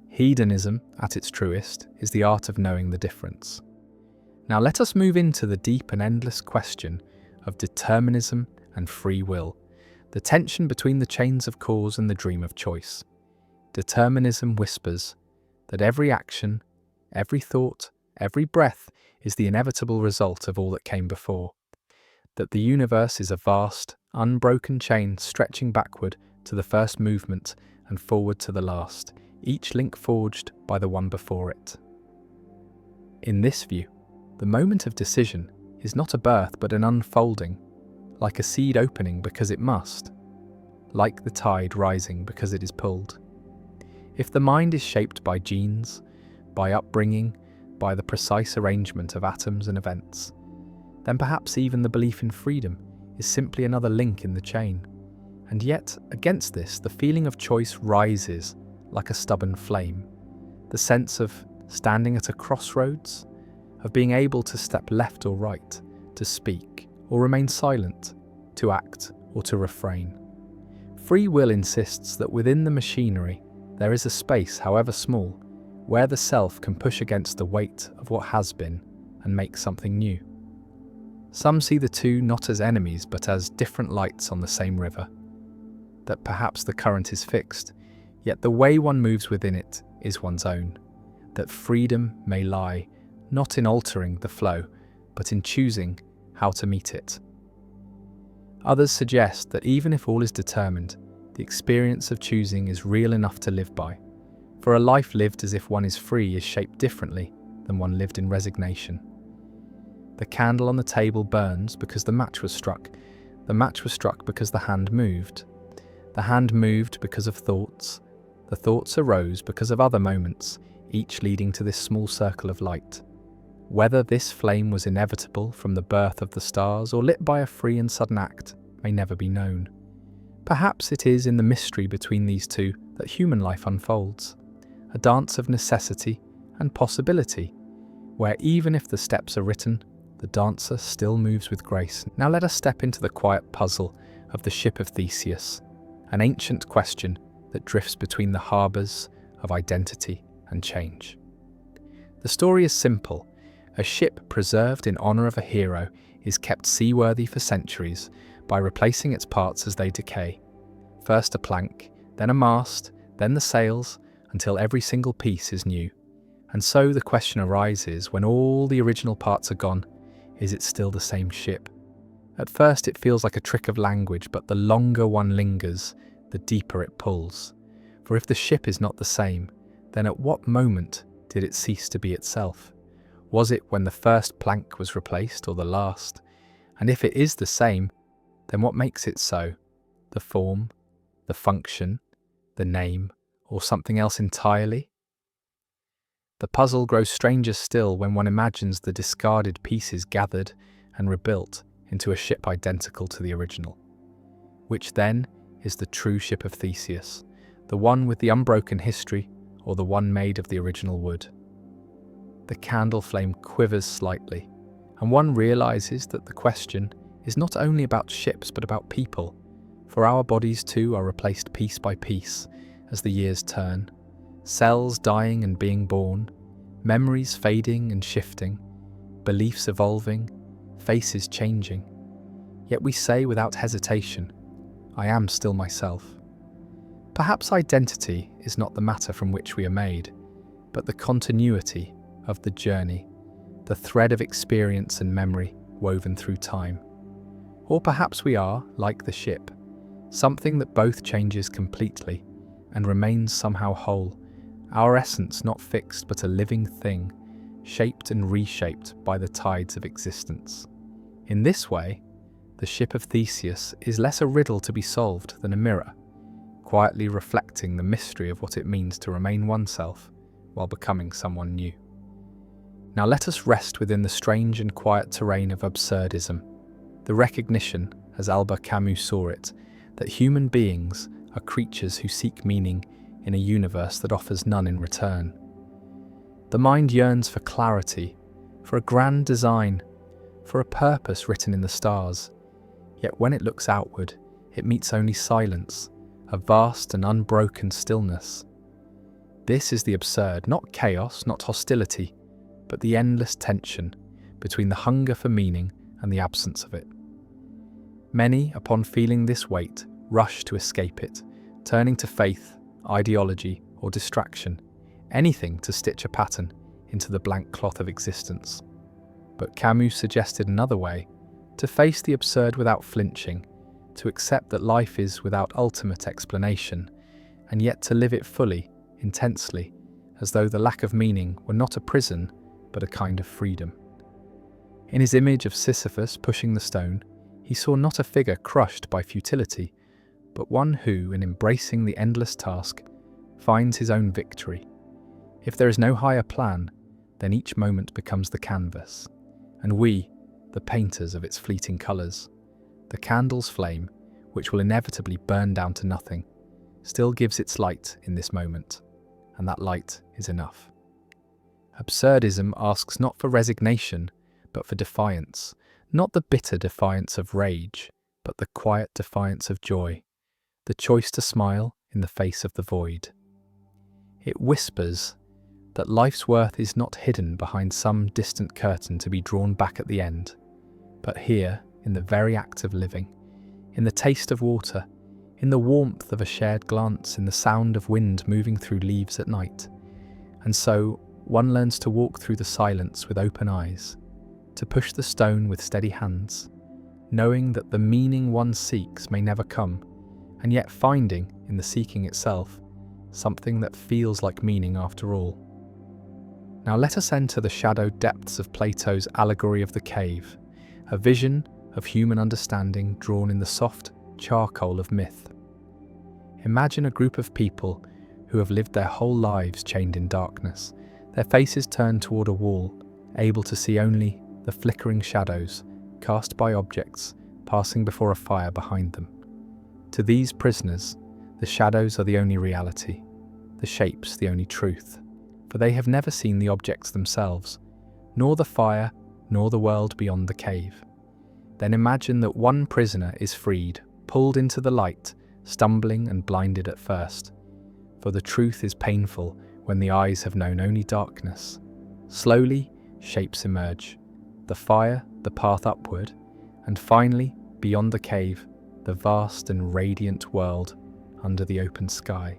[SPEAKER 1] Hedonism, at its truest, is the art of knowing the difference. Now let us move into the deep and endless question of determinism and free will, the tension between the chains of cause and the dream of choice. Determinism whispers that every action, every thought, every breath is the inevitable result of all that came before. That the universe is a vast, unbroken chain stretching backward to the first movement and forward to the last, each link forged by the one before it. In this view, the moment of decision is not a birth but an unfolding, like a seed opening because it must, like the tide rising because it is pulled. If the mind is shaped by genes, by upbringing, by the precise arrangement of atoms and events, then perhaps even the belief in freedom is simply another link in the chain. And yet, against this, the feeling of choice rises like a stubborn flame. The sense of standing at a crossroads, of being able to step left or right, to speak or remain silent, to act or to refrain. Free will insists that within the machinery there is a space, however small, where the self can push against the weight of what has been and make something new. Some see the two not as enemies but as different lights on the same river. That perhaps the current is fixed, yet the way one moves within it is one's own. That freedom may lie not in altering the flow, but in choosing how to meet it. Others suggest that even if all is determined, the experience of choosing is real enough to live by. For a life lived as if one is free is shaped differently than one lived in resignation. The candle on the table burns because the match was struck. The match was struck because the hand moved. The hand moved because of thoughts. The thoughts arose because of other moments, each leading to this small circle of light. Whether this flame was inevitable from the birth of the stars or lit by a free and sudden act may never be known. Perhaps it is in the mystery between these two that human life unfolds, a dance of necessity and possibility, where even if the steps are written, the dancer still moves with grace. Now let us step into the quiet puzzle of the ship of Theseus, an ancient question that drifts between the harbours of identity and change. The story is simple. A ship preserved in honour of a hero is kept seaworthy for centuries by replacing its parts as they decay. First a plank, then a mast, then the sails, until every single piece is new. And so the question arises, when all the original parts are gone, is it still the same ship? At first it feels like a trick of language, but the longer one lingers, the deeper it pulls. For if the ship is not the same, then at what moment did it cease to be itself? Was it when the first plank was replaced, or the last? And if it is the same, then what makes it so? The form, the function, the name, or something else entirely? The puzzle grows stranger still when one imagines the discarded pieces gathered and rebuilt into a ship identical to the original. Which then is the true ship of Theseus, the one with the unbroken history, or the one made of the original wood? The candle flame quivers slightly, and one realizes that the question is not only about ships but about people, for our bodies too are replaced piece by piece as the years turn, cells dying and being born, memories fading and shifting, beliefs evolving, faces changing. Yet we say without hesitation, I am still myself. Perhaps identity is not the matter from which we are made, but the continuity of the journey, the thread of experience and memory woven through time. Or perhaps we are, like the ship, something that both changes completely and remains somehow whole, our essence not fixed but a living thing, shaped and reshaped by the tides of existence. In this way, the ship of Theseus is less a riddle to be solved than a mirror, quietly reflecting the mystery of what it means to remain oneself while becoming someone new. Now let us rest within the strange and quiet terrain of absurdism, the recognition, as Albert Camus saw it, that human beings are creatures who seek meaning in a universe that offers none in return. The mind yearns for clarity, for a grand design, for a purpose written in the stars, yet when it looks outward, it meets only silence, a vast and unbroken stillness. This is the absurd, not chaos, not hostility, but the endless tension between the hunger for meaning and the absence of it. Many, upon feeling this weight, rush to escape it, turning to faith, ideology, or distraction, anything to stitch a pattern, into the blank cloth of existence. But Camus suggested another way: to face the absurd without flinching, to accept that life is without ultimate explanation, and yet to live it fully, intensely, as though the lack of meaning were not a prison, but a kind of freedom. In his image of Sisyphus pushing the stone, he saw not a figure crushed by futility, but one who, in embracing the endless task, finds his own victory. If there is no higher plan, then each moment becomes the canvas, and we, the painters of its fleeting colours. The candle's flame, which will inevitably burn down to nothing, still gives its light in this moment, and that light is enough. Absurdism asks not for resignation, but for defiance, not the bitter defiance of rage, but the quiet defiance of joy, the choice to smile in the face of the void. It whispers that life's worth is not hidden behind some distant curtain to be drawn back at the end, but here, in the very act of living, in the taste of water, in the warmth of a shared glance, in the sound of wind moving through leaves at night. And so, one learns to walk through the silence with open eyes, to push the stone with steady hands, knowing that the meaning one seeks may never come, and yet finding, in the seeking itself, something that feels like meaning after all. Now let us enter the shadowed depths of Plato's allegory of the cave, a vision of human understanding drawn in the soft charcoal of myth. Imagine a group of people who have lived their whole lives chained in darkness, their faces turned toward a wall, able to see only the flickering shadows cast by objects passing before a fire behind them. To these prisoners, the shadows are the only reality, the shapes the only truth, for they have never seen the objects themselves, nor the fire, nor the world beyond the cave. Then imagine that one prisoner is freed, pulled into the light, stumbling and blinded at first. For the truth is painful when the eyes have known only darkness. Slowly, shapes emerge. The fire, the path upward, and finally, beyond the cave, the vast and radiant world under the open sky.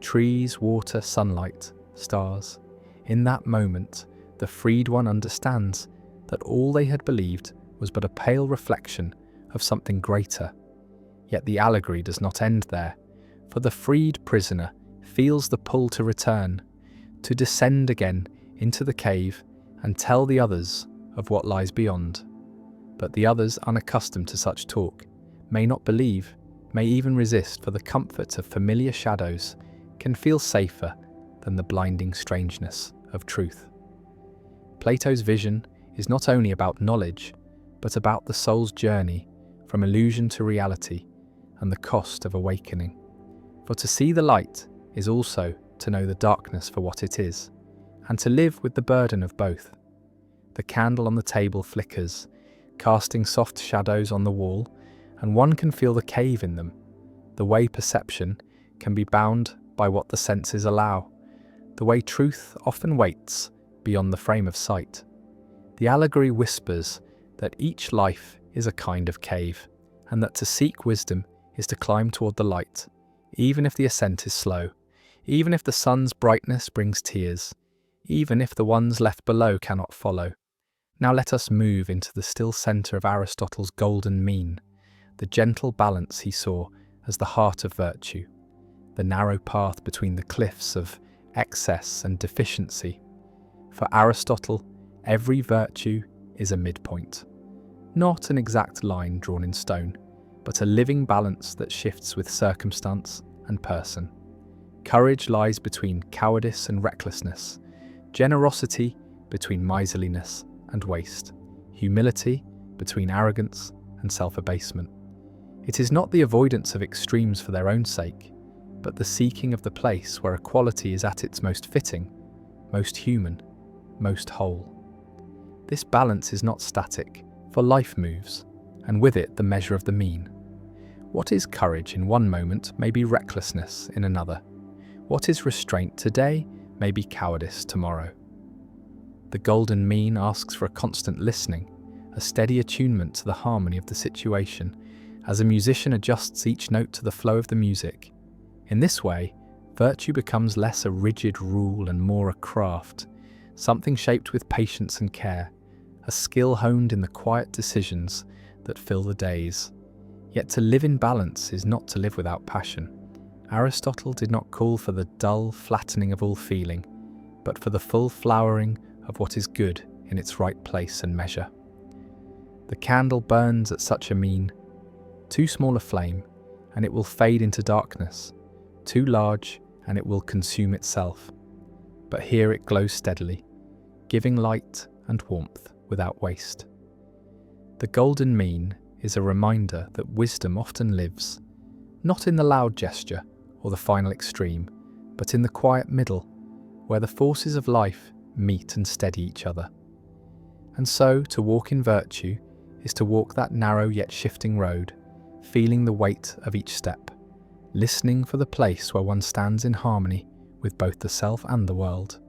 [SPEAKER 1] Trees, water, sunlight, stars. In that moment, the freed one understands that all they had believed was but a pale reflection of something greater. Yet the allegory does not end there, for the freed prisoner feels the pull to return, to descend again into the cave and tell the others of what lies beyond. But the others, unaccustomed to such talk, may not believe, may even resist, for the comfort of familiar shadows can feel safer than the blinding strangeness of truth. Plato's vision is not only about knowledge, but about the soul's journey from illusion to reality and the cost of awakening. For to see the light is also to know the darkness for what it is, and to live with the burden of both. The candle on the table flickers, casting soft shadows on the wall, and one can feel the cave in them, the way perception can be bound by what the senses allow, the way truth often waits beyond the frame of sight. The allegory whispers that each life is a kind of cave, and that to seek wisdom is to climb toward the light, even if the ascent is slow, even if the sun's brightness brings tears, even if the ones left below cannot follow. Now let us move into the still centre of Aristotle's golden mean, the gentle balance he saw as the heart of virtue, the narrow path between the cliffs of excess and deficiency. For Aristotle, every virtue is a midpoint, not an exact line drawn in stone, but a living balance that shifts with circumstance and person. Courage lies between cowardice and recklessness, generosity between miserliness and waste, humility between arrogance and self-abasement. It is not the avoidance of extremes for their own sake, but the seeking of the place where equality is at its most fitting, most human, most whole. This balance is not static, for life moves, and with it the measure of the mean. What is courage in one moment may be recklessness in another. What is restraint today may be cowardice tomorrow. The golden mean asks for a constant listening, a steady attunement to the harmony of the situation, as a musician adjusts each note to the flow of the music. In this way, virtue becomes less a rigid rule and more a craft, something shaped with patience and care, a skill honed in the quiet decisions that fill the days. Yet to live in balance is not to live without passion. Aristotle did not call for the dull flattening of all feeling, but for the full flowering of what is good in its right place and measure. The candle burns at such a mean, too small a flame, and it will fade into darkness, too large, and it will consume itself. But here it glows steadily, giving light and warmth without waste. The golden mean is a reminder that wisdom often lives, not in the loud gesture or the final extreme, but in the quiet middle, where the forces of life meet and steady each other. And so, to walk in virtue is to walk that narrow yet shifting road, feeling the weight of each step, listening for the place where one stands in harmony with both the self and the world.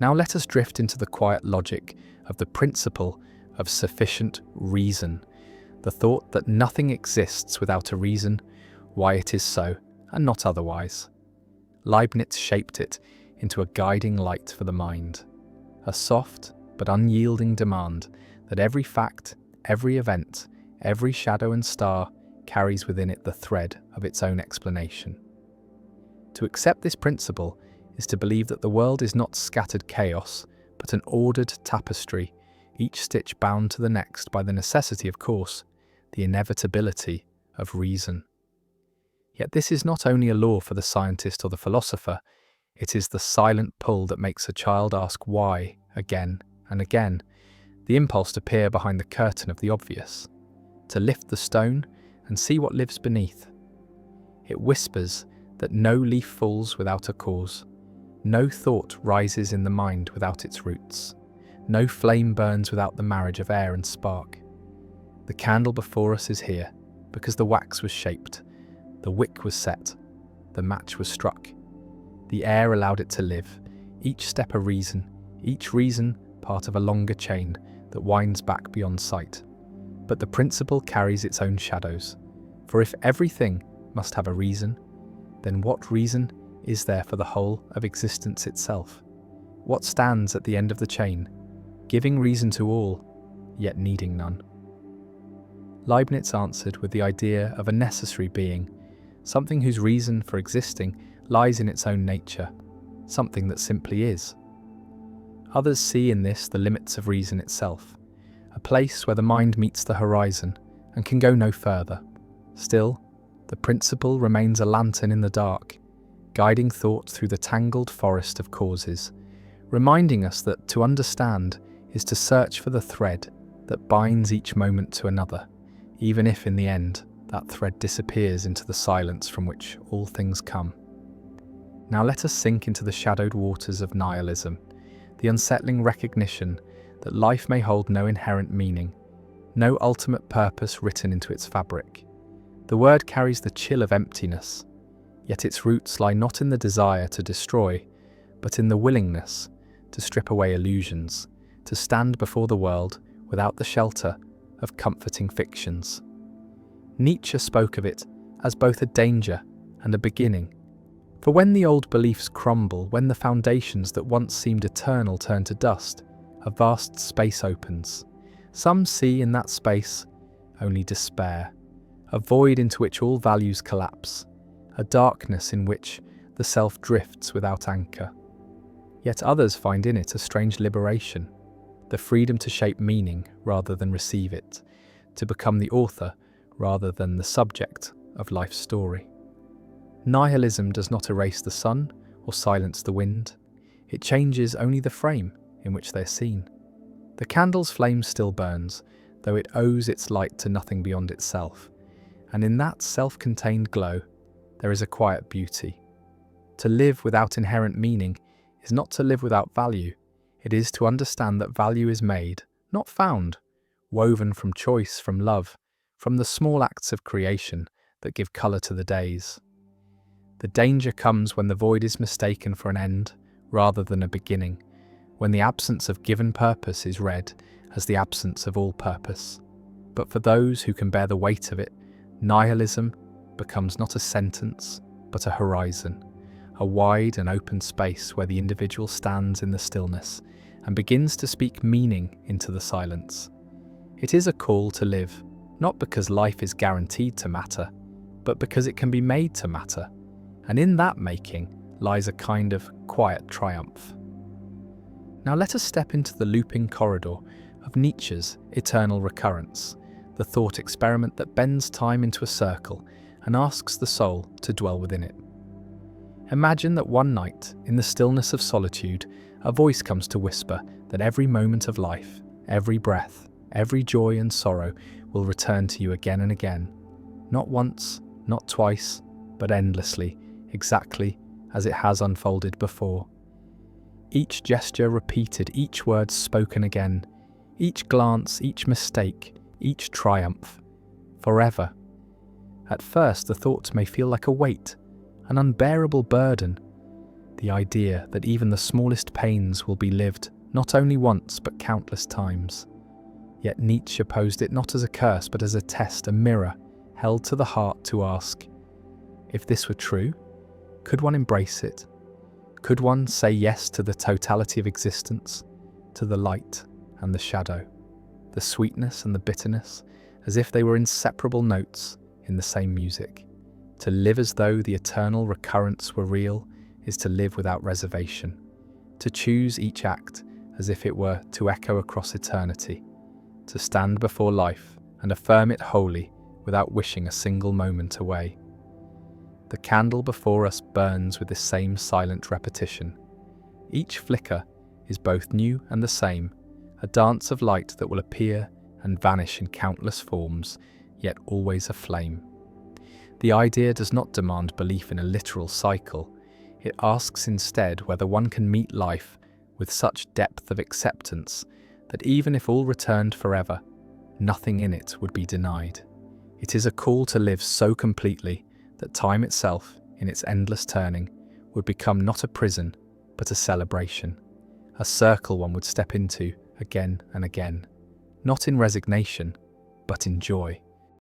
[SPEAKER 1] Now let us drift into the quiet logic of the principle of sufficient reason, the thought that nothing exists without a reason why it is so and not otherwise. Leibniz shaped it into a guiding light for the mind, a soft but unyielding demand that every fact, every event, every shadow and star carries within it the thread of its own explanation. To accept this principle is to believe that the world is not scattered chaos, but an ordered tapestry, each stitch bound to the next by the necessity, of course, the inevitability of reason. Yet this is not only a law for the scientist or the philosopher, it is the silent pull that makes a child ask why again and again, the impulse to peer behind the curtain of the obvious, to lift the stone and see what lives beneath. It whispers that no leaf falls without a cause, no thought rises in the mind without its roots, no flame burns without the marriage of air and spark. The candle before us is here because the wax was shaped, the wick was set, the match was struck. The air allowed it to live, each step a reason, each reason part of a longer chain that winds back beyond sight. But the principle carries its own shadows, for if everything must have a reason, then what reason is there for the whole of existence itself? What stands at the end of the chain, giving reason to all, yet needing none? Leibniz answered with the idea of a necessary being, something whose reason for existing lies in its own nature, something that simply is. Others see in this the limits of reason itself, a place where the mind meets the horizon and can go no further. Still, the principle remains a lantern in the dark, guiding thought through the tangled forest of causes, reminding us that to understand is to search for the thread that binds each moment to another, even if in the end that thread disappears into the silence from which all things come. Now let us sink into the shadowed waters of nihilism, the unsettling recognition that life may hold no inherent meaning, no ultimate purpose written into its fabric. The word carries the chill of emptiness, yet its roots lie not in the desire to destroy, but in the willingness to strip away illusions, to stand before the world without the shelter of comforting fictions. Nietzsche spoke of it as both a danger and a beginning. For when the old beliefs crumble, when the foundations that once seemed eternal turn to dust, a vast space opens. Some see in that space only despair, a void into which all values collapse, a darkness in which the self drifts without anchor. Yet others find in it a strange liberation, the freedom to shape meaning rather than receive it, to become the author rather than the subject of life's story. Nihilism does not erase the sun or silence the wind. It changes only the frame in which they're seen. The candle's flame still burns, though it owes its light to nothing beyond itself. And in that self-contained glow, there is a quiet beauty. To live without inherent meaning is not to live without value. It is to understand that value is made, not found, woven from choice, from love, from the small acts of creation that give colour to the days. The danger comes when the void is mistaken for an end rather than a beginning, when the absence of given purpose is read as the absence of all purpose. But for those who can bear the weight of it, nihilism becomes not a sentence, but a horizon, a wide and open space where the individual stands in the stillness and begins to speak meaning into the silence. It is a call to live, not because life is guaranteed to matter, but because it can be made to matter, and in that making lies a kind of quiet triumph. Now let us step into the looping corridor of Nietzsche's eternal recurrence, the thought experiment that bends time into a circle and asks the soul to dwell within it. Imagine that one night, in the stillness of solitude, a voice comes to whisper that every moment of life, every breath, every joy and sorrow will return to you again and again, not once, not twice, but endlessly, exactly as it has unfolded before. Each gesture repeated, each word spoken again, each glance, each mistake, each triumph, forever. At first, the thought may feel like a weight, an unbearable burden, the idea that even the smallest pains will be lived not only once but countless times. Yet Nietzsche posed it not as a curse but as a test, a mirror held to the heart to ask, if this were true, could one embrace it? Could one say yes to the totality of existence, to the light and the shadow, the sweetness and the bitterness, as if they were inseparable notes in the same music? To live as though the eternal recurrence were real is to live without reservation, to choose each act as if it were to echo across eternity, to stand before life and affirm it wholly without wishing a single moment away. The candle before us burns with the same silent repetition. Each flicker is both new and the same, a dance of light that will appear and vanish in countless forms, yet always aflame. The idea does not demand belief in a literal cycle. It asks instead whether one can meet life with such depth of acceptance that even if all returned forever, nothing in it would be denied. It is a call to live so completely that time itself, in its endless turning, would become not a prison, but a celebration, a circle one would step into again and again, not in resignation, but in joy.